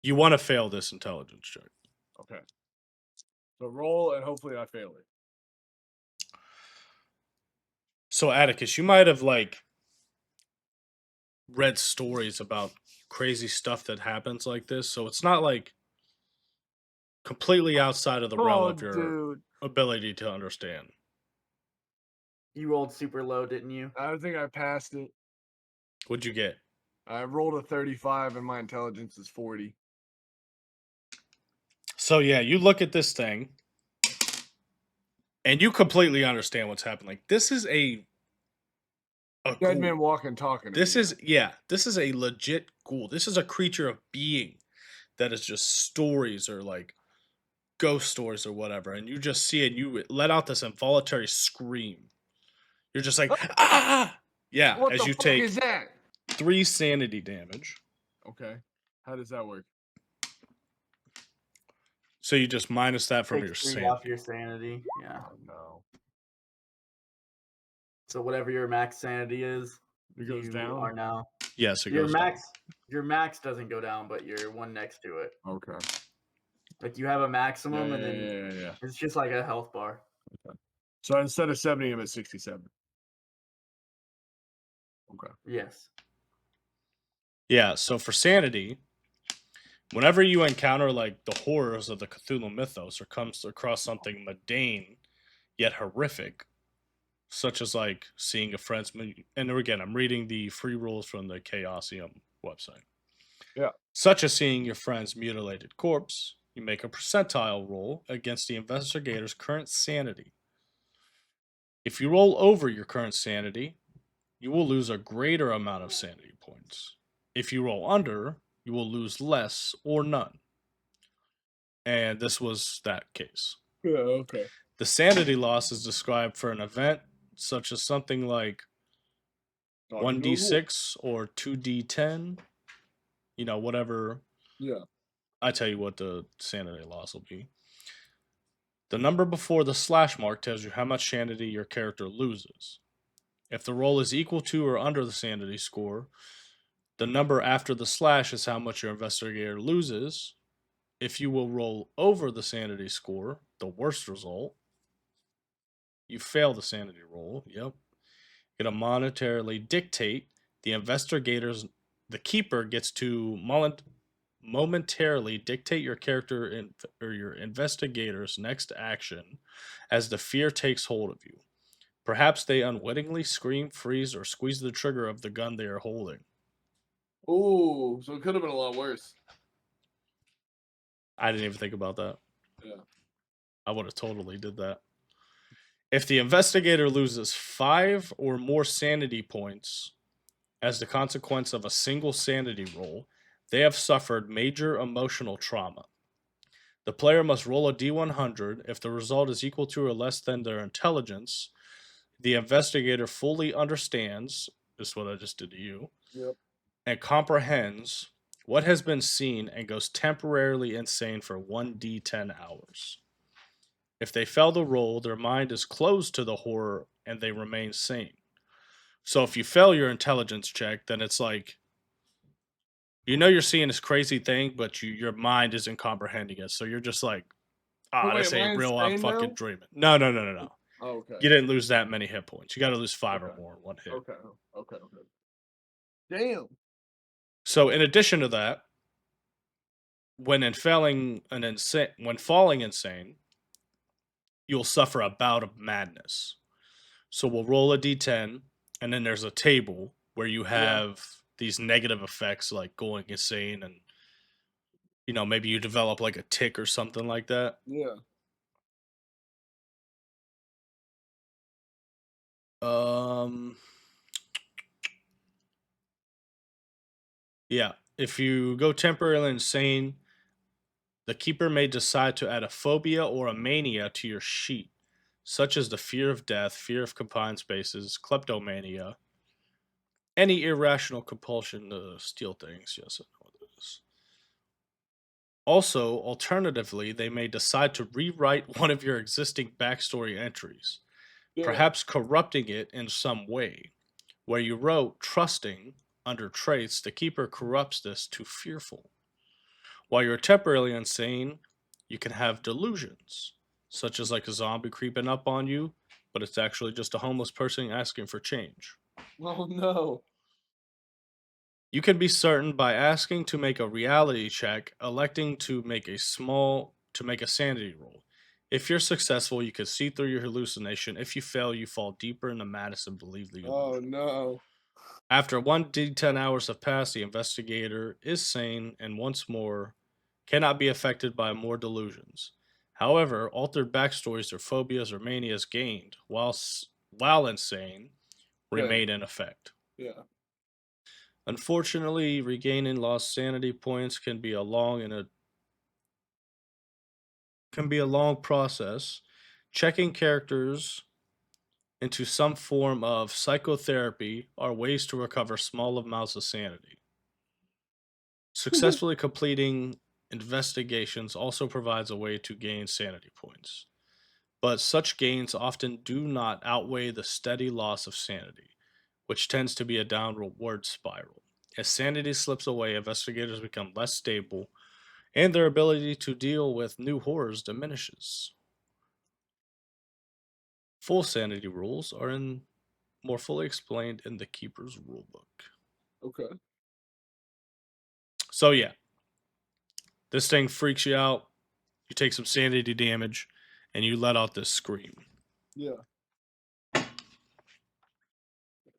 You want to fail this intelligence check. Okay. So roll and hopefully I fail it. So Atticus, you might have like read stories about crazy stuff that happens like this, so it's not like completely outside of the realm Oh, of your dude. ability to understand. You rolled super low, didn't you? I think I passed it. What'd you get? I rolled a 35 and my intelligence is 40. So yeah, you look at this thing and you completely understand what's happening. Like this is a Dead ghoul. man walking, talking. This is this is a legit ghoul. This is a creature of being that is just stories or like ghost stories or whatever, and you just see it. You let out this involuntary scream. You're just like ah, yeah. What As the you fuck take is that? 3 sanity damage. Okay. How does that work? So you just minus that from your Takes 3 sanity. off your sanity. Yeah. Oh, no. So whatever your max sanity is, It goes you down? are now. Yes, it Your goes down. max doesn't go down, but your one next to it. Okay. Like you have a maximum, and then Yeah. it's just like a health bar. Okay. So instead of 70, I'm at 67. Okay. Yes. Yeah, so for sanity, whenever you encounter like the horrors of the Cthulhu mythos or comes across something mundane yet horrific, such as like seeing a friend's and again, I'm reading the free rules from the Chaosium website. Yeah. Such as seeing your friend's mutilated corpse, you make a percentile roll against the investigator's current sanity. If you roll over your current sanity, you will lose a greater amount of sanity points. If you roll under, you will lose less or none. And this was that case. Yeah, okay. The sanity loss is described for an event such as something like 1d6 or 2d10. You know, whatever. Yeah. I tell you what the sanity loss will be. The number before the slash mark tells you how much sanity your character loses. If the roll is equal to or under the sanity score, the number after the slash is how much your investigator loses. If you will roll over the sanity score, the worst result, you fail the sanity roll. Yep. It'll monetarily dictate the investigators. The keeper gets to momentarily dictate your character or your investigator's next action as the fear takes hold of you. Perhaps they unwittingly scream, freeze, or squeeze the trigger of the gun they are holding. Ooh, so it could have been a lot worse. I didn't even think about that. Yeah. I would have totally did that. If the investigator loses 5 or more sanity points as the consequence of a single sanity roll, they have suffered major emotional trauma. The player must roll a d100. If the result is equal to or less than their intelligence, the investigator fully understands, this is what I just did to you, Yep. and comprehends what has been seen and goes temporarily insane for 1d10 hours. If they fail the roll, their mind is closed to the horror and they remain sane. So if you fail your intelligence check, then it's like, you know you're seeing this crazy thing, but your mind isn't comprehending it. So you're just like, Wait, this am I ain't real. I'm insane fucking now? dreaming. No. Oh, okay. You didn't lose that many hit points. You got to lose 5 or Okay. more in one hit. Okay. Damn. So in addition to that, when falling insane, you'll suffer a bout of madness. So we'll roll a d10, and then there's a table where you have these negative effects like going insane, and maybe you develop like a tic or something like that. Yeah. Yeah. If you go temporarily insane, the keeper may decide to add a phobia or a mania to your sheet, such as the fear of death, fear of confined spaces, kleptomania, any irrational compulsion to steal things. Yes, I know what it is. Also, alternatively, they may decide to rewrite one of your existing backstory entries, perhaps corrupting it in some way. Where you wrote trusting under traits, the keeper corrupts this to fearful. While you're temporarily insane, you can have delusions, such as like a zombie creeping up on you, but it's actually just a homeless person asking for change. Oh no. You can be certain by asking to make a reality check, electing to make a sanity roll. If you're successful, you can see through your hallucination. If you fail, you fall deeper into madness and believe the Oh illusion. no. After 1d10 hours have passed, the investigator is sane and once more cannot be affected by more delusions. However, altered backstories or phobias or manias gained while insane Okay. remain in effect. Yeah. Unfortunately, regaining lost sanity points can be a long process. Checking characters into some form of psychotherapy are ways to recover small amounts of sanity. Successfully completing investigations also provides a way to gain sanity points, but such gains often do not outweigh the steady loss of sanity, which tends to be a downward spiral. As sanity slips away, investigators become less stable, and their ability to deal with new horrors diminishes. Full sanity rules are more fully explained in the Keeper's Rulebook. Okay. So yeah, this thing freaks you out. You take some sanity damage, and you let out this scream. Yeah.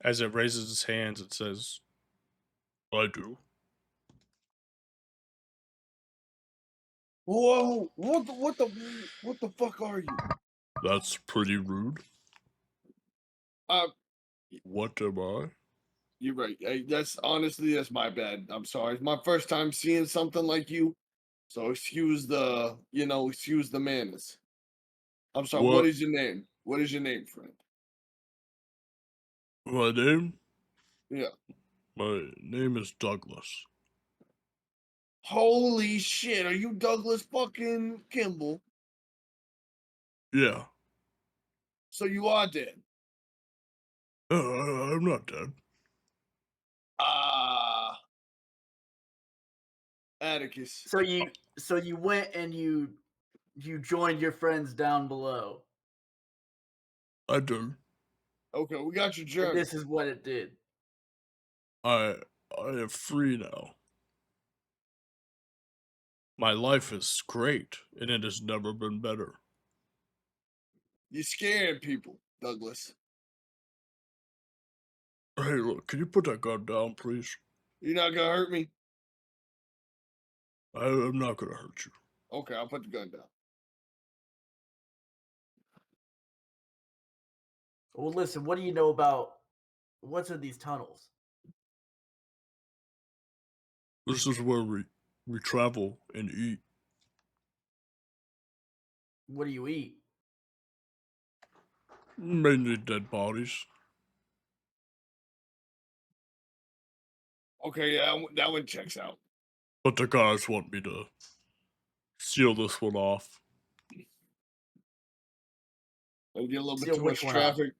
As it raises its hands, it says, "I do." Whoa! What the fuck are you? That's pretty rude. Uh, What am I? you're right. Hey, that's my bad. I'm sorry. It's my first time seeing something like you. So excuse the manners. I'm sorry. What What? is your name? What is your name, friend? My name? Yeah. My name is Douglas. Holy shit! Are you Douglas fucking Kimball? Yeah. So you are dead. I'm not dead. Ah, Atticus. So you went and you joined your friends down below, I did. Okay, we got your and journal. this is what it did. I am free now. My life is great, and it has never been better. You're scaring people, Douglas. Hey, look, can you put that gun down, please? You're not gonna hurt me. I'm not gonna hurt you. Okay, I'll put the gun down. Well, listen, what do you know about what's in these tunnels? This is where we travel and eat. What do you eat? Mainly dead bodies. Okay, yeah, that one checks out. But the guys want me to seal this one off. Maybe get a little bit Seal too which much one off? traffic.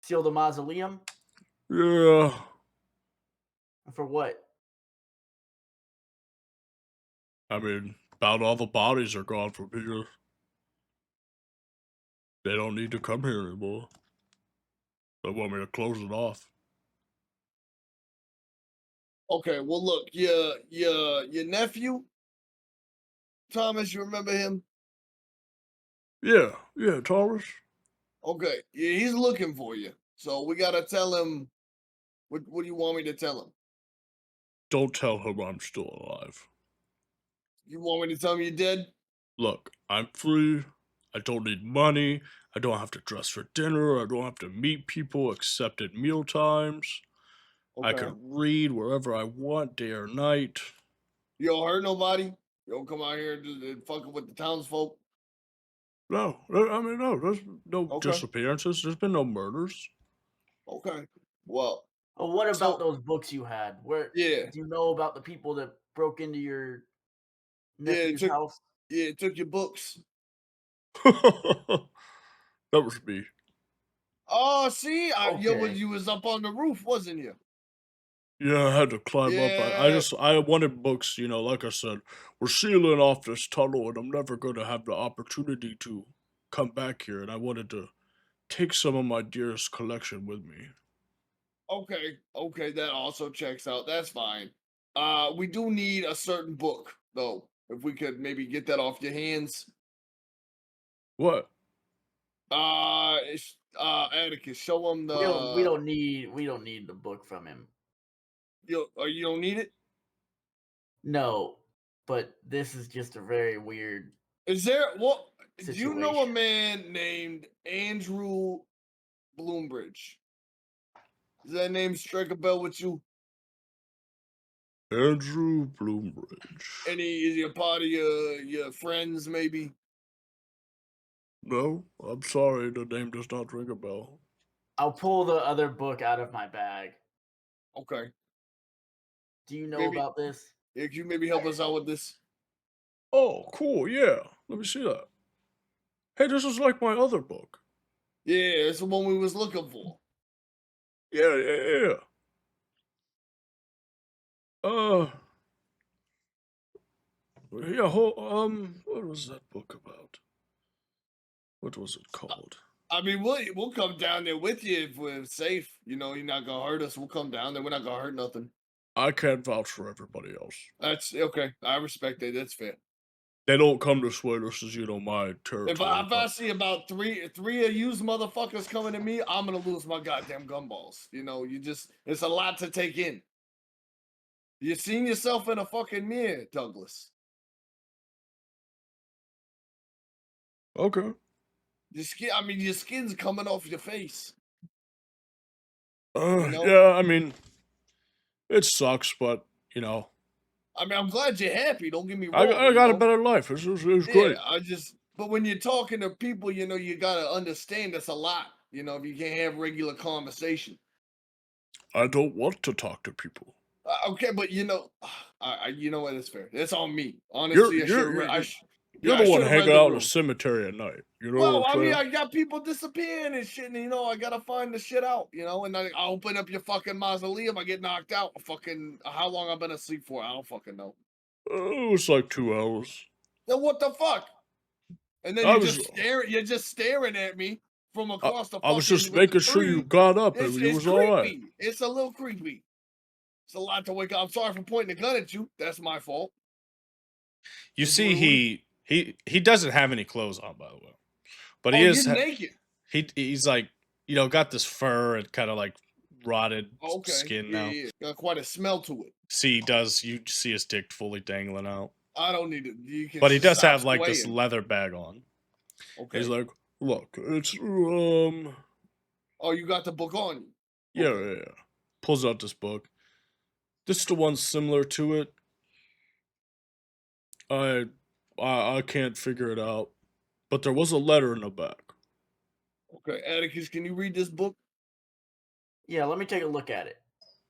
Seal the mausoleum? Yeah. For what? I mean, about all the bodies are gone from here. They don't need to come here anymore. They want me to close it off. Okay, well look, your nephew, Thomas, you remember him? Yeah, Thomas. Okay, yeah, he's looking for you. So we gotta tell him what do you want me to tell him? Don't tell him I'm still alive. You want me to tell him you're dead? Look, I'm free. I don't need money. I don't have to dress for dinner. I don't have to meet people except at meal times. I Okay. can read wherever I want, day or night. You don't hurt nobody? You don't come out here and fucking with the townsfolk? No, there's no Okay. disappearances. There's been no murders. Okay. Well, Oh, what about so those books you had? Where yeah. do you know about the people that broke into your Yeah, nephew's house? it took your books. That was me. Oh, see, Okay. you was up on the roof, wasn't you? Yeah, I had to climb up. Yeah. I wanted books, like I said, we're sealing off this tunnel and I'm never going to have the opportunity to come back here, and I wanted to take some of my dearest collection with me. Okay, that also checks out. That's fine. We do need a certain book, though. If we could maybe get that off your hands. What? Atticus, show him We don't we the. don't need we don't need the book from him. You don't need it. No, but this is just a very weird Is there what? Do you know a situation. man named Andrew Bloombridge? Does that name strike a bell with you? Andrew Bloombridge. Is he a part of your friends, maybe? No, I'm sorry, the name does not ring a bell. I'll pull the other book out of my bag. Okay. Do you know Maybe. about this? Yeah, can you maybe help us out with this? Oh, cool, yeah. Let me see that. Hey, this is like my other book. Yeah, it's the one we was looking for. Yeah. Yeah, what was that book about? What was it called? I mean, we'll come down there with you if we're safe. You know, you're not gonna hurt us. We'll come down there. We're not gonna hurt nothing. I can't vouch for everybody else. That's okay. I respect that. That's fair. They don't come this way. This is, my territory. If I see about three of you motherfuckers coming to me, I'm gonna lose my goddamn gumballs. You know, it's a lot to take in. You seen yourself in a fucking mirror, Douglas. Okay. Your skin's coming off your face. Yeah, I mean, it sucks, but, I mean, I'm glad you're happy. Don't get me wrong. I got a better life. It was great. But when you're talking to people, you gotta understand that's a lot. If you can't have regular conversation. I don't want to talk to people. Okay, but you know what? It's fair. That's on me. Honestly, You're the one hanging out in the cemetery at night. You know Well, what I'm saying? I got people disappearing and shit, and I gotta find the shit out, and I open up your fucking mausoleum, I get knocked out. How long I've been asleep for? I don't fucking know. It was like 2 hours. Then what the fuck? And then you're just staring at me from across the. I was just making sure you got up and it was all right. It's a little creepy. It's a lot to wake up. I'm sorry for pointing the gun at you. That's my fault. You see, he doesn't have any clothes on, by the way, but he is naked. He's like, got this fur and kind of like rotted skin now. Yeah. Got quite a smell to it. You see his dick fully dangling out. I don't need it. But he does have like this leather bag on. Okay. He's like, look, it's Oh, you got the book on you? Yeah. Pulls out this book. This is the one similar to it. I can't figure it out, but there was a letter in the back. Okay, Atticus, can you read this book? Yeah, let me take a look at it.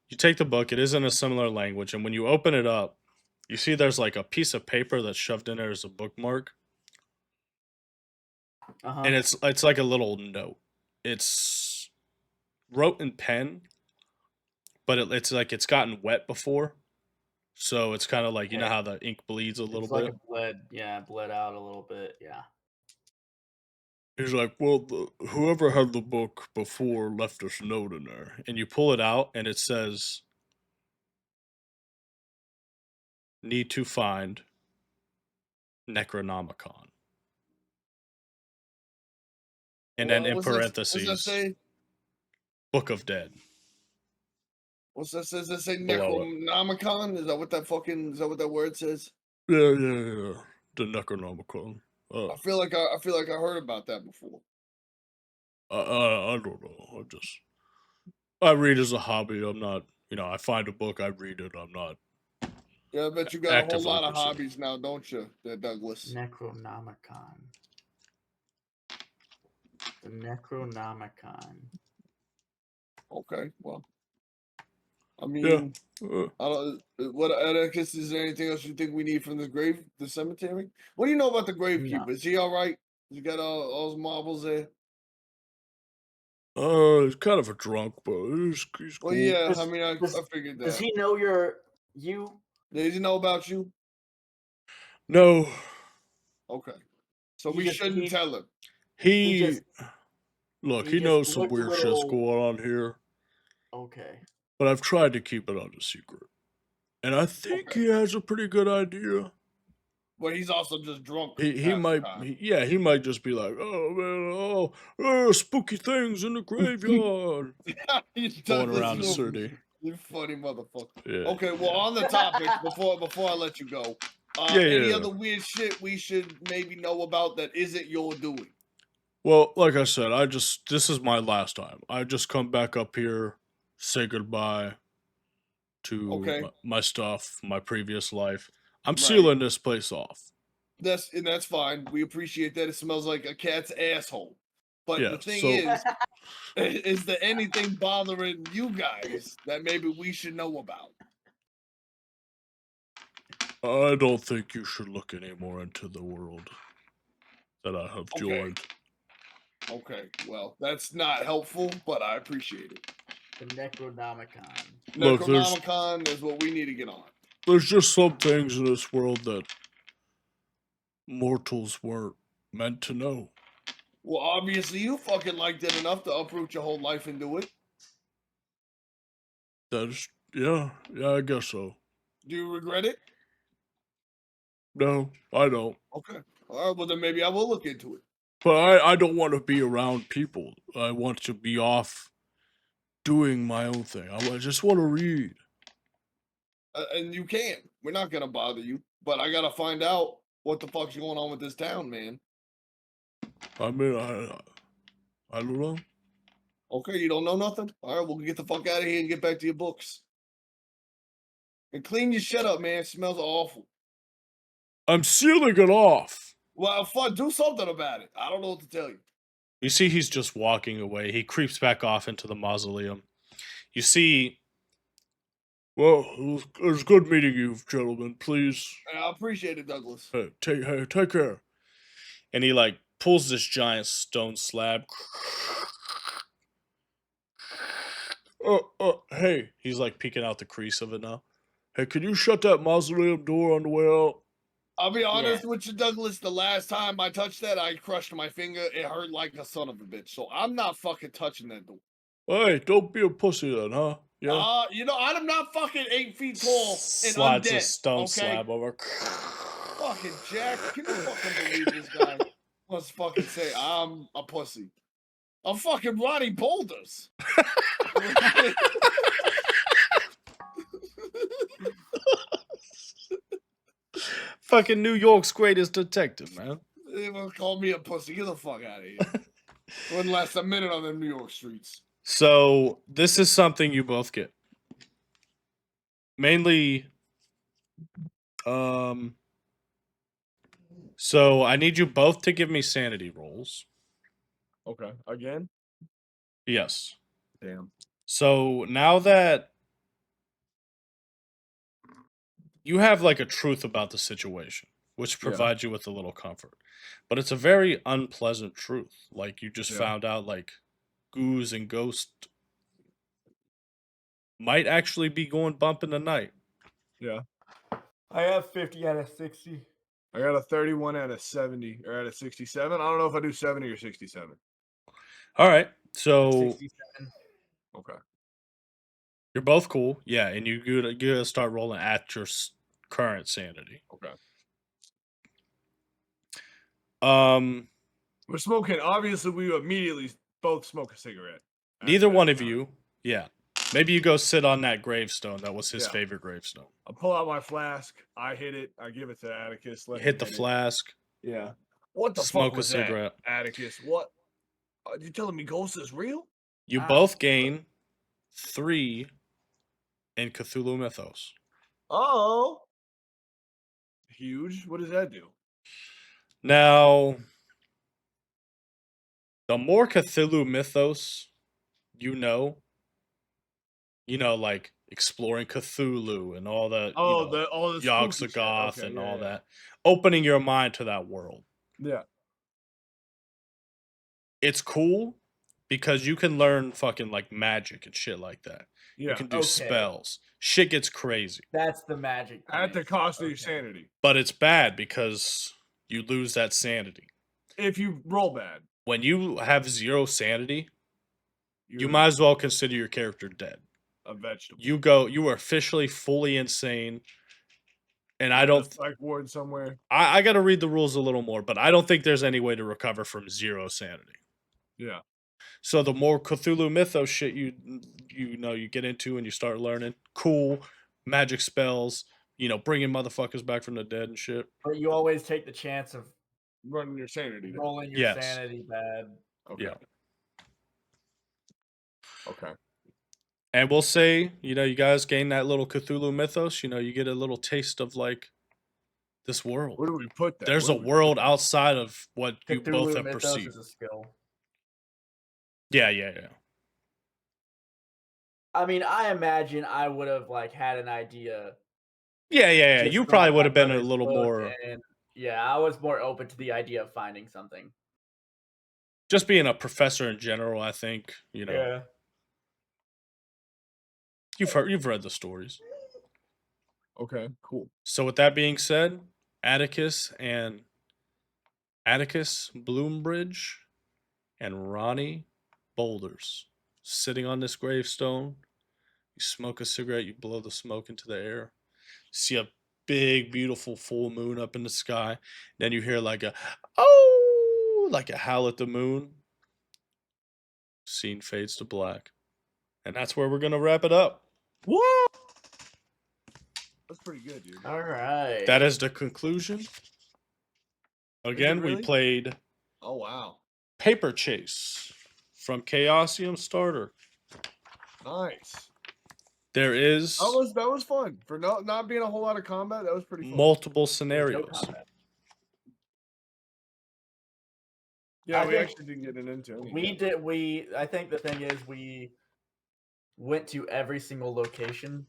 You take the book. It is in a similar language, and when you open it up, you see there's like a piece of paper that's shoved in there as a bookmark. And it's like a little note. It's wrote in pen, but it's like it's gotten wet before. So it's kind of like, you know how the ink bleeds a little bit? It bled out a little bit, yeah. He's like, well, whoever had the book before left this note in there. And you pull it out, and it says, need to find Necronomicon. And then in parentheses, what's that say? Book of Dead. What's that say? Does that say Necronomicon? Is that what that word says? Yeah. The Necronomicon. I feel like I heard about that before. I don't know. I read as a hobby. I'm not, I find a book, I read it. I'm not. Yeah, I bet you got a whole lot of hobbies now, don't you, Douglas? Necronomicon. The Necronomicon. Okay, well. I mean, I don't. What, Atticus? Is there anything else you think we need from the cemetery? What do you know about the gravekeeper? Is he all right? He got all his marbles there. He's kind of a drunk, but he's cool. Well, yeah. I figured that. Does he know you? Does he know about you? No. Okay. So we shouldn't tell him. He just look, he he just knows some looked a weird shit's little going on here, okay. but I've tried to keep it under secret. And I think Okay. he has a pretty good idea. But he's also just drunk. He half the might time. he might just be like, oh man, spooky things in the graveyard. He Going does around the this. city. You funny motherfucker. Yeah. Okay, well, on the topic, before I let you go, any Yeah. other weird shit we should maybe know about that isn't your doing? Well, like I said, this is my last time. I just come back up here, say goodbye to Okay, my stuff, my previous life. I'm right. sealing this place off. That's fine. We appreciate that. It smells like a cat's asshole. But the Yeah, thing so is there anything bothering you guys that maybe we should know about? I don't think you should look any more into the world that I have Okay. joined. Okay, well, that's not helpful, but I appreciate it. The Necronomicon. Look, Necronomicon is what we need to get on. There's just some things in this world that mortals weren't meant to know. Well, obviously you fucking liked it enough to uproot your whole life and do it. Yeah, I guess so. Do you regret it? No, I don't. Okay. All right, well then maybe I will look into it. But I don't want to be around people. I want to be off doing my own thing. I just want to read. And you can. We're not gonna bother you, but I gotta find out what the fuck's going on with this town, man. I mean, I don't know. Okay, you don't know nothing? All right, we'll get the fuck out of here and get back to your books. And clean your shit up, man. It smells awful. I'm sealing it off. Well, do something about it. I don't know what to tell you. You see, he's just walking away. He creeps back off into the mausoleum. You see, well, it was good meeting you, gentlemen. Please, I appreciate it, Douglas. take care. And he like pulls this giant stone slab. Hey, he's like peeking out the crease of it now. Hey, can you shut that mausoleum door on the way out? I'll be honest with you, Douglas. The last time I touched that, I crushed my finger. It hurt like a son of a bitch. So I'm not fucking touching that door. Hey, don't be a pussy then, huh? Yeah. I'm not fucking 8 feet tall and Slides undead. a stone okay? slab over. Fucking Jack, can you fucking believe this guy wants to fucking say I'm a pussy? I'm fucking Ronnie Boulders. Fucking New York's greatest detective, man. They will call me a pussy. Get the fuck out of here. Wouldn't last a minute on the New York streets. So this is something you both get. Mainly, so I need you both to give me sanity rolls. Okay. Again? Yes. Damn. So now that you have like a truth about the situation, which provides you with a little comfort, but it's a very unpleasant truth. Like you just found out like goose and ghost might actually be going bump in the night. Yeah. I have 50 out of 60. I got a 31 out of 70 or out of 67. I don't know if I do 70 or 67. All right. So 67. Okay. you're both cool. Yeah, and you gotta start rolling at your current sanity. Okay. We're smoking. Obviously, we immediately both smoke a cigarette. Neither one of you. Yeah. Maybe you go sit on that gravestone. That was his favorite gravestone. I pull out my flask. I hit it. I give it to Atticus. Hit the flask. Yeah. What the Smoke fuck was a cigarette. that, Atticus? What? Are you telling me ghosts is real? You both gain 3 in Cthulhu Mythos. Oh. Huge. What does that do? Now, the more Cthulhu Mythos you know, like exploring Cthulhu and all the, all the Yogg-Sothoth and all that, opening your mind to that world. Yeah. It's cool because you can learn fucking like magic and shit like that. Yeah. You can do spells. Shit gets crazy. That's the magic. At the cost of your sanity. But it's bad because you lose that sanity. If you roll bad. when you have 0 sanity, you You're might as well consider your character dead. a vegetable. You are officially fully insane. And I You're in a don't psych ward somewhere. I got to read the rules a little more, but I don't think there's any way to recover from 0 sanity. Yeah. So the more Cthulhu mythos shit you get into and you start learning, cool magic spells, bringing motherfuckers back from the dead and shit. But you always take the chance of Running your sanity. Down. rolling your Yes. sanity bad. Okay. Yeah. Okay. And we'll say, you guys gain that little Cthulhu mythos, you get a little taste of like this world. Where do we put that? There's Where a do we- world outside of what you Cthulhu both have mythos perceived. is a skill. Yeah. I mean, I imagine I would have like had an idea. Yeah. just You from probably my would have been a brother's little book, more and yeah, I was more open to the idea of finding something. just being a professor in general, I think, Yeah. you've read the stories. Okay. Cool. So with that being said, Atticus, Bloombridge, and Ronnie Boulders sitting on this gravestone. You smoke a cigarette, you blow the smoke into the air. You see a big, beautiful full moon up in the sky. Then you hear like a howl at the moon. Scene fades to black. And that's where we're gonna wrap it up. Woo! That's pretty good, dude. All right. That is the conclusion. Again, really? we played Oh wow. Paper Chase from Chaosium Starter. Nice. There is That was fun. For not being a whole lot of combat, that was pretty fun. multiple There's no scenarios. combat. Yeah, I we think actually didn't get it into it. I think the thing is we went to every single location.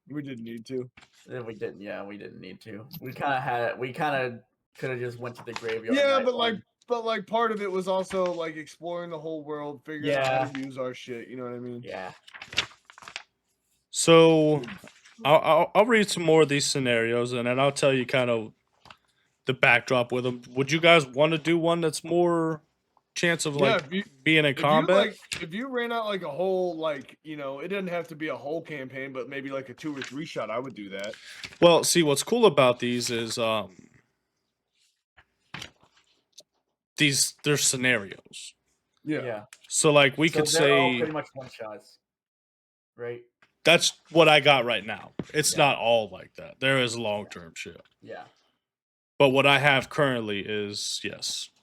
We didn't need to. We didn't need to. We kind of could have just went to the graveyard. Yeah, night one. but part of it was also like exploring the whole world, figuring out how to use our shit. You know what I mean? Yeah. So I'll read some more of these scenarios and then I'll tell you kind of the backdrop with them. Would you guys want to do one that's more chance of like being in combat? If you ran out like a whole it doesn't have to be a whole campaign, but maybe like a 2 or 3 shot, I would do that. Well, see, what's cool about these is they're scenarios. Yeah. So like we could they're all say pretty much one shots, right? that's what I got right now. It's not all like that. There is long-term shit. Yeah. But what I have currently is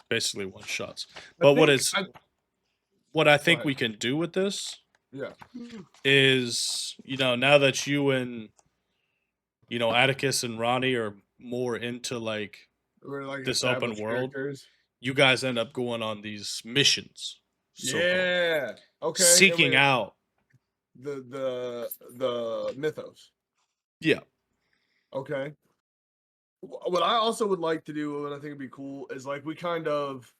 basically one shots. But what I think we can do with this is, now that you and Atticus and Ronnie are more into We're like this open established world, characters. you guys end up going on these missions. so-called, Yeah. Okay. seeking out. the mythos. Yeah. Okay. What I also would like to do, what I think would be cool, is like we kind of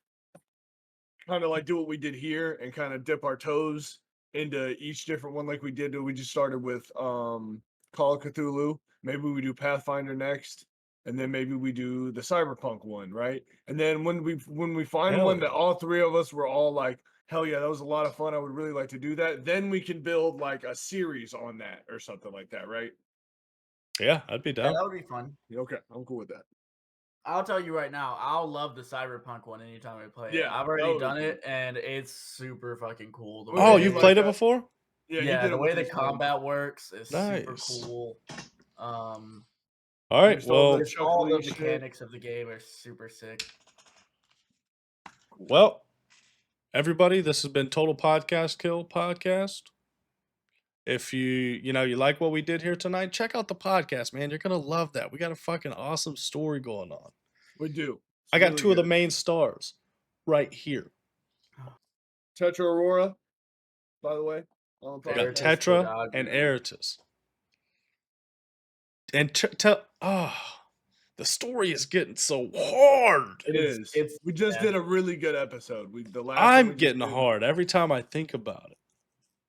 like do what we did here and kind of dip our toes into each different one, like we did. We just started with Call of Cthulhu. Maybe we do Pathfinder next, and then maybe we do the Cyberpunk one, right? And then when we find Hell one yeah. that all three of us were all like, hell yeah, that was a lot of fun. I would really like to do that. Then we can build like a series on that or something like that, right? Yeah, I'd be Yeah, down. that would be fun. Yeah, okay, I'm cool with that. I'll tell you right now, I'll love the Cyberpunk one anytime we play it. Yeah, I've that already would be done cool. it, and it's super fucking cool. The Oh, way- you like played it that. before? Yeah, he yeah, did the it way with the his friend. combat works is super Nice. cool. All right. There's all Well, the Just all the chuckly shit. mechanics of the game are super sick. well, everybody, this has been Total Podcast Kill Podcast. If you like what we did here tonight, check out the podcast, man. You're gonna love that. We got a fucking awesome story going on. We do. I got two of the main stars right here. Tetra Aurora, by the way. On the We got Eritus, podcast. Tetra dog. and Eritus. And the story is getting so hard. It is. It's We just yeah. did a really good episode. The last one we I'm just getting did, hard every time I think about it.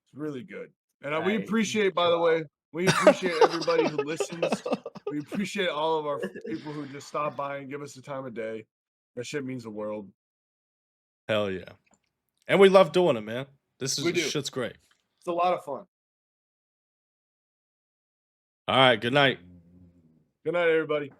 It's really good. And we Hey, appreciate, by the way, we appreciate everybody who listens. We appreciate all of our people who just stop by and give us the time of day. That shit means the world. Hell yeah. And we love doing it, man. This We do. shit's great. It's a lot of fun. All right, good night. Good night, everybody.